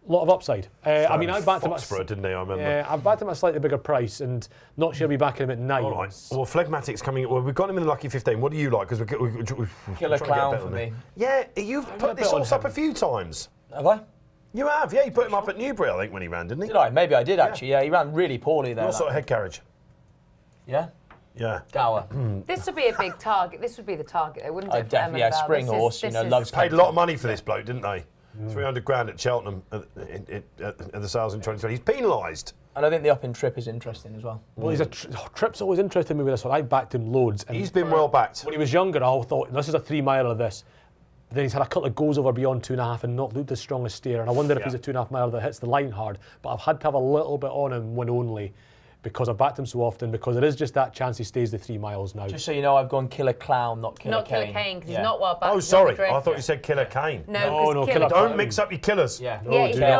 A lot of upside. I mean, I backed him at didn't he? I remember. Yeah, I've backed him at a slightly bigger price, and not sure I'll be backing him at 9. All right. Well, Phlegmatic's coming. Well, we've got him in the Lucky 15. What do you like? Because we're Killer trying to get a Clown bet for on me. him. Yeah, you've put this bet on horse up him. a few times. Have I? You have, yeah. You put him up at Newbury, I think, when he ran, didn't he? Did I? Maybe I did actually. Yeah, he ran really poorly there. What sort of head carriage? Yeah. Yeah. Gower. This would be a big target. This would be the target, wouldn't it? I for definitely, Emma Bell? spring This is- horse, this loves is- Paid a lot of money for this bloke, didn't they? 300 grand at Cheltenham at the sales in 2020. He's penalised. And I think the up-in trip is interesting as well. Well, he's trip's always interested me with this one. I've backed him loads. And He's been well backed. when he was younger, I thought this is a 3 mile of this. Then he's had a couple of goals over beyond 2.5 and not looked the strongest steer. And I wonder if he's a 2.5 mile that hits the line hard. But I've had to have a little bit on him when only, because I've backed him so often, because there is just that chance he stays the 3 miles now. Just so you know, I've gone Killer Clown, not Killer Not Kane. Killer Kane, because he's not well back. Oh, he's on the sorry. drift. I thought you said Killer Kane. No, Killer Don't Clown. mix up your killers. Yeah.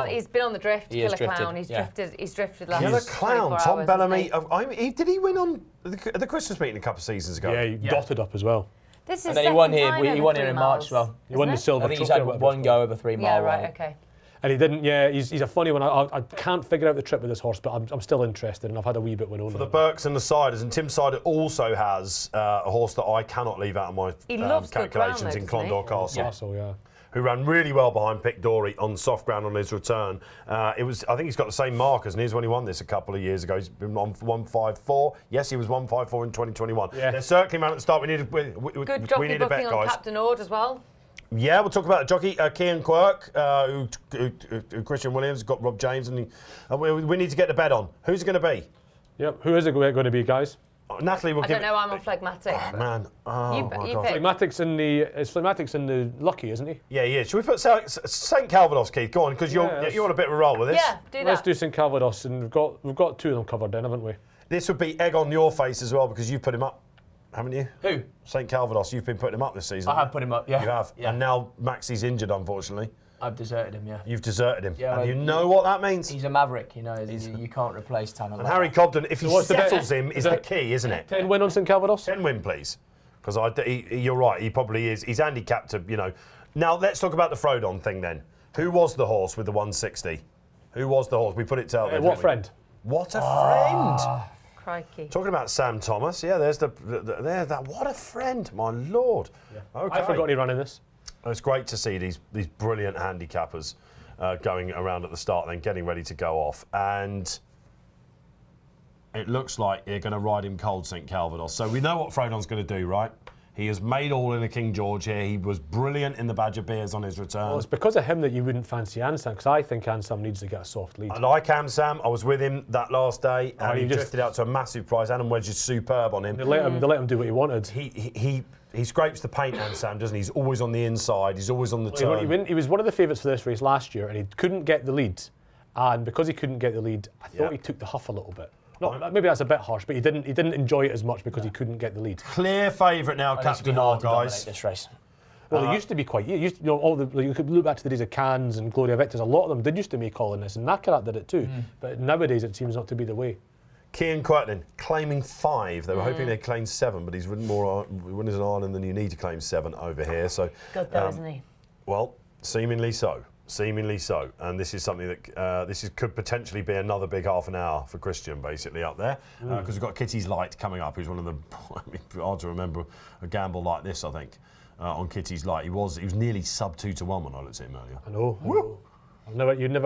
He's been on the drift, He is Killer drifted, Clown. He's yeah. drifted. He's drifted last. Killer Clown. 24 Tom hours, Bellamy. hasn't he? Did he win on the Christmas meeting a couple of seasons ago? Yeah, he dotted up as well. This is And then he won here. second time He over won 3 here in March miles, as well. He won the isn't it? silver I think he's trophy had or whatever one it's go called. over 3 mile. Yeah, right. ride. Okay. And he didn't, he's a funny one. I can't figure out the trip with this horse, but I'm still interested, and I've had a wee bit when For the Burks and the Siders, and Tim Sider also has a horse that I cannot leave out of my He loves good ground, calculations in though, doesn't he? Clondor Castle. Castle, yeah. Who ran really well behind Pick Dory on soft ground on his return. I think he's got the same markers, and here's when he won this a couple of years ago. He's been on 154. Yes, he was 154 in 2021. Yeah. They're circling around at the start. We need Good jockey a bet, booking on guys. Captain Ord as well. Yeah, we'll talk about the jockey, Cian Quirk, who Christian Williams, got Rob James, and we need to get the bet on. Who's it going to be? Yep. Who is it going to be, guys? Natalie will I give don't know. I'm on Phlegmatic. Oh, man. Oh, You my pick. God. Phlegmatic's in the Lucky, isn't he? Yeah, yeah. Should we put St Calvados, Keith? Go on, because you're on a bit of a roll with this. Yeah, do Let's that. do St Calvados, and we've got 2 of them covered then, haven't we? This would be egg on your face as well, because you've put him up, haven't you? Who? St Calvados, you've been putting him up this season. I have put him up, yeah. You have. Yeah. And now Maxie's injured, unfortunately. I've deserted him, yeah. You've deserted him. Yeah, and well, you know what that means? He's a maverick, you know. You can't replace talent. And like Harry that. Cobden, if he what's the bet? settles him, is the key, isn't it? 10 win on St Calvados? 10 win, please. Because you're right, he probably is. He's handicapped to, Now, let's talk about the Frodon thing then. Who was the horse with the 160? Who was the horse? We put it to out there. What didn't we? friend? What a friend. Crikey. Talking about Sam Thomas, yeah, there's that. What a friend, my lord. Okay. I forgot he ran in this. It's great to see these brilliant handicappers going around at the start, then getting ready to go off. And it looks like you're going to ride him cold, St Calvados. So we know what Frodon's going to do, right? He has made all in a King George here. He was brilliant in the Badger Beers on his return. Well, it's because of him that you wouldn't fancy Ansam, because I think Ansam needs to get a soft lead. I like Sam. I was with him that last day, and he you just- drifted out to a massive price. Adam Wedge is superb on him. They let him do what he wanted. He scrapes the paint, Sam, doesn't he? He's always on the inside. He's always on the turn. He was one of the favourites for this race last year, and he couldn't get the lead. And because he couldn't get the lead, I thought he took the huff a little bit. Maybe that's a bit harsh, but he didn't enjoy it as much because he couldn't get the lead. Clear favourite now, Captain Hall, guys. This race. Well, it used to be quite. You could look back to the days of Cannes and Gloria Victor's. A lot of them did used to make all in this, and Nakarat did it too. But nowadays, it seems not to be the way. Cian Quirk claiming 5. They were hoping they'd claim 7, but he's ridden more winners in Ireland than you need to claim 7 over here. So, Good though, isn't he? well, seemingly so. Seemingly so. And this is something that could potentially be another big half an hour for Christian, basically, up there. Because we've got Kitty's Light coming up, who's one of the, hard to remember a gamble like this, I think, on Kitty's Light. He was nearly sub 2-1 when I looked at him earlier. I know.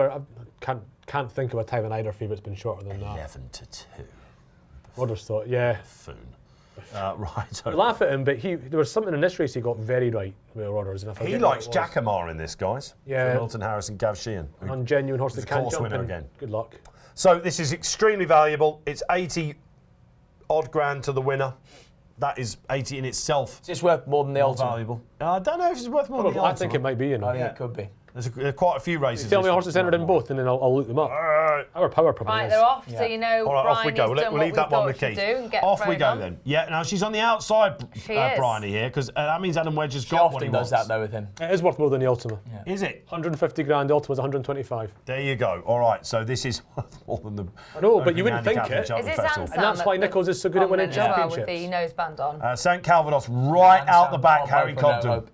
I can't think of a time an Eider favourite's been shorter than that. 11-2. I would have thought, yeah. Buffoon. Right. I laugh at him, but there was something in this race he got very right with Rodders. And I forget He what likes it was. Jackamar in this, guys. Yeah. Milton Harris and Gav Sheehan. An ungenuine horse He's that a can't course jump winner in. again. Good luck. So this is extremely valuable. It's 80 odd grand to the winner. That is 80 in itself. Is this worth more than the More ultimate? valuable. I don't know if it's worth more than the I think it might be, I think it could be. There's quite a few races. Tell me a this horse that's week. entered in both, and then I'll look them up. Alright. Our power probably Right, is. they're off, Yeah. so you know All right, off we Bryony's go. done We'll what leave we that one thought with she'd Keith. do and get Off we thrown go on. then. Yeah, now she's on the outside, She is. Bryony here, because that means Adam Wedge has She got what he often wants. does that though with him. It is worth more than the Ultima. Yeah. Is it? 150 grand, the Ultima's 125. There you go. All right, so this is worth more than the. I know, but you opening wouldn't think handicap in it. Cheltenham Is this Festival. Ansam And that's why at Nichols the is so good at winning prominent as well, with championships. the noseband on? St Calvados right out the back, Bob Harry Hope, no Cobden. hope.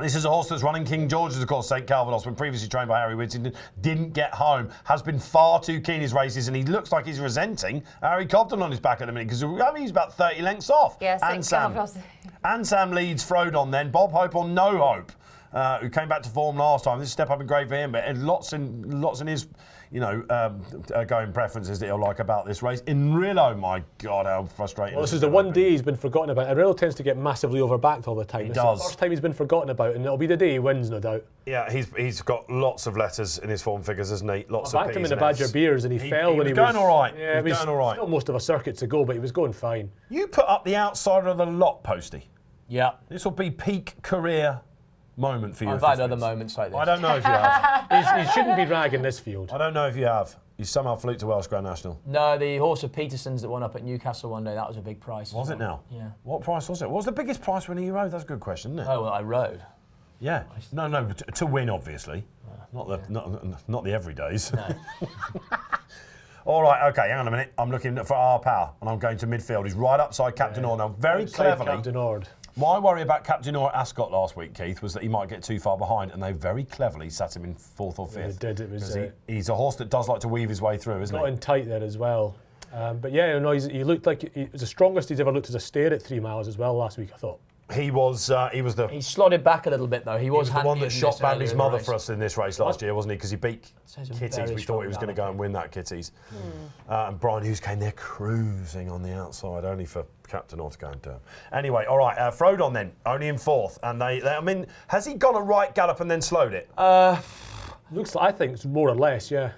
This is a horse that's running King George's, of course, St Calvados, when previously trained by Harry Whittington, didn't get home, has been far too keen in his races, and he looks like he's resenting Harry Cobden on his back at the minute, because he's about 30 lengths off. Yeah, St Calvados. Ansam leads Frodon then, Bob Hope or No Hope. who came back to form last time. This is a step up in grade for him, but lots in his, going preferences that he'll like about this race. In Rillo, my God, how frustrating. Well, this is the one day he's been forgotten about. And Rillo tends to get massively overbacked all the time. He This does. is the first time he's been forgotten about, and it'll be the day he wins, no doubt. Yeah, he's got lots of letters in his form figures, hasn't he? Lots I of backed him P's in the and Badger F's. Beers, and he fell when he was going all right. Yeah, he was going all right. Still most of a circuit to go, but he was going fine. You put up the outsider of the lot, Posty. Yeah. This will be peak career moment for you. I've had other moments like this. I don't know if you have. He shouldn't be dragging this field. I don't know if you have. You somehow flew to Welsh Grand National. No, the horse of Peterson's that won up at Newcastle one day, that was a big price. Was it now? Yeah. What price was it? What was the biggest price winner you rode? That's a good question, isn't it? Oh, well, I rode. Yeah. No, to win, obviously. Not the everydays. No. All right, okay, hang on a minute. I'm looking for our power, and I'm going to midfield. He's right upside Captain Orr. Now, very cleverly. Captain Ord. My worry about Captain Orr at Ascot last week, Keith, was that he might get too far behind, and they very cleverly sat him in 4th or 5th. Yeah, they did. It was, 'Cause he's a horse that does like to weave his way through, isn't Got he? in tight there as well. But yeah, no, he looked like he was the strongest he's ever looked as a steer at 3 miles as well last week, I thought. He was the He slotted back a little bit, though. He was the one handy that in shot this Bandy's earlier in the mother race. for us in this race last year, wasn't he? Because he beat So he's a Kitties. very We thought he was strong going to go and win that Kitties. And Brian Hughes came there cruising on the outside, only for Captain Orr to go and do it. Anyway, all right, Frodon then, only in 4th. And I mean, has he gone a right gallop and then slowed it? Looks like, I think it's more or less, yeah.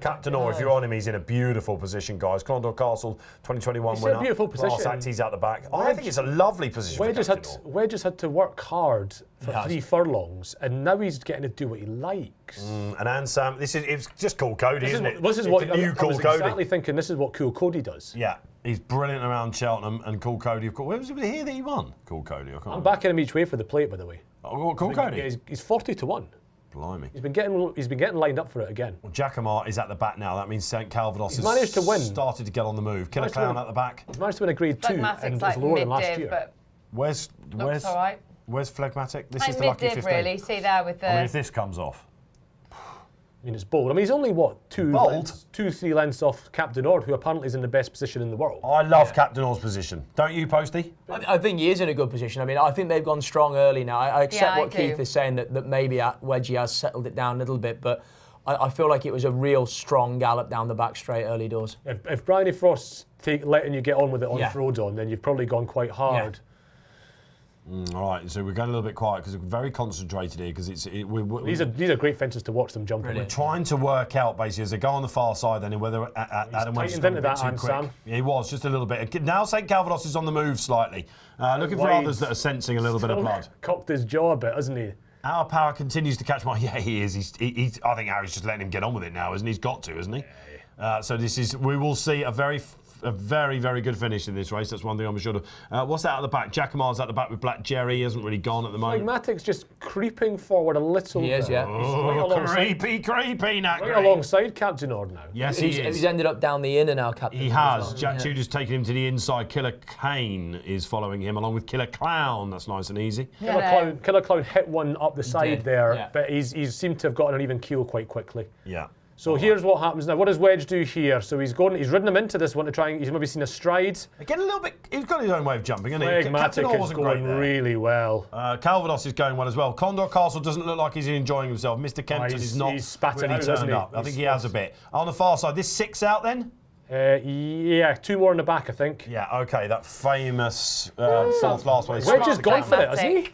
Captain Orr, if you're on him, he's in a beautiful position, guys. Clondalk Castle, 2021 It's in a winner. beautiful position. Brass Act, he's out the back. I think it's a lovely position for Captain Orr. Wedges had to work hard for He has. 3 furlongs, and now he's getting to do what he likes. And Ansam, it's just Cool Cody, isn't it? This is It's what the new I Cool was Cody. exactly thinking. This is what Cool Cody does. Yeah, he's brilliant around Cheltenham, and Cool Cody, of course. Where was it here that he won? Cool Cody, I can't I'm remember. backing him each way for the plate, by the way. Oh, Cool Cody? Yeah, he's 40 to 1. Blimey. He's been getting lined up for it again. Well, Jacomar is at the back now. That means St Calvados has managed to win. started to get on the move. Killer Managed to Clown win. at the back. He's managed to win a grade 2 Phlegmatic's and like was lower than last mid-div, year. but Where's looks all right. Where's Phlegmatic? This Like is the lucky mid-div, 15. really. See there with the... I mean, if this comes off. I mean, it's bold. I mean, he's only, what, 3 lengths off Captain Ord, who apparently is in the best position in the world. I love Captain Orr's position. Don't you, Posty? I think he is in a good position. I mean, I think they've gone strong early now. I accept Yeah, I what Keith do. is saying, that maybe Wedgie has settled it down a little bit, but I feel like it was a real strong gallop down the back straight early doors. If Bryony Frost's letting you get on with it on Yeah. Frodon, then you've probably gone quite hard. All right, so we're going a little bit quiet because we're very concentrated here because These are great fences to watch them jump in. Brilliant. trying to work out basically as they go on the far side then whether Adam Wedge is tightened going a into bit that, too quick. Sam. Yeah, he was just a little bit. Now St Calvados is on the move slightly, looking for Wide. others that are sensing a little bit of blood. Cocked his jaw a bit, hasn't he? Our power continues to catch my. Yeah, he is. He's I think Harry's just letting him get on with it now, isn't he? He's got to, isn't he? So this is. We will see a very, very good finish in this race. That's one thing I'm sure of. What's that at the back? Jackomar's at the back with Black Jerry. He hasn't really gone at the moment. Phlegmatic's just creeping forward a little He bit. is, yeah. Oh, creepy, Nat Right Green. alongside Captain Ord now. Yes, he He's is. ended up down the inner now, Captain. He as has. well. Jack Yeah. Tudor's taken him to the inside. Killer Kane is following him, along with Killer Clown. That's nice and easy. Killer Clown hit one up the side did, there, yeah. but he's seemed to have gotten an even keel quite quickly. Yeah. So here's what happens now. What does Wedge do here? So he's ridden him into this one to try and he's maybe seen a stride. Again, a little bit. He's got his own way of jumping, hasn't he? Captain Phlegmatic Orr is wasn't great going there. really well. Calvados is going well as well. Condor Castle doesn't look like he's enjoying himself. Mr. Kempton he's is not spat it really out, turned hasn't he? up. I think he has a bit. On the far side, this 6 out then? Yeah, 2 more in the back, I think. Yeah, okay, that famous fourth last place. Wedge has gone for it, hasn't he?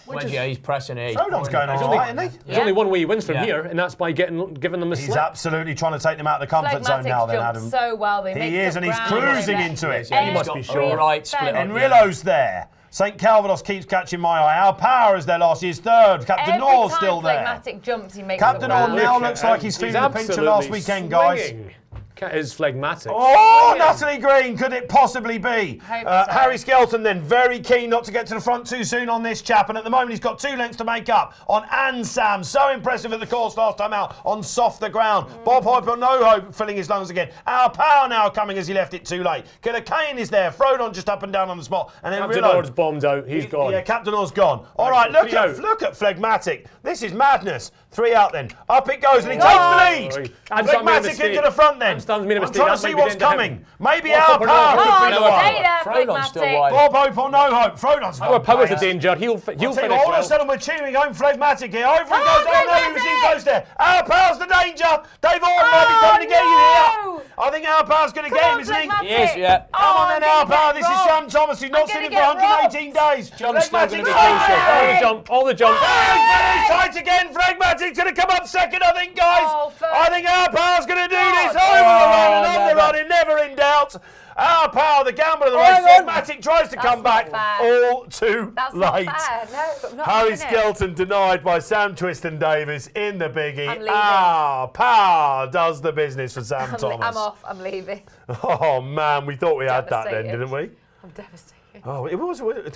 Wedge, yeah, he's pressing it. Frodon's going all right, isn't he? There's only one way he wins from Yeah. here, and that's by giving them a He's slip. absolutely trying to take them out of the comfort zone now then, jumped Adam. so well. They He mixed is, up and he's ground, cruising they into it. Yeah, he must be sure. Right, split And up. Rillo's there. St Calvados keeps catching my eye. Our Power is there last year's third. Captain Every Orr's time still there. Phlegmatic jumps, he makes Captain up Orr ground. now looks like he's feeling the pinch of last absolutely weekend, guys. swinging. Cat is Phlegmatic. Oh, Natalie Green, could it possibly be? Hope so. Harry Skelton then, very keen not to get to the front too soon on this chap, and at the moment he's got 2 lengths to make up on Ansam. So impressive at the course last time out on softer ground. Bob Hope, no hope, filling his lungs again. Our Power now coming as he left it too late. Killer Kane is there, Frodon just up and down on the spot, and then Captain Rillo. Ord's bombed out. He's gone. Yeah, Captain Orr's gone. All right, so 3 out. look at Phlegmatic. This is madness. 3 out then. Up it goes, and he takes the lead. Ansam made a Phlegmatic mistake. into the front then. Stan's made a I'm mistake. trying to That see might be what's the end of coming. him. Maybe What's our up or power no? could be Come the on, one. stay there, Frodo's still Phlegmatic. wide. Bob hope or no hope. Frodon's Our power's a danger. He'll I'll finish tell you, all of a well. sudden we're cheering home Phlegmatic here. Over he Come goes. on, Oh no, he was in Phlegmatic! close there. Our power's the danger. Dave Orton might be Oh, coming to get you here. no! I think our power's going to get him, isn't he? Phlegmatic. He is, yeah. Come on then, I'm our gonna power. get This is Sam robbed. Thomas, who's not I'm seen him gonna for get 118 days. John's still Phlegmatic's gonna be right crucial. All there. the jump, all the jump. Very tight again. Phlegmatic's going to come up second, I think, guys. Oh, I think our power's going to do this. God. Over the run and on the never. run, never in doubt. Our power, the gambler of the Hang race. on. Phlegmatic tries to come not back. fair. All too That's not late. fair. No, I'm not Harry having it. Skelton denied by Sam Twiston Davis in the biggie. I'm leaving. Our power does the business for Sam Thomas. I'm off. I'm leaving. Oh man, we thought we had that then, Devastated. didn't we? I'm devastated. Oh,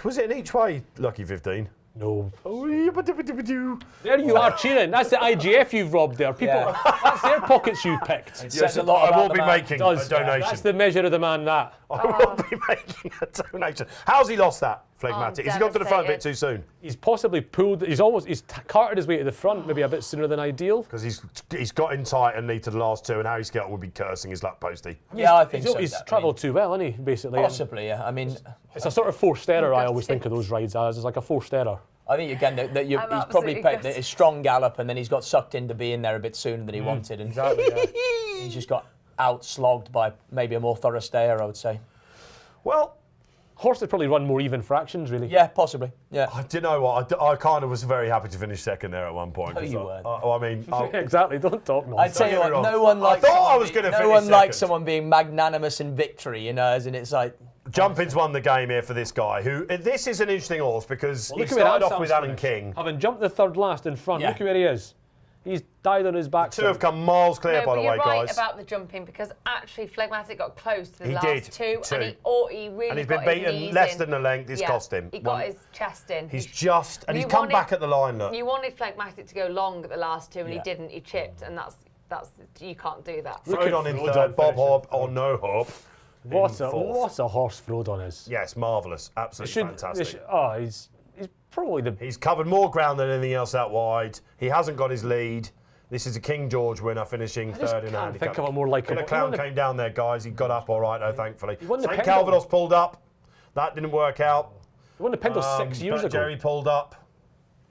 was it an each way, Lucky 15? No. Oh, There you are cheering. That's the IGF you've robbed there. People, Yeah. that's their pockets you've picked. It says a lot I about will the be man. making a Does. donation. That's the measure of the man, that. I will be making a donation. How's he lost that, Phlegmatic? I'm Has he got to the front a bit devastated. too soon? He's possibly pulled, he's carted his way to the front, maybe a bit sooner than ideal. Because he's got in tight and lead to the last two, and Harry Skelton would be cursing his luck postie. Yeah, I think so. He's I mean, travelled too well, hasn't he, basically? Possibly, yeah. I mean, It's a sort of forced error, I always Gutted. think of those rides as. It's like a forced error. I think again that I'm he's probably absolutely picked gutted. a strong gallop, and then he's got sucked into being there a bit sooner than he wanted, and he's just got outslogged by maybe a more thorough stayer, I would say. Well, Horse would probably run more even fractions, really. Yeah, possibly. Yeah. do you know what? I kind of was very happy to finish second there at one point. No, 'cause you I- weren't. I mean, Exactly, don't talk I nonsense. tell you get what, me wrong. no one likes. I thought someone I was being- gonna No finish one likes second. someone being magnanimous in victory, and it's like. Jumping's won the game here for this guy. Who this is an interesting horse because he Look at where started off Anselm's with Alan finished. King. Having jumped the third last in front, Yeah. look at where he is. He's died on his back. Two have come miles clear, No, by but the you're way, right guys. about the jumping because actually Phlegmatic got close to the He last did, two, two. and he really And he's got been his beaten knees less in. than the length. It's cost him. He got One- his chest in. He's just, and You he's come wanted- back at the line. Look. You wanted Phlegmatic to go long at the last two, and he Yeah. didn't. He chipped, and that's you can't do that. Frodon in Frodon third, Bob finishing Hobb or no Hobb. What in fourth. a horse Frodon is. Yes, marvellous, absolutely fantastic. He's probably the. He's covered more ground than anything else out wide. He hasn't got his lead. This is a King George winner, finishing just third in the can't handicap. think of a more likeable- Killer Clown he won the- came down there, guys. He got up all right, though, thankfully. won the St. Pendil. Calvados pulled up. That didn't work out. He won the Pendil 6 years but ago. Jerry pulled up.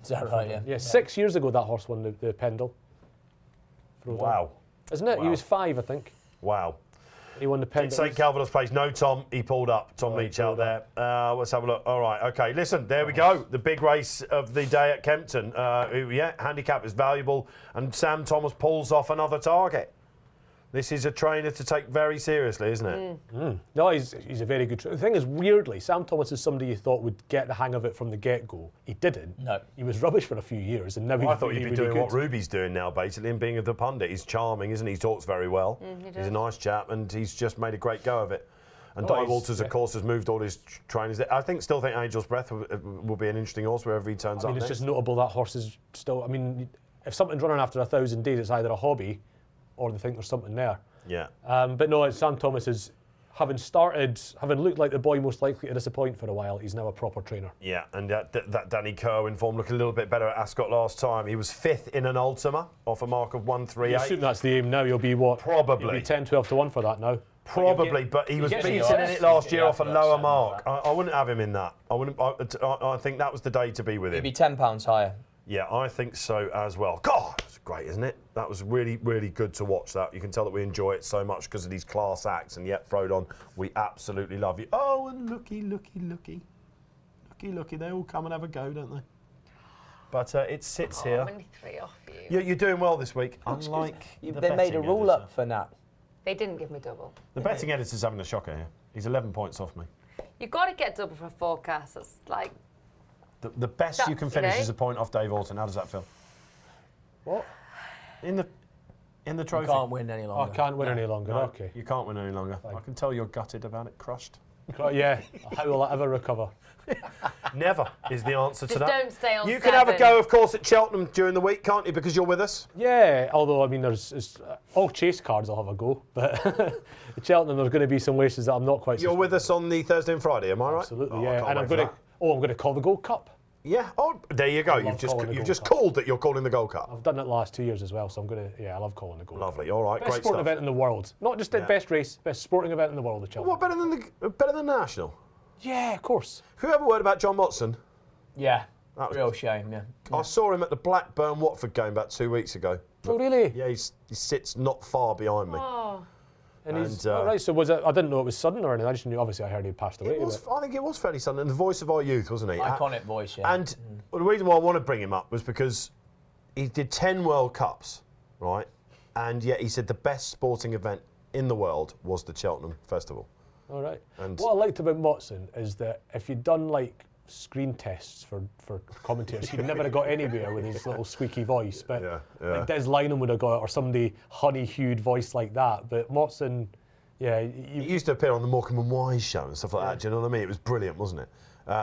Is that right? Yeah. Yeah, 6 years ago that horse won the Pendil. Frodon. Wow. Isn't it? Wow. He was 5, I think. Wow. He won the Pendil. St. Calvados place. No, Tom. He pulled up. Tom Leach out there. Let's have a look. All right. Okay. Listen, there we go. The big race of the day at Kempton. Handicap is valuable. And Sam Thomas pulls off another target. This is a trainer to take very seriously, isn't it? No, he's a very good. The thing is, weirdly, Sam Thomas is somebody you thought would get the hang of it from the get-go. He didn't. No. He was rubbish for a few years, and now he's I thought really, he'd be really doing what good. Ruby's doing now, basically, and being the pundit. He's charming, isn't he? He talks very well. He's a nice chap, and he's just made a great go of it. And Oh, Di he's- Walters, of course, has moved all his trainers. Still think Angel's Breath will be an interesting horse wherever he turns I mean, up it's next. just notable that horse is still. I mean, if something's running after 1,000 days, it's either a hobby, or they think there's something there. Yeah. But no, Sam Thomas is having looked like the boy most likely to disappoint for a while. He's now a proper trainer. Yeah, and that Danny Kerwin form looking a little bit better at Ascot last time. He was 5th in an Ultima off a mark of I 138. assume that's the aim now. You'll be what? Probably. You'll be 10, 12 to 1 for that now. Probably, but he was get the beaten in odds. it last You year get off a the odds, lower something mark. like I wouldn't have him in that. I think that was the day to be with him. Maybe £10 higher. Yeah, I think so as well. God, it's great, isn't it? That was really, really good to watch that. You can tell that we enjoy it so much because of these class acts. And yet, Frodon, we absolutely love you. Oh, and looky. They all come and have a go, don't they? But it sits I'm here. only 3 off you. You're doing well this week, unlike the They made a betting rule editor. up for Nat. They didn't give me double. The betting editor's having a shocker here. He's 11 points off me. You've got to get double for a forecast. That's like The best That- you can you finish know? is a point off Dave Orton. How does that feel? What? In the trophy. You can't win any Oh, longer. I can't win any longer. No, Okay. You can't win any longer. I can tell you're gutted about it, crushed. Yeah. How will I ever recover? Never is the answer to Just that. don't stay on You can have a 7. go, of course, at Cheltenham during the week, can't you? Because you're with us. Yeah, although I mean, there's all chase cards. I'll have a go, but at Cheltenham there's going to be some races that I'm not quite. You're with us on the Thursday and Friday, am I right? Absolutely, Oh, I yeah. can't And I'm wait for going that. to. Oh, I'm going to call the Gold Cup. Yeah. Oh, there you go. You've just called that you're calling the Gold Cup. I've done it the last 2 years as well, so I'm gonna. Yeah, I love calling the Gold Cup. Lovely. All right. Best Great sporting stuff. event in the world, not just the best race, best sporting event in the world. The Cheltenham. What better than the National? Yeah, of course. Who ever heard about John Motson? Yeah. That was Real shame. Yeah. I saw him at the Blackburn-Watford game about 2 weeks ago. Oh, really? Yeah, he sits not far behind me. Oh. And he's right. So was it? I didn't know it was sudden or anything. I just knew. Obviously, I heard he passed away. I think it was fairly sudden. And the voice of our youth, wasn't he? Iconic voice. Yeah. And the reason why I want to bring him up was because he did 10 World Cups, right? And yet he said the best sporting event in the world was the Cheltenham Festival. All right. And what I liked about Motson is that if you'd done like screen tests for commentators, he'd never have got anywhere with his little squeaky voice. But like Des Lynam would have got it, or somebody honey-hued voice like that. But Motson, yeah, he used to appear on the Morecambe and Wise show and stuff like that. Do you know what I mean? It was brilliant, wasn't it?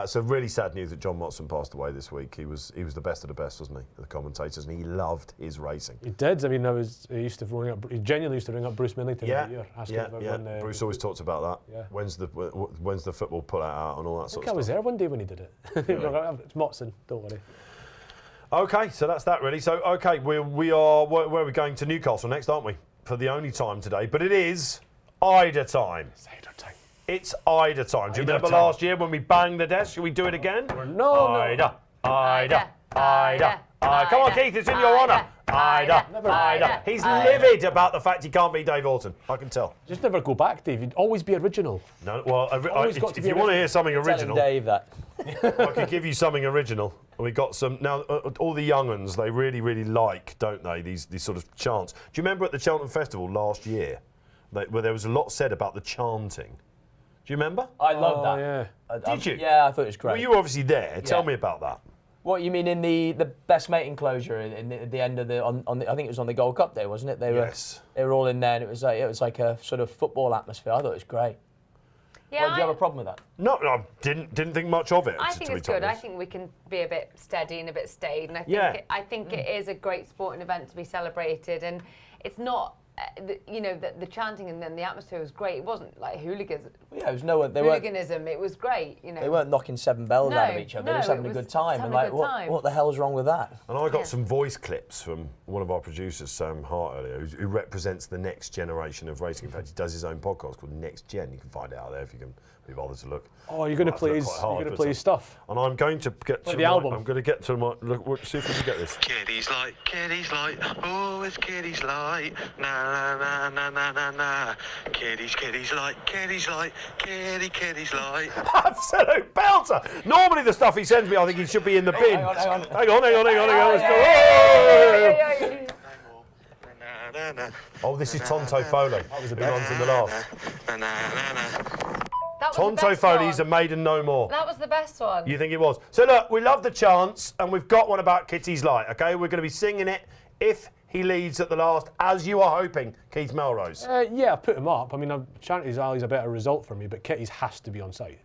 So really sad news that John Motson passed away this week. He was the best of the best, wasn't he? The commentators, and he loved his racing. He did. I mean, he genuinely used to ring up Bruce Millington every year, asking about when. Bruce always talks about that. Yeah. When's the football pull out and all that sort of stuff. I was there one day when he did it. It's Motson. Don't worry. Okay, so that's that really. So okay, we are where are we going to Newcastle next, aren't we? For the only time today, but it is Eider time. It's Eider time. It's Eider time. Do you remember last year when we banged the desk? Should we do it again? No. Eider. Come on, Keith, it's in your honour. Eider. He's livid about the fact he can't beat Dave Orton. I can tell. Just never go back, Dave. You'd always be original. No, well, if you want to hear something original, Tell Dave that. I could give you something original. We got some now. All the young uns, they really, really like, don't they? These sort of chants. Do you remember at the Cheltenham Festival last year, where there was a lot said about the chanting? Do you remember? I love that. Yeah. Did you? Yeah, I thought it was great. Well, you were obviously there. Tell me about that. What you mean in the best mate enclosure at the end of I think it was on the Gold Cup day, wasn't it? They were all in there, and it was like a sort of football atmosphere. I thought it was great. Yeah, Did you have a problem with that? No, I didn't think much of it. I think it's good. I think we can be a bit steady and a bit staid, and I think it is a great sporting event to be celebrated, and it's not. The chanting and then the atmosphere was great. It wasn't like hooligans. Yeah, it was hooliganism. It was great. They weren't knocking 7 bells out of each other. They were just having a good time. And like, what the hell's wrong with that? And I got some voice clips from one of our producers, Sam Hart, earlier, who represents the next generation of racing. In fact, he does his own podcast called Next Gen. You can find it out there if you can be bothered to look. Oh, you're going to play his stuff. And I'm going to get to the album. I'm going to get to my. Look, see if we can get this. Kiddies like, oh, it's kiddies like, na na na na na na. Kiddies like, kiddies like. Absolute belter. Normally the stuff he sends me, I think he should be in the bin. Hang on. Hang on. Let's go. Oh, this is Tonto Foley. That was a big one from the last. Tonto Foley's a maiden no more. That was the best one. You think it was? So look, we love the chants, and we've got one about Kitty's Light, okay? We're going to be singing it if he leads at the last, as you are hoping, Keith Melrose. Yeah, I've put him up. I mean, Chanty's Alley's a better result for me, but Kitty's has to be on side.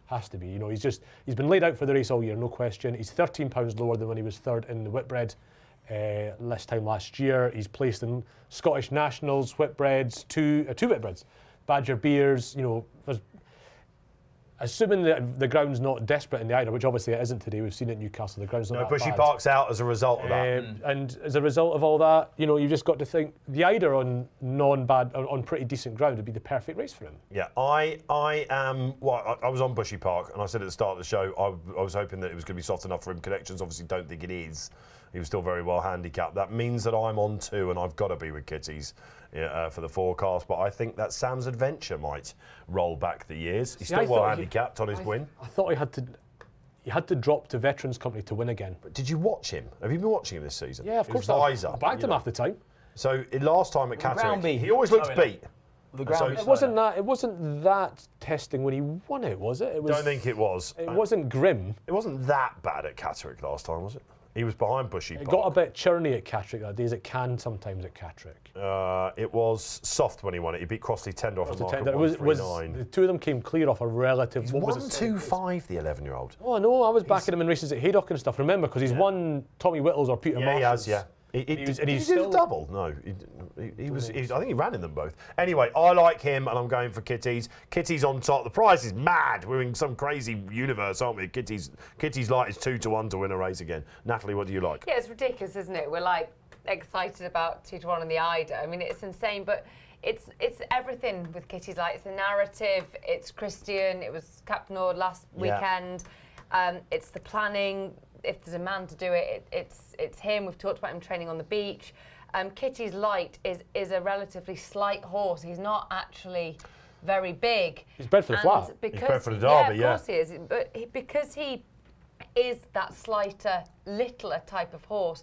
Has to be. You know, he's been laid out for the race all year, no question. He's £13 lower than when he was third in the Whitbread this time last year. He's placed in Scottish Nationals, Whitbreads, two Whitbreads, Badger Beers. You know, assuming that the ground's not desperate in the Eider, which obviously it isn't today. We've seen it at Newcastle. The ground's not that Bushy bad. Park's out as a result of that. And as a result of all that, you know, you've just got to think the Eider on pretty decent ground would be the perfect race for him. Yeah, I was on Bushy Park, and I said at the start of the show I was hoping that it was going to be soft enough for him. Connections obviously don't think it is. He was still very well handicapped. That means that I'm on 2, and I've got to be with Kitties for the forecast. But I think that Sam's Adventure might roll back the years. He's still well handicapped on his win. I thought he had to drop to Veterans Company to win again. But did you watch him? Have you been watching him this season? Yeah, of course. I backed him half the time. So last time at Catterick, he always looks beat. It wasn't that testing when he won it, was it? Don't think it was. It wasn't grim. It wasn't that bad at Catterick last time, was it? He was behind Bushy Park. It got a bit churny at Catterick that day, as it can sometimes at Catterick. It was soft when he won it. He beat Crossley Tender off a mark of 139. The two of them came clear off a relative... He's 1-2-5, the 11-year-old. Oh, no, I was backing him in races at Haydock and stuff, remember, because he's won Tommy Whittles or Peter Marshall's. He has, He's still a double. No, he was. I think he ran in them both. Anyway, I like him, and I'm going for Kitties. Kitties on top. The price is mad. We're in some crazy universe, aren't we? Kitties Light is 2-1 to win a race again. Natalie, what do you like? Yeah, it's ridiculous, isn't it? We're like excited about 2-1 on the Eider. I mean, it's insane, but it's everything with Kitties Light. It's the narrative. It's Christian. It was Captain Ord last weekend. It's the planning. If there's a man to do it, it's him. We've talked about him training on the beach. Kitties Light is a relatively slight horse. He's not actually very big. He's bred for the flat. He's bred for the Derby, of course he is. But because he is that slighter, littler type of horse,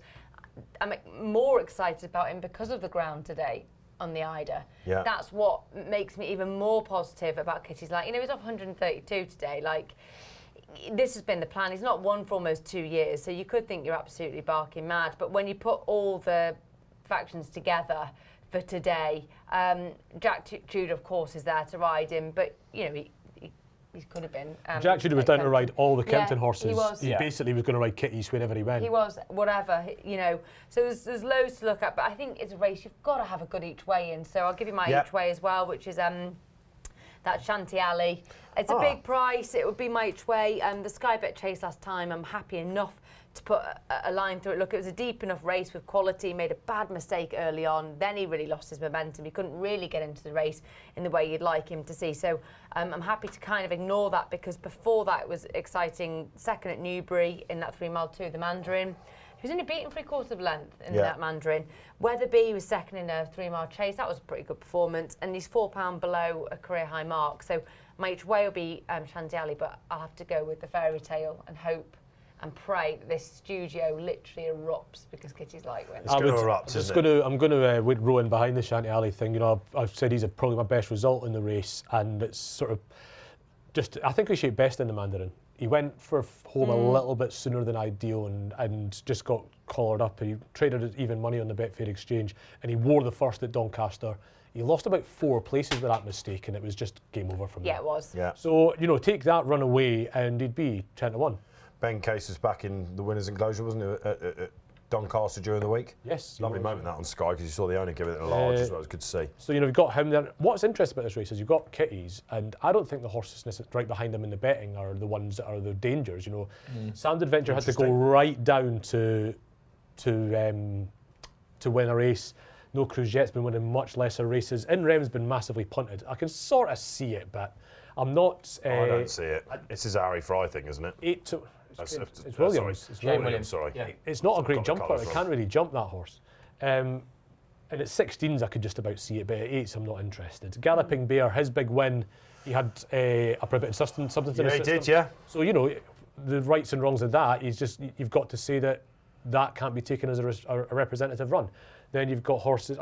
I'm more excited about him because of the ground today on the Eider. Yeah. That's what makes me even more positive about Kitties Light. You know, he's off 132 today. Like, this has been the plan. He's not won for almost 2 years, so you could think you're absolutely barking mad. But when you put all the factions together for today, Jack Tudor, of course, is there to ride him. But, you know, he could have been. Jack Tudor was down to ride all the Kempton horses. He was. He basically was going to ride Kitties wherever he went. He was, whatever, you know. So there's loads to look at. But I think it's a race you've got to have a good each way in. So I'll give you my each way as well, which is that Shanty Alley. It's a big price. It would be my each way. The Sky Bet Chase last time, I'm happy enough to put a line through it. Look, it was a deep enough race with quality. He made a bad mistake early on. Then he really lost his momentum. He couldn't really get into the race in the way you'd like him to see. So I'm happy to kind of ignore that, because before that it was exciting. Second at Newbury in that 3 mile 2, the Mandarin. He was only beaten 3/4 length in that Mandarin. Weatherby was second in a 3 mile chase. That was a pretty good performance. And he's £4 below a career high mark. So my each way will be Shanty Alley, but I'll have to go with the fairy tale and hope and pray that this studio literally erupts because Kitties Light wins. It's going to erupt, isn't it? I'm going to row in behind the Shanty Alley thing. You know, I've said he's probably my best result in the race, and it's sort of just, I think he shaped best in the Mandarin. He went for home a little bit sooner than ideal and just got collared up. He traded even money on the Betfair exchange, and he wore the first at Doncaster. He lost about 4 places with that mistake, and it was just game over from there. Yeah, it was. Yeah. So, you know, take that run away, and he'd be 10-1. Ben Case was back in the winners' enclosure, wasn't he, at Doncaster during the week? Yes. Lovely moment that on Sky, because you saw the owner give it a large as well. It was good to see. So, you know, you've got him there. What's interesting about this race is you've got Kitties, and I don't think the horses right behind them in the betting are the ones that are the dangers, you know. Sand Adventure had to go right down to win a race. No Cruise Jet's been winning much lesser races. In Rem's been massively punted. I can sort of see it, but I'm not... I don't see it. It's his Harry Fry thing, isn't it? It's Williams. It's Williams, sorry. Yeah. It's not a great Got the jumper. colours It wrong. can't really jump that horse. And at 16s, I could just about see it, but at 8s, I'm not interested. Galloping Bear, his big win, he had a bit of substance in his system. He did, yeah. So, you know, the rights and wrongs of that, you've got to say that can't be taken as a representative run. Then you've got horses...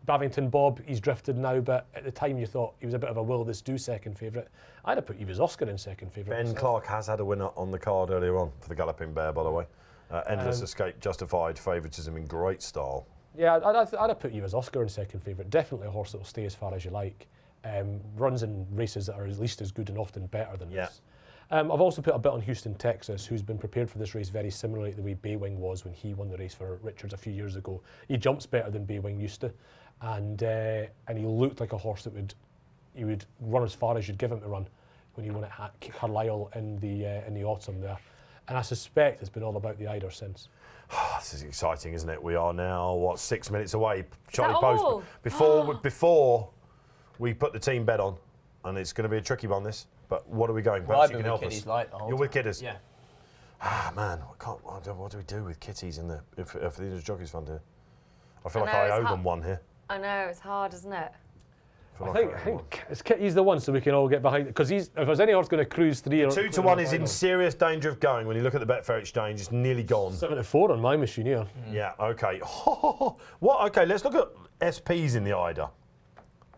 Bavington Bob, he's drifted now, but at the time you thought he was a bit of a will this do second favourite. I'd have put Evers Oscar in second favourite. Ben Clark has had a winner on the card earlier on for the Galloping Bear, by the way. Endless Escape justified favouritism in great style. Yeah, I'd have put Evers Oscar in second favourite. Definitely a horse that will stay as far as you like. Runs in races that are at least as good and often better than this. I've also put a bet on Houston, Texas, who's been prepared for this race very similarly to the way Baywing was when he won the race for Richards a few years ago. He jumps better than Baywing used to, and he looked like a horse that he would run as far as you'd give him to run when he won at Carlisle in the autumn there. And I suspect it's been all about the Eider since. This is exciting, isn't it? We are now, 6 minutes away. Charlie all? Post. Before we put the team bet on, and it's going to be a tricky one, this. But what are we going? Well, Perhaps I've you been can help with us. Kitties Light the whole You're with time. Kidders? Yeah. Man, what do we do with Kitties in for the Jockeys Fund here? I feel I like know, I it's owe hard. them one here. I know, it's hard, isn't it? I I think he's the one, so we can all get behind it. Because if there's any horse going to cruise 3 or 2-1 is in serious danger of going. When you look at the Betfair Exchange, it's nearly gone. 7-4 on my machine here. Yeah, okay. What? Okay, let's look at SPs in the Eider.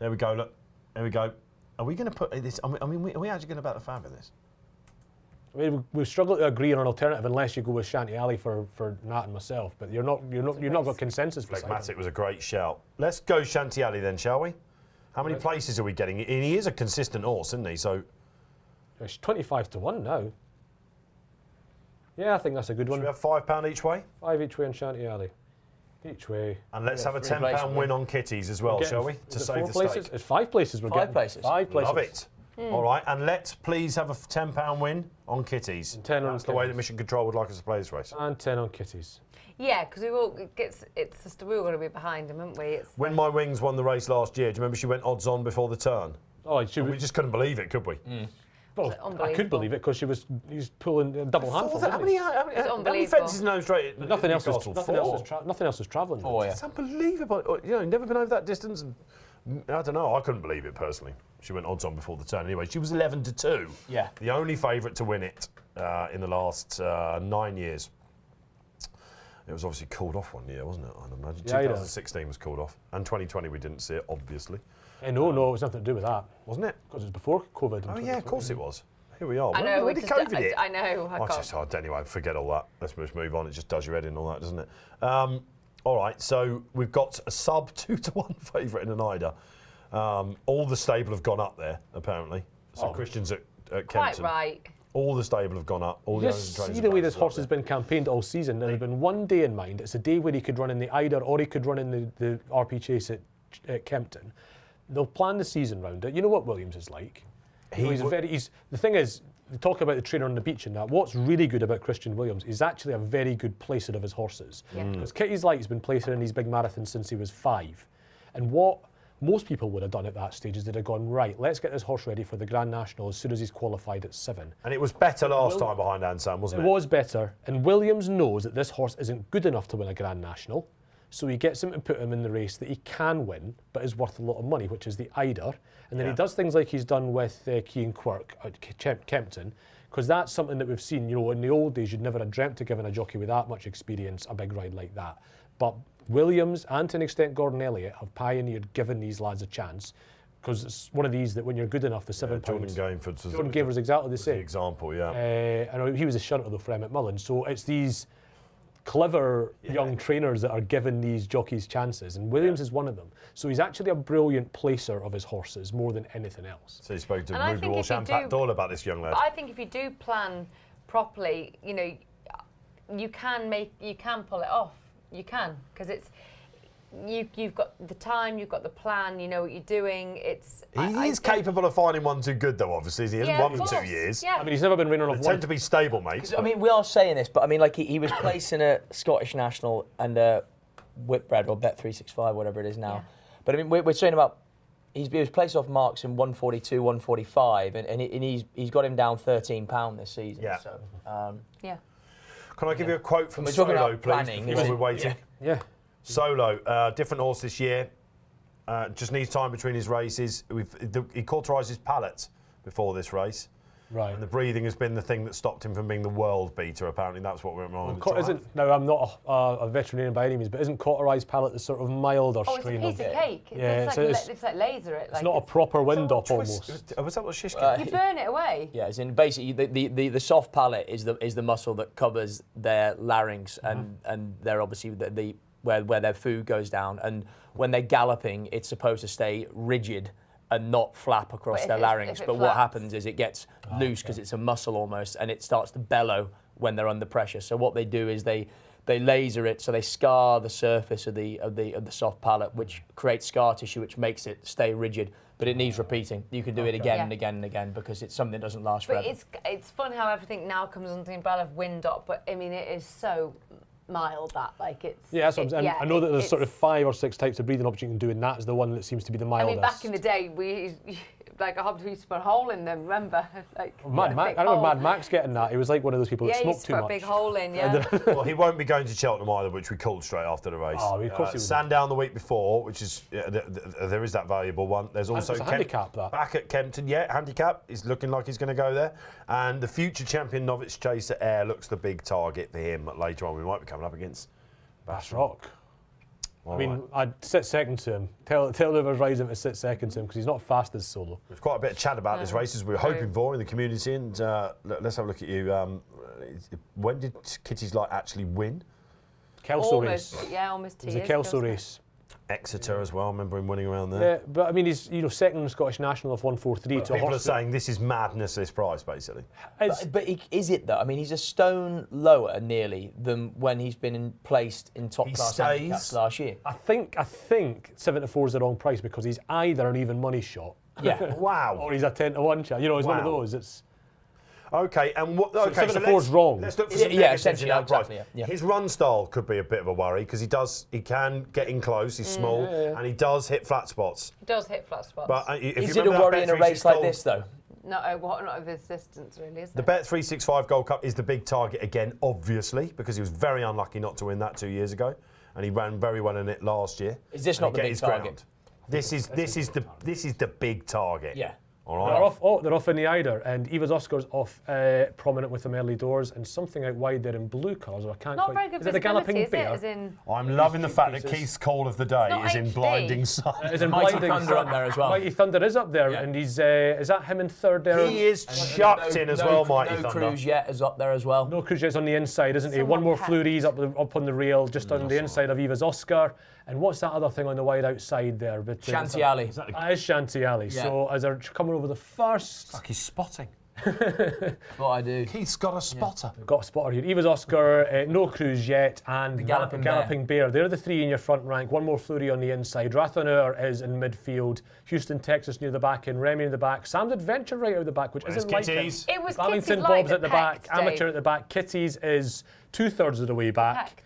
There we go, look. There we go. Are we going to put this? I mean, are we actually going to bet the fab in this? I mean, we've struggled to agree on an alternative unless you go with Shanty Alley for Nat and myself. But you're not got consensus. Phlegmatic was a great shout. Let's go Shanty Alley then, shall we? How many places are we getting? And he is a consistent horse, isn't he? So It's 25-1 now. Yeah, I think that's a good should one. we have £5 each way? 5 each way on Shanty Alley. Each way. And let's have a three £10 places, win on kitties as well, shall we? To Is it save 4 the places? stake. It's 5 places we're getting. 5 places. 5 places. Love it. All right, and let's please have a £10 win on kitties. And 10 on That's the way kitties. that Mission Control would like us to play this race. And 10 on kitties. Yeah, because we all it's just we all got to be behind him, haven't we? It's When My Wings won the race last year, do you remember she went odds on before the turn? Oh, And we just couldn't believe it, could we? well, I unbelievable. could believe it because he's pulling a double handful. How many unbelievable. fences no straight? Nothing else was Newcastle? nothing else was travelling. Oh, yeah. It's unbelievable. You know, never been over that distance. And, I don't know. I couldn't believe it personally. She went odds on before the turn. Anyway, she was 11-2. Yeah. The only favourite to win it in the last 9 years. It was obviously called off one year, wasn't it? I'd imagine. Yeah, 2016 was called off, and 2020 we didn't see it, obviously, No, it was nothing to do with that. wasn't it? Because it was before COVID. Oh yeah, of course it was. Here we are. I know. Where we did just- COVID hit? I know. Anyway, forget all that. Let's just move on. It just does your head in, all that, doesn't it? All right, so we've got a sub 2-1 favourite in an Eider. All the stable have gone up there, apparently. So Christian's at Quite Kempton. right. All the stable have gone up. All the Just owners and see trainers the and way this backers horse up has there. been campaigned all season. There's been one day in mind. It's a day where he could run in the Eider or he could run in the RP Chase at Kempton. They'll plan the season round it. You know what Williams is like. The thing is, they talk about the trainer on the beach and that. What's really good about Christian Williams is actually a very good placer of his horses. Because Kitty's Light's been placing in these big marathons since he was 5. And what most people would have done at that stage is they'd have gone, right, let's get this horse ready for the Grand National as soon as he's qualified at 7. And it was better last time behind Ansan, wasn't It it? was better, and Williams knows that this horse isn't good enough to win a Grand National, so he gets him to put him in the race that he can win, but is worth a lot of money, which is the Eider. And then he does things like he's done with Keane Quirk at Kempton, because that's something that we've seen. You know, in the old days, you'd never have dreamt of giving a jockey with that much experience a big ride like that. But Williams and to an extent Gordon Elliott have pioneered giving these lads a chance, because it's one of these that when you're good enough, the £7. Jordan Gainford's Jordan Gainford's exactly the same. example, yeah. I know he was a shunter though for Emmett Mullen. So it's these clever young trainers that are giving these jockeys chances, and Williams is one of them. So he's actually a brilliant placer of his horses more than anything else. So you spoke to And I Ruby think Walsh if you and Pat do- Doyle about this young lad. But I think if you do plan properly, you know, you can pull it off. You can, because you've got the time, you've got the plan, you know what you're doing. He is capable of finding one too good, though, obviously. He hasn't Yeah, won of for 2 course. years. Yeah. I mean, he's never been winner of They one. tend to be stable, mates. I mean, we are saying this, but I mean, like he was placed in a Scottish National and a Whitbread or Bet365, whatever it is now. Yeah. But I mean, we're saying about he was placed off marks in 142, 145, and he's got him down £13 this season. Yeah. So, Yeah. Can I give you a quote from We're talking Solo, about please, planning, before is we're it? waiting? Yeah. Solo, different horse this year. Just needs time between his races. He cauterised his palate before this race. Right. And the breathing has been the thing that stopped him from being the world beater, apparently. That's what we're on. Now, I'm not a veterinarian by any means, but isn't cauterised palate the sort of milder Oh, it's a strain piece of cake. Yeah, It's like laser it. It's not a proper wind up almost. Was that what Shishkin? You burn it away. yeah, as in basically the soft palate is the muscle that covers their larynx and they're obviously where their food goes down, and when they're galloping, it's supposed to stay rigid and not flap across But their if larynx. it But what flaps? happens is it gets loose because it's a muscle almost, and it starts to bellow when they're under pressure. So what they do is they laser it, so they scar the surface of the soft palate, which creates scar tissue, which makes it stay rigid. But it needs repeating. You can do it again and again and again because it's something that doesn't last But forever. it's fun how everything now comes under the umbrella of wind up, but I mean it is so mild that it's. Yeah, that's what I'm saying. yeah, I know that there's sort of it's- 5 or 6 types of breathing options you can do, and that's the one that seems to be the I mildest. mean, back in the day, we used to put a hole in them. Remember, like Mad Max, I remember Mad Max getting that. He was like one of those people that Yeah, he smoked used to too put much. a big hole in. Yeah. Well, he won't be going to Cheltenham either, which we called straight after the race. Oh, of course he would. Sandown the week before, which is there is that valuable one. There's also it's a handicap, that. back at Kempton. Yeah, handicap is looking like he's going to go there, and the future champion Novice Chaser Air looks the big target for him later on. We might be coming up against Bass Rock. All I mean, right. I'd sit second to him. Tell whoever's riding him to sit second to him because he's not fast as Solo. There's quite a bit of chat about this race as we were hoping for in the community, and let's have a look at you. When did Kitty's Light actually win? Kelso race. Almost 2 It was a years Kelso ago, race. Exeter as well. I remember him winning around there. Yeah, but I mean, he's second in the Scottish National of 143 to a People are horse. saying this is madness, this price, basically. But is it though? I mean, he's a stone lower nearly than when he's been placed in top class handicaps last year. I think 7-4 is the wrong price because he's either an even money shot. Yeah. Wow. Or he's a 10-1 chance. He's one of those. It's. Okay, and what? So Okay, 7-4 is wrong. Let's look for some Yeah, negatives essentially, in that price. exactly, yeah. His run style could be a bit of a worry because he can get in close. He's small and he does hit flat spots. He does hit flat spots. But if Is you it a remember worry that in a race like Bet365 this though? not of his distance, really, is The it? Bet365 Gold Cup is the big target again, obviously, because he was very unlucky not to win that 2 years ago, and he ran very well in it last year. Is this And not he the get big his target? ground. This is the big target. Yeah. All They're right. they're off in the Eider, and Eva's Oscar's off prominent with them early doors, and something out wide there in blue colours. I can't Not quite. very good Is it the Galloping visibility, is it? Bear? As in, I'm loving the fact that pieces. Keith's call of the day not is in HD. blinding sun. Is in Mighty blinding Thunder sun. up there as well. Mighty Thunder is up there, Yeah. and he's is that him in third there? He is chucked in as well, Mighty No Thunder. Cruise yet is up there as well. No Cruzet's on the inside, isn't he? Somewhat One more packed. Fleury's up on the rail, just on the inside of Eva's Oscar. And what's that other thing on the wide outside there? Shanty Alley. That is Shanty Alley. Yeah. So as they're coming over the first, Like he's spotting. What I do. Keith's got a spotter. got a spotter here. Eva's Oscar, No Cruise Yet, and the Galloping Bear. They're the three in your front rank. One more Fleury on the inside. Rathanur is in midfield. Houston, Texas near the back, and Remy in the back. Sam's Adventure right out the back, which isn't like him. Kitties. it was Babington Kitty's Bob's light at the that back, pecked, Amateur Dave. at the back. Kitties is 2/3 of the way back. Pecked.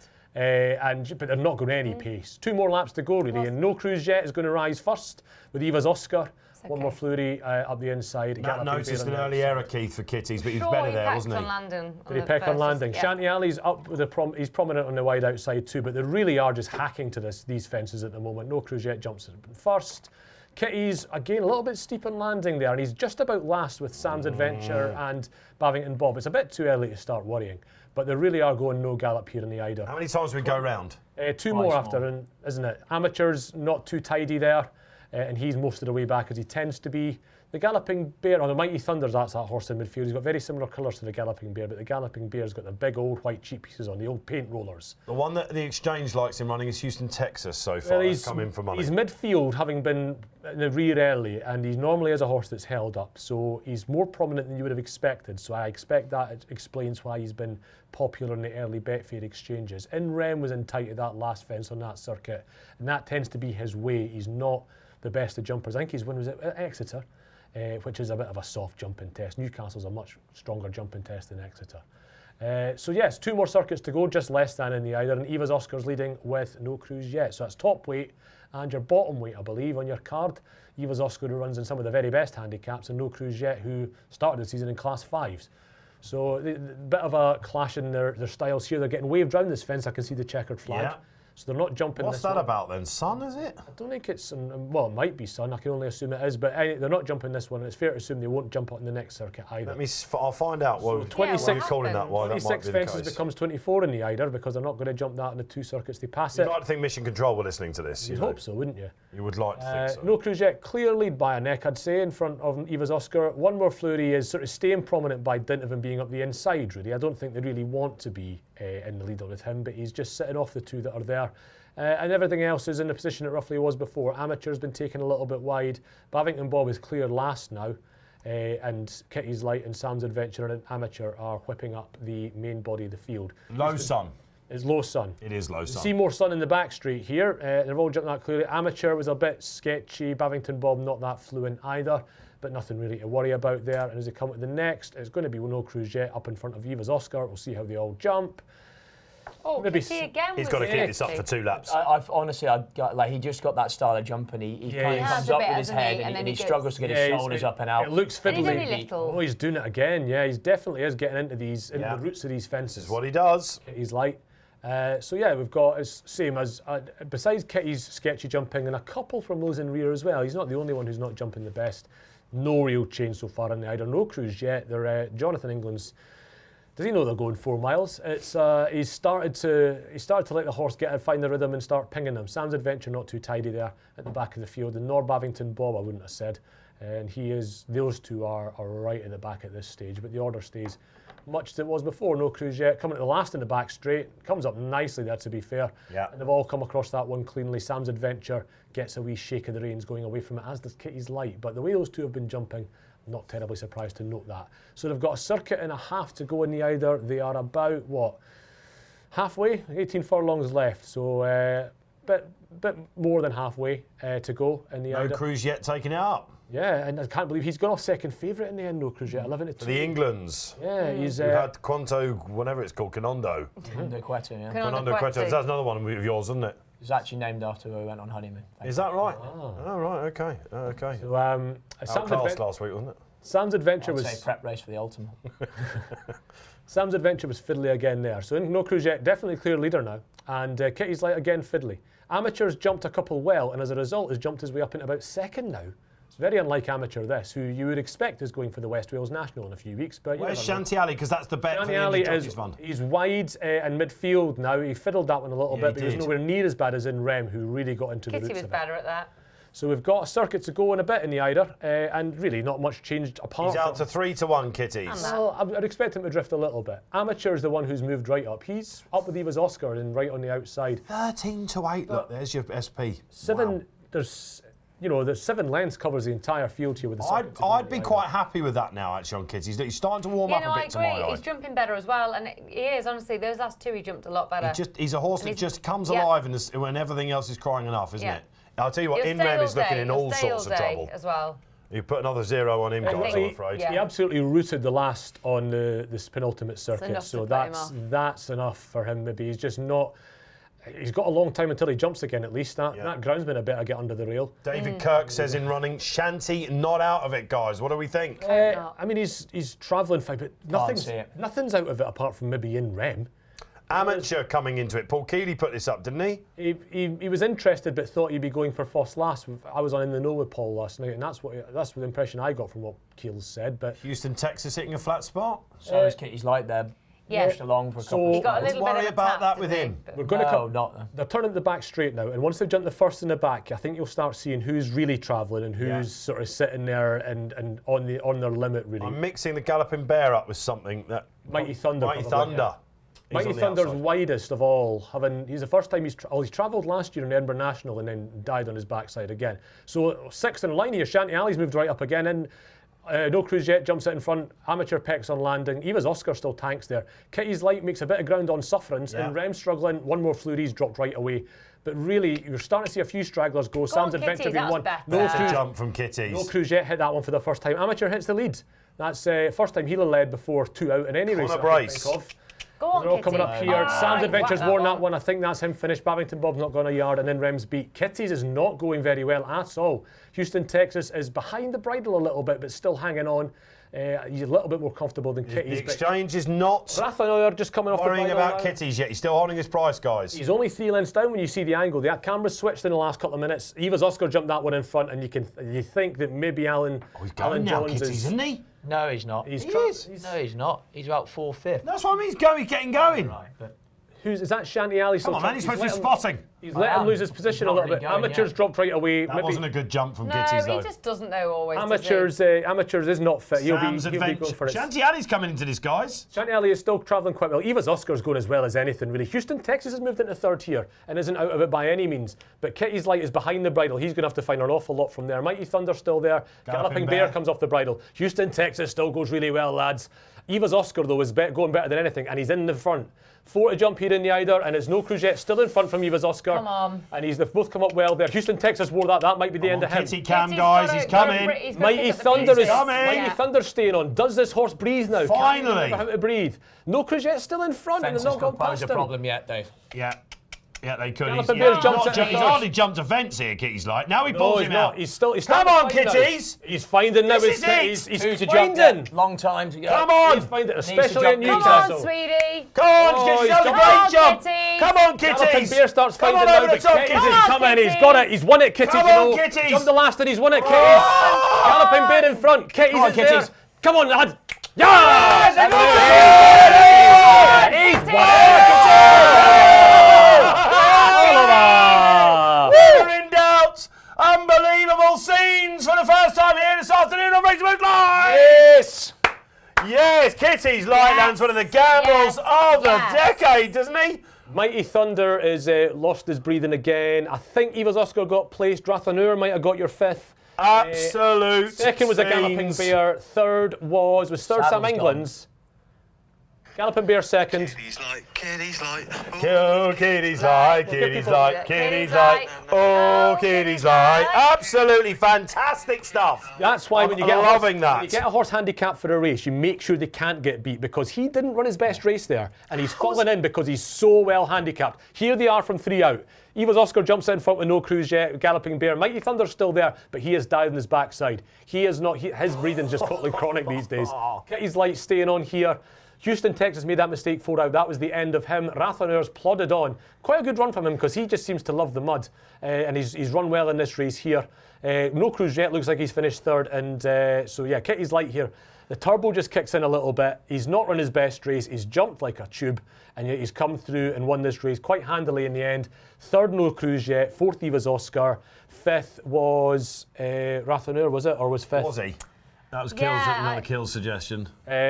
But they're not going any pace. 2 more laps to go, really. And No Cruise Yet is going to rise first with Eva's Oscar. One more Fleury up the inside. Matt Galloping noticed Bear an on the early outside. error, Keith, for Kitties, but he was Sure, better he there, pecked wasn't on he? landing. Did he peck on landing? Yeah. Shanty Alley's up with he's prominent on the wide outside too, but they really are just hacking to these fences at the moment. No Cruise Yet jumps first. Kitty's, again, a little bit steep on landing there, and he's just about last with Sam's Adventure and Babington Bob. It's a bit too early to start worrying, but they really are going no gallop here in the Eider. How many times we go round? 2 more after, isn't it? Amateur's not too tidy there, and he's most of the way back as he tends to be. The Galloping Bear, the Mighty Thunder's that's that horse in midfield. He's got very similar colours to the Galloping Bear, but the Galloping Bear's got the big old white cheap pieces on, the old paint rollers. The one that the Exchange likes him running is Houston, Texas so far. He's come in for money. He's midfield, having been in the rear early, and he normally is a horse that's held up, so he's more prominent than you would have expected. So I expect that explains why he's been popular in the early Betfair exchanges. In Rem was in tight at that last fence on that circuit, and that tends to be his way. He's not the best of jumpers. I think he's when was it at Exeter, which is a bit of a soft jumping test. Newcastle's a much stronger jumping test than Exeter. So yes, 2 more circuits to go, just less than in the Eider, and Eva's Oscar's leading with No Cruise Yet. So that's top weight and your bottom weight, I believe, on your card. Eva's Oscar, who runs in some of the very best handicaps, and No Cruise Yet, who started the season in Class 5s. So a bit of a clash in their styles here. They're getting waved round this fence. I can see the checkered flag. Yeah. So they're not jumping What's this that one. about then? Sun, is it? I don't think it's, well, it might be Sun. I can only assume it is, but they're not jumping this one. It's fair to assume they won't jump on the next circuit either. I'll find out. Well, 26 why you're calling that why that might 26 be the fences case. becomes 24 in the Eider because they're not going to jump that in the 2 circuits they pass it. You'd like to think Mission Control were listening to this. You'd hope so, wouldn't you? You would like to think so. No Cruise Yet, clear lead by a neck, I'd say, in front of Eva's Oscar. One more Fleury is sort of staying prominent by dint of him being up the inside, really. I don't think they really want to be in the leader with him, but he's just sitting off the 2 that are there. And everything else is in the position it roughly was before. Amateur's been taken a little bit wide. Babington Bob is clear last now. And Kitty's Light and Sam's Adventure and Amateur are whipping up the main body of the field. Low sun. It's low sun. It is low sun. Seymour Sun in the back straight here. They've all jumped that clearly. Amateur was a bit sketchy. Babington Bob not that fluent either, but nothing really to worry about there. And as they come to the next, it's going to be No Cruise Yet up in front of Eva's Oscar. We'll see how they all jump. Oh, Maybe Kitty again. He's was got to keep it? this up for 2 laps. I've honestly, he just got that style of jumping. He kind of has comes a up bit, with his hasn't he? head And and then he he struggles to get his shoulders up and out. It looks And he's fiddly. only little. Oh, he's doing it again. Yeah, he's definitely is getting into Yeah. the roots of these fences. This is what he does. Kitty's Light. So yeah, we've got as same as besides Kitty's sketchy jumping and a couple from those in rear as well. He's not the only one who's not jumping the best. No real change so far in the Eider. No Cruise Yet. They're Jonathan England's. Does he know they're going 4 miles? It's he's started to let the horse find the rhythm and start pinging them. Sam's Adventure not too tidy there at the back of the field, and nor Babington Bob I wouldn't have said, and those 2 are right at the back at this stage. But the order stays much as it was before. No Cruise Yet, coming to the last in the back straight, comes up nicely there to be fair. Yeah. And they've all come across that one cleanly. Sam's Adventure gets a wee shake of the reins going away from it, as does Kitty's Light. But the way those two have been jumping, not terribly surprised to note that. So they've got a circuit and a half to go in the Eider. They are about, what, halfway? 18 furlongs left. So bit more than halfway to go in the No Eider. Cruise Yet taking it up. Yeah, and I can't believe he's gone off second favourite in the end, No Cruise Yet, 11-2. For the Englands. Yeah, he's... You had Quanto, whatever it's called, Canondo. Dovecote, yeah. Quanto Queto. That's another one of yours, isn't it? It was actually named after who went on honeymoon. Is that right? Oh, right, okay. Okay. So, Out class last week, wasn't it? Sam's Adventure I'd was... say prep race for the ultimate. Sam's Adventure was fiddly again there. So No Cruise Yet, definitely clear leader now. And Kitty's Light again fiddly. Amateurs jumped a couple well, and as a result has jumped his way up into about second now. It's very unlike Amateur this, who you would expect is going for the West Wales National in a few weeks. But Where's Shanty Ali? Because that's the bet for the Ali Indy is Jockeys Fund. he's wide in midfield now. He fiddled that one a little bit, but he was nowhere near as bad as in Rem, who really got into the Kitty roots was of it. better at that. So we've got a circuit to go in a bit in the Eider, and really not much changed apart He's out from... to 3-1, Kitties. Well, I'd expect him to drift a little bit. Amateur is the one who's moved right up. He's up with Eva's Oscar and right on the outside. 13-8. Look, there's your SP. Seven. Wow. There's 7 lengths covers the entire field here with the circuit to go I'd in be the quite Eider. happy with that now, actually, on Kitties. He's starting to warm Yeah, up no, a I bit to my agree. eye. He's jumping better as well, and he is, honestly, those last two he jumped a lot better. He's a horse that just comes alive when everything else is crying enough, isn't it? I'll tell you what, He'll In stay Rem all is looking day. in He'll all stay sorts all of day trouble. as well. You put another 0 on him, guys, I'm afraid. Yeah. He absolutely rooted the last on this penultimate circuit, enough so to put him that's enough for him. Maybe he's just not. He's got a long time until he jumps again, at least. That groundsman a bit to get under the rail. David Kirk says in running, Shanty not out of it, guys. What do we think? I mean, he's travelling fine, but see it. nothing's out of it apart from maybe in Rem. Amateur coming into it. Paul Keeley put this up, didn't he? He was interested, but thought he'd be going for first last. I was on In the Know with Paul last night, and that's the impression I got from what Keels said. But Houston, Texas hitting a flat spot. So is Kitty's Light there. Yeah. Pushed along for a couple He of got a times. little worry bit of a about tap, that with didn't he? him. But- we're going to No, come. not. They're turning the back straight now, and once they've jumped the first in the back, I think you'll start seeing who's really travelling and who's sort of sitting there and on their limit really. I'm mixing the Galloping Bear up with something that... Mighty Thunder. Mighty probably. Thunder. He's Mighty on the Thunder's outside. widest of all. He's the first time he's travelled last year in Edinburgh National and then died on his backside again. So sixth in line here, Shanty Ali's moved right up again in. No Cruise Yet jumps it in front. Amateur pecks on landing. Eva's Oscar still tanks there. Kitty's Light makes a bit of ground on Sufferance, and Rem struggling. One more Fleury's dropped right away. But really, you're starting to see a few stragglers go. Sam's on, Adventure Kitties, being that's one. better. No That's Good Cruise, jump from Kitties. no Cruise Yet hit that one for the first time. Amateur hits the lead. That's first time he'll have led before 2 out in any race. Connor that I can Bryce. think of. Go on, They're all Kitty. coming up here. Oh, Sam's Adventure's whack won that one. I think that's him finished. Babington Bob's not gone a yard, and then Rem's beat. Kitty's is not going very well at all. Houston, Texas is behind the bridle a little bit, but still hanging on. He's a little bit more comfortable than The Kitty's. but exchange is not Rathenoir just coming off worrying the bridle about now. Kitties yet. He's still holding his price, guys. He's only 3 lengths down when you see the angle. The camera's switched in the last couple of minutes. Eva's Oscar jumped that one in front, and you think that maybe Alan He's going now, Jones Kitties, is. isn't he? No, he's not. He is. No, he's not. He's about 4/5. That's what I mean. He's going. He's getting going. Right, but Is that Shanty Ali? Come on, man. He's supposed to be spotting. He's let him lose his position a little bit. He's not really going Amateurs yet. dropped right away. That wasn't a good jump from No, Kitties, he though. just doesn't know always. does he? Amateurs is not fit. He'll Sam's be Adventure. going for it. Shanty Ali's coming into this, guys. Shanty Ali is still travelling quite well. Eva's Oscar's going as well as anything, really. Houston, Texas has moved into third here and isn't out of it by any means. But Kitty's Light is behind the bridle. He's going to have to find an awful lot from there. Mighty Thunder still there. Galloping Bear comes off the bridle. Houston, Texas still goes really well, lads. Eva's Oscar, though, is going better than anything, and he's in the front. 4 to jump here in the Eider, and it's No Cruise Yet still in front from Eva's Oscar. Come on. And they've both come up well there. Houston, Texas wore that. That might be the end of him. Kitty Cam, Kitty's guys. gotta- He's gotta coming. br- he's gotta Mighty pick up the Thunder pieces. is coming. Mighty Thunder staying on. Does this horse breathe now? Finally. Can't remember how to breathe. No Cruise Yet still in front, and fence they've has not gone posed past a him. problem yet, Dave. Yeah. Yeah, they could. Galloping Bear jumped at the He's first. hardly jumped a fence here, Kitty's Light. Now he No, pulls he's him not. out. He's still. Come on, finding now. Kitties. He's finding now. This is it. He's Who's to jump finding. there? Long time to go. Come on. He's finding, to especially jump in now. Come Newcastle. on, sweetie. Come on, Oh, Kitties. he's That was a jumping. great Come on, jump. Kitties. Come on, Galloping Kitties. Bear starts Come finding on now, over but the top, Kitties Kitties. is coming. He's got it. He's won it, Kitties. Come you on, know. Kitties. Jumped the last and he's won it, Kitties. Galloping Bear in front. Kitties Come on, is there. Kitties. Come on, lad. Yes! He's won it. We're in doubt. Unbelievable scenes for the first time here this afternoon on Race Live. Yes! Yes, Kitty's Light lands one of the gambles of the decade, doesn't he? Mighty Thunder is lost his breathing again. I think Evers Oscar got placed. Rathanur might have got your 5th. Absolute. Second was a Galloping Bear. Third was third Sam England's. Galloping Bear second. Kitty's Light, Kitty's Light. Oh, Kitty's Light, Kitty's Light, Kitty's Light. Oh, Kitty's Light. Absolutely fantastic stuff. That's why when you get loving when you get a horse handicapped for a race, you make sure they can't get beat, because he didn't run his best race there, and he's fallen in because he's so well handicapped. Here they are from 3 out. Evers Oscar jumps in front with no cruise yet. Galloping Bear. Mighty Thunder's still there, but he has died on his backside. He is not. His breathing's just totally chronic these days. Kitty's Light staying on here. Houston, Texas made that mistake 4 out. That was the end of him. Rathanur's plodded on. Quite a good run from him, because he just seems to love the mud. And he's run well in this race here. No cruise yet. Looks like he's finished 3rd. And so, yeah, Kitty's Light here. The turbo just kicks in a little bit. He's not run his best race. He's jumped like a tube. And yet he's come through and won this race quite handily in the end. 3rd, no cruise yet. 4th, Evers Oscar. 5th was Rathanur, was it? Or was 5th? Was he? That was Kill's, another Kill's suggestion.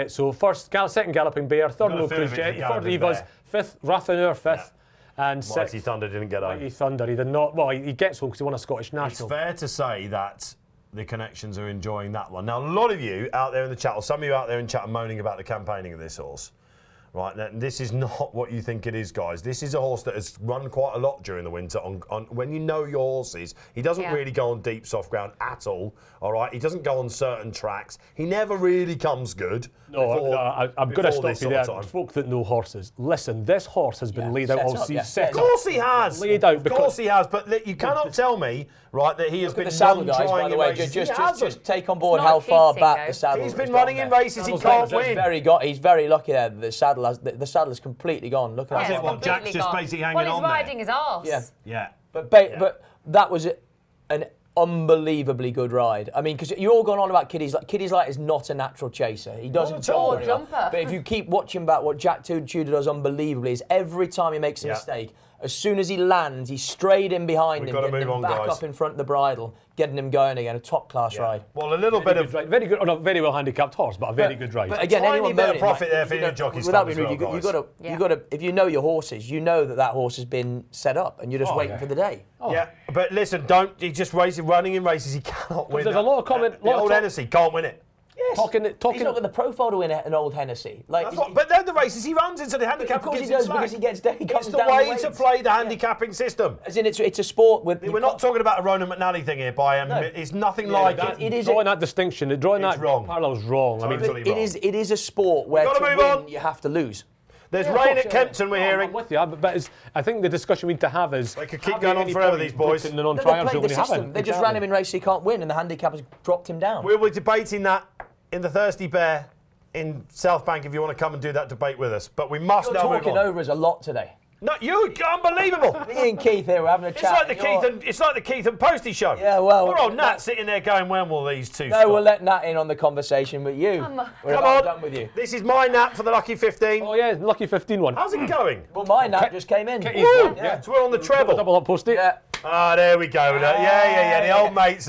So second Galloping Bear, 3rd no cruise jet, 3rd Evers, 5th Rathanur, 5th, and 6th. Mighty Thunder didn't get home. Mighty Thunder, he did not. Well, he gets home because he won a Scottish It's National. fair to say that the connections are enjoying that one. Now, a lot of you out there in the chat, or some of you out there in chat, are moaning about the campaigning of this horse. Right, now, this is not what you think it is, guys. This is a horse that has run quite a lot during the winter. On when you know your horses, he doesn't really go on deep, soft ground at all. All right, he doesn't go on certain tracks. He never really comes good. I'm going to stop you there. Folk that know horses, listen, this horse has been laid out all season. Of course he has. Laid out. Of course he has. But you cannot tell me, right, that he has been saddle guys, trying by the way. races. Just take on board how far back the saddle. He's been running in races he can't win. He's very lucky there. The saddle has completely gone. Look at that. Well, Jack's just basically hanging on Well, he's riding his arse. Yeah. But that was an unbelievably good ride. I mean, because you're all going on about Kitty's Light. Kitty's Light is not a natural chaser. He doesn't jump. Jumper. But if you keep watching back, what Jack Tudor does unbelievably is every time he makes a mistake, as soon as he lands, he's straight in behind him, getting him back up in front of the bridle, getting him going again. A top-class ride. Well, a little bit of very good, not very well handicapped horse, but a very good ride. But again, anyone bit of profit there for your jockeys. Without being rude, you got to. If you know your horses, you know that horse has been set up, and you're just waiting for the day. Yeah, but listen, he just running in races, he cannot win. There's a lot of comment. The old Hennessy can't win it. Yes. Talking. He's not got the profile to win an old Hennessy. But they're the races he runs into the handicap. Of course he does, because he gets down. It's the way to play the handicapping system. As in, it's a sport with. We're not talking about a Ronan McNally thing here, it's nothing like it. It is drawing that distinction, drawing that parallel is wrong. I mean, it is a sport where to win you have to lose. There's rain at Kempton, we're hearing. I'm with you, but I think the discussion we need to have is... They could keep going on forever, these boys. They just ran him in races he can't win, and the handicap has dropped him down. We'll be debating that in the Thirsty Bear in South Bank if you want to come and do that debate with us. But we must now move on. You're talking over us a lot today. No, you unbelievable. Me and Keith here, we're having a chat. It's like the Keith and Posty show. Yeah, well, poor old Nat sitting there going, when will these two stop? We'll let Nat in on the conversation with you. Come on, done with you. This is my Nat for the Lucky 15. Oh yeah, Lucky 15 one. How's it going? Well, my Nat just came in. Yeah, so we're on the treble. Double up, Posty. Yeah. Ah, there we go. Yeah. The old mates.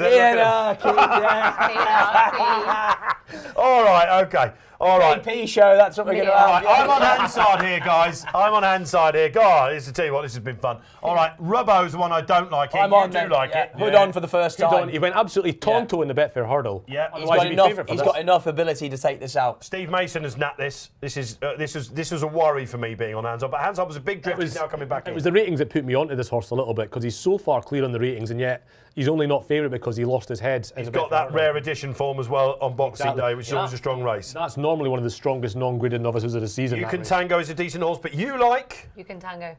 All right, okay. All right. AP show, that's what we're going to have. I'm on Hansard here, guys. I'm on Hansard here. God, this is, tell you what, this has been fun. All right, Rubbo's the one I don't like. I'm on do like it. Hood on for the first time. He went absolutely tonto in the Betfair hurdle. Yeah. He's got enough ability to take this out. Steve Mason has napped this. This was a worry for me being on Hansard, but Hansard was a big drift. He's now coming back in. It was the ratings that put me onto this horse a little bit, because he's so far clear on the ratings, and yet he's only not favourite because he lost his head. He's got that rare edition form as well on Boxing Day, which is always a strong race. That's normally one of the strongest non-graded novices of the season. You Can Tango is a decent horse, but you like... You Can Tango.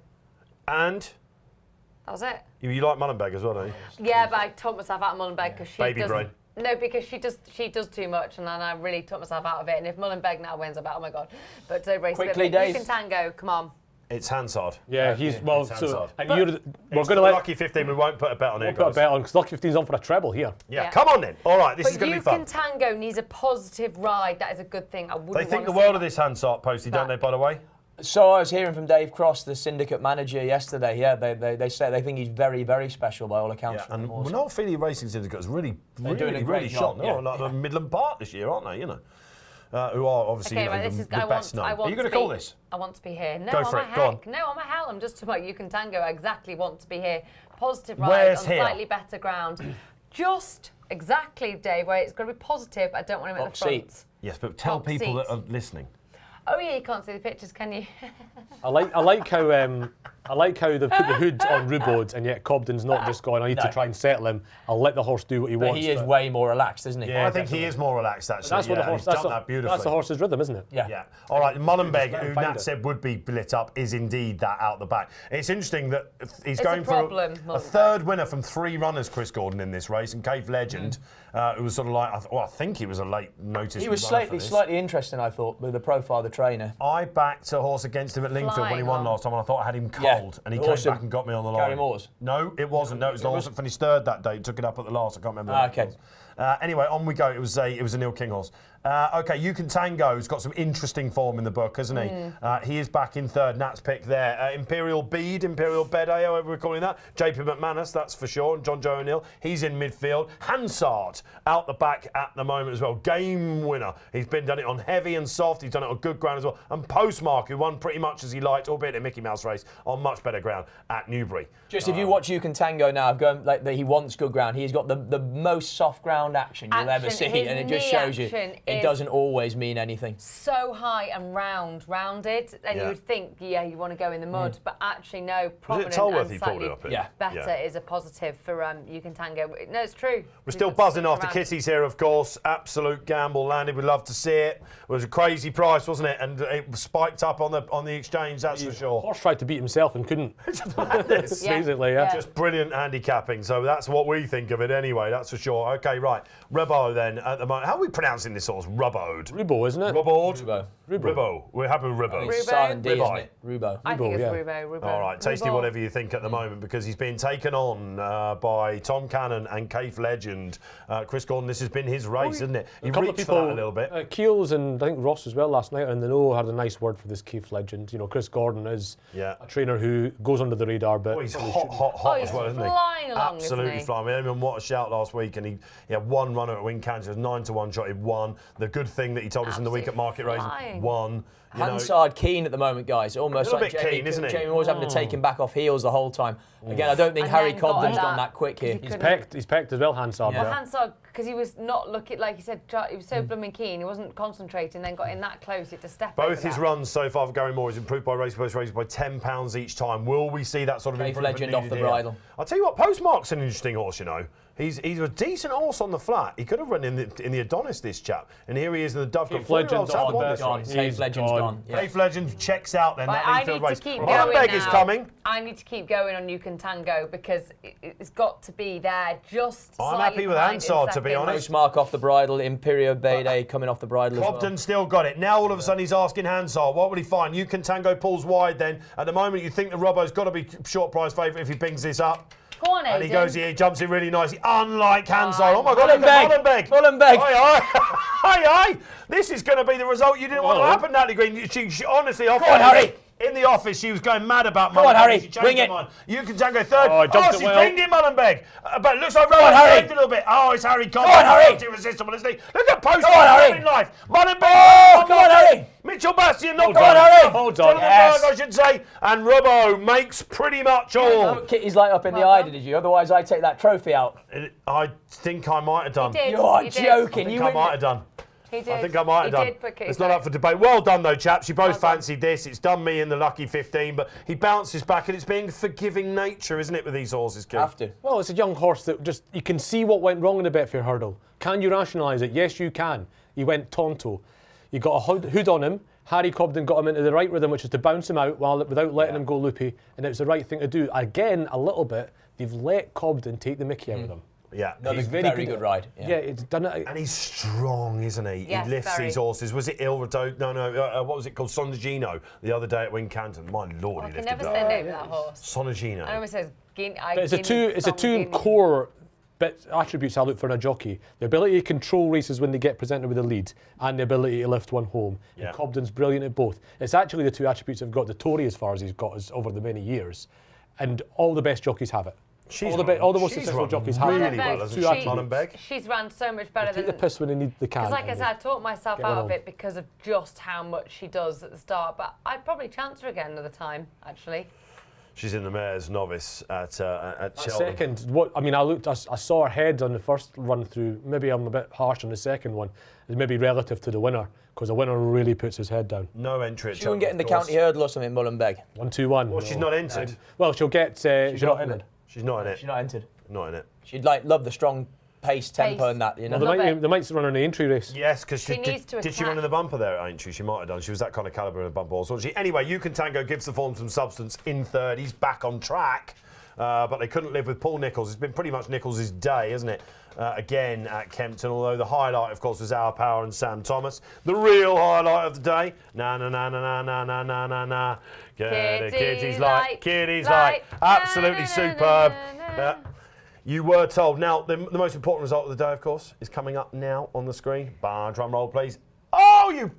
And... That was it. You like Mullenbeg as well, don't you? Yeah, but I took myself out of Mullenbeg because she Baby does... brain. No, because she does too much, and then I really took myself out of it. And if Mullenbeg now wins, I'm like, oh my God. But so race quickly, You Dave. Can Tango, come on. It's Hansard. Yeah, he's well. So, and we're going to let Lucky 15. We won't put a bet on it. We'll put a bet on because Lucky 15's on for a treble here. Yeah, come on then. All right, this is going to be fun. You Can Tango needs a positive ride. That is a good thing. They think the world of this Hansard, Posty, don't they? By the way. So I was hearing from Dave Cross, the syndicate manager, yesterday. Yeah, they say they think he's very, very special by all accounts. Yeah, and Monophilia Racing Syndicate is really shot. Job. No, like the Midland Park this year, aren't they? You know. who are obviously Okay, right, the best known. Are you going to call this? I want to be here. No, Go for I'm it, go on. No, I'm a hell. I'm just about You Can Tango. I exactly want to be here. Positive ride Where's on here? slightly better ground. Just exactly, Dave, where it's got to be positive. I don't want him at the front. Seats. Yes, but tell Top people that seats. are listening. Oh yeah, you can't see the pictures, can you? I like how they put the hood on Rubod, and yet Cobden's not just going, I need to try and settle him. I'll let the horse do what he But wants. he is way more relaxed, isn't he? Yeah, I think he is more relaxed actually. That's what the horse. He's done that beautifully. That's the horse's rhythm, isn't it? Yeah. Yeah. All right, Mullenbeg, let him who find Nat it. said would be lit up, is indeed that out the back. It's interesting that he's It's going a for problem, a Mullenbeg. third winner from 3 runners, Chris Gordon, in this race, and Cave Legend, who was sort of like, I think he was a late notice. He was slightly interesting, I thought, with the profile of the trainer. I backed a horse against him at Lingfield when he Flying won on. last time, and I thought I had him Yeah. cold, and he Awesome. came back and got me on the line. Gary Moore's? No, it wasn't. No, it was the horse that finished third that day. Took it up at the last. I can't remember. Ah, what it okay. was. Anyway, on we go. It was a Neil King horse. Okay, You Can Tango has got some interesting form in the book, hasn't he? He is back in third. Nat's pick there. Imperial Bede, Imperial Bede, however we're calling that. JP McManus, that's for sure. And John Joe O'Neill, he's in midfield. Hansard out the back at the moment as well. Game winner. He's done it on heavy and soft. He's done it on good ground as well. And Postmark, who won pretty much as he liked, albeit a Mickey Mouse race, on much better ground at Newbury. Just if you watch You Can Tango now, going like he wants good ground. He's got the most soft ground action you'll ever see, His and it just knee shows you action it is doesn't always mean anything. so high and rounded, and Yeah. you would think, yeah, you want to go in the mud, but actually no, prominent Tolworth and he pulled slightly it up in? Yeah. better is a positive for You Can Tango. No, it's true. We're still buzzing after Kitty's here, of course. Absolute gamble landed. We'd love to see it. It was a crazy price, wasn't it? And it spiked up on the exchange, that's for sure. Horse tried to beat himself and couldn't. Madness. Yeah. Basically, yeah. Just brilliant handicapping. So that's what we think of it anyway, that's for sure. Okay, right. Rubbo then at the moment. How are we pronouncing this horse? Rubboed. Rubo, isn't it? Rubboed? Rubo. Rubbo. We're happy with Rubbo. It's Rubo? silent D, isn't Ribeye. it? Rubo. I think it's yeah. Rubo. All right, tasty Rubo. whatever you think at the moment, because he's being taken on by Tom Cannon and Cave Legend. Chris Gordon, this has been his race, isn't it? He A couple of reached for people, that a little bit. Keels and I think Ross as well last night, and the know had a nice word for this Keith Legend. You know, Chris Gordon is Yeah. a trainer who goes under the radar, but Oh, he's really hot Oh, as he's well, isn't he? flying along, isn't Absolutely he? flying. We had him what a shout last week, and he had one runner at Win Kansas, 9-1 shot. He won. The good thing that he told us in the week at Market Racing, Flying. won. You know, Hansard keen at the moment, guys. Almost A little like bit Jamie, keen, isn't he? Jamie Moore's having to take him back off heels the whole time. Again, I don't think And Harry then got Cobden's that- gone that quick here. He's he's pecked as well, Hansard. Yeah. Well, Hansard, because he was not looking, like you said, he was so blooming keen, he wasn't concentrating, then got in that close, it to step over both his that. runs so far for Gary Moore is improved by race post races by £10 each time. Will we see that sort of Cave improvement Legend off needed the here? bridle. I'll tell you what, Postmark's an interesting horse, you know. He's a decent horse on the flat. He could have run in the Adonis, this chap. And here he is in the Dovecote. Cave Legend's Have on won the this Gone. race. Cave He's Legend's gone. gone. Yeah. Cave Legend checks out then. But That I Lingfield need to race. keep Mullenbeg going is now. coming. I need to keep going on You Can Tango because it's got to be there just I'm slightly happy with behind in Hansard, to be second. honest. Postmark off the bridle, Imperio Bede coming off the bridle as well. Cobden still got it. Now all of a sudden he's asking Hansard, what will he find? You Can Tango pulls wide then. At the moment you think the Robbo's got to be short price favourite if he pings this up. Go on, And he Aiden. goes, he jumps in really nicely, unlike Hansard. Oh my God, look Mullenbeg. at Mullenbeg. Mullenbeg. Aye, aye. Aye, aye. This is going to be the result you didn't want to Oh. happen, Natalie Green. She honestly, on, Harry. in the office, she was going mad about Go on, Mullenbeg. Harry. She changed Bring her it. mind. You Can Tango third. Oh, he jumped she's it well. pinged in Mullenbeg. But it looks like on, Rowan Harry. saved a little bit. Oh, it's Harry Cobden. on, Harry. Irresistible, isn't he? Look at Poste Go on, Harry. in life. Mullenbeg. Oh, go on, Harry. Mitchell Bastian, not Hold quite. on, Harry. Hold on. Jonathan Yes. Berg, I should say. And Robbo makes pretty much all. Put Kitty's light up in the Eider, did you? Otherwise, I'd take that trophy out. I think I might have done. He did. You're He did. joking. I think You I might have done. He did. I think I might have He done. did put Kitty's It's not light. up for debate. Well done, though, chaps. You both Well done. fancied this. It's done me in the lucky 15, but he bounces back, and it's being forgiving nature, isn't it, with these horses, Keith? have to. Well, it's a young horse that just, you can see what went wrong in the Betfair hurdle. Can you rationalise it? Yes, you can. He went tonto. You got a hood on him. Harry Cobden got him into the right rhythm, which is to bounce him out without letting him go loopy, and it was the right thing to do. Again, a little bit, they've let Cobden take the mickey out of them. Yeah. Another He's- very good ride. Yeah, it's done it. and he's strong, isn't he? Yes, he lifts very. these horses. Was it Ilrato? No. What was it called? Sonagino the other day at Wincanton. My lord, I he can lifted never that. say no to that horse. Sonagino. I always says But it's a two core attributes I look for in a jockey: the ability to control races when they get presented with a lead, and the ability to lift one home. Yeah. And Cobden's brilliant at both. It's actually the two attributes that have got the Tory as far as he's got over the many years, and all the best jockeys have it. She's all the most she's successful run jockeys have. really well, hasn't she, Mullenbeg? She's ran so much better Take than... the piss when they need the can. Because like I said, I talked myself Get one out of on. it because of just how much she does at the start. But I'd probably chance her again another time, actually. She's in the mare's novice at Cheltenham. Second, I saw her head on the first run through. Maybe I'm a bit harsh on the second one. It's maybe relative to the winner, because the winner really puts his head down. No entry at She wouldn't Cheltenham, get in the of course. county hurdle or something, Mullenbeg. 1-2-1. Well, she's not entered. Well, she'll get. She's not in it. She's not in it. She's not entered. Not in it. She'd love the strong pace, tempo, Pace. and that. You know. Well, Love it. they might run her in the entry race. Yes, because She needs to did she run in the bumper there at Aintree? She might have done. She was that kind of calibre in the bumper, wasn't she? Anyway, You Can Tango gives the form some substance in third. He's back on track, but they couldn't live with Paul Nicholls. It's been pretty much Nicholls' day, isn't it? Again at Kempton, although the highlight, of course, was Our Power and Sam Thomas. The real highlight of the day. Na na na na na na na na na. Kitty's light. Kitty's light. Absolutely superb. You were told. Now, the most important result of the day, of course, is coming up now on the screen. Bar, drum roll, please. Oh, you...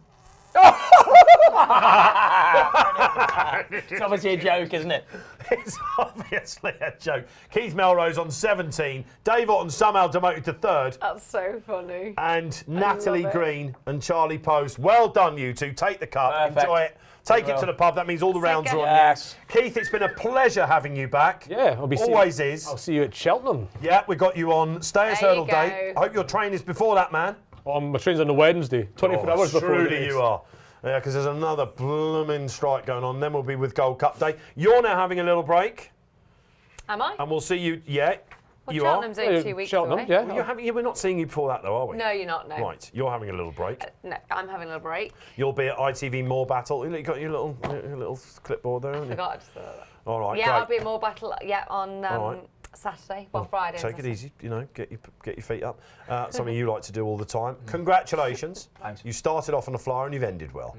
It's obviously a joke, isn't it? It's obviously a joke. Keith Melrose on 17. Dave Orton somehow demoted to third. That's so funny. And Natalie it. Green and Charlie Poste. Well done, you two. Take the cup. Perfect. Enjoy it. Take it well. to the pub. That means all the rounds are on Yes. you. Keith, it's been a pleasure having you back. Yeah, I'll be Always is. I'll see you at Cheltenham. Yeah, we got you on Stayers There you Hurdle Day. go. I hope your train is before that, man. My train's on the Wednesday, 24 hours before the Truly race. you are. Yeah, because there's another blooming strike going on. Then we'll be with Gold Cup Day. You're now having a little break, Am I? and we'll see you. Yeah, Well, you Cheltenham's are. only 2 weeks Cheltenham, away. yeah. Well, you're having, we're not seeing you before that, though, are we? No, you're not, no. Right, you're having a little break. No, I'm having a little break. You'll be at ITV More Battle. You got your little clipboard there, haven't you? Forgot I just thought that. All right, Yeah, great. I'll be at more battle. Yeah, on All right. Saturday. Well, Friday. Take it and easy, get your feet up. Something you like to do all the time. Congratulations. Thanks. You started off on a flyer and you've ended well.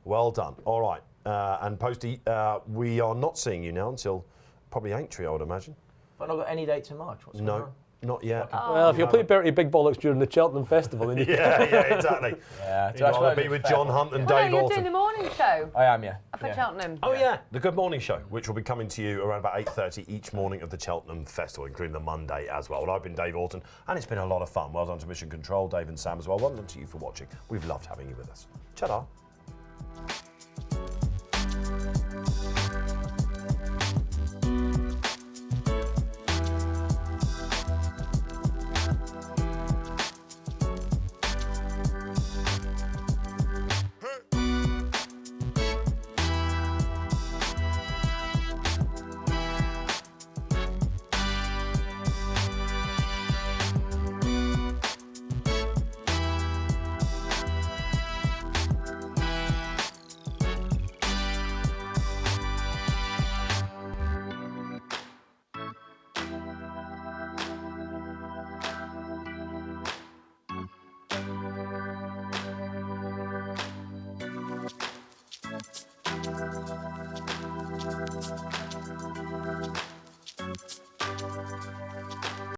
Well done. All right. And Posty, we are not seeing you now until probably Aintree, I would imagine. But I've not got any dates in March. What's going No, on? not yet. Well, if you'll play Bertie Big Bollocks during the Cheltenham Festival, then you Yeah, exactly. Yeah, You'd rather be with John Hunt and Well, Dave no, you're Orton. doing the morning show I am, yeah. for Yeah. Cheltenham. Oh yeah, the Good Morning Show, which will be coming to you around about 8:30 each morning of the Cheltenham Festival, including the Monday as well. Well, I've been Dave Orton, and it's been a lot of fun. Well done to Mission Control, Dave and Sam as well. Well done to you for watching. We've loved having you with us. Ta-da.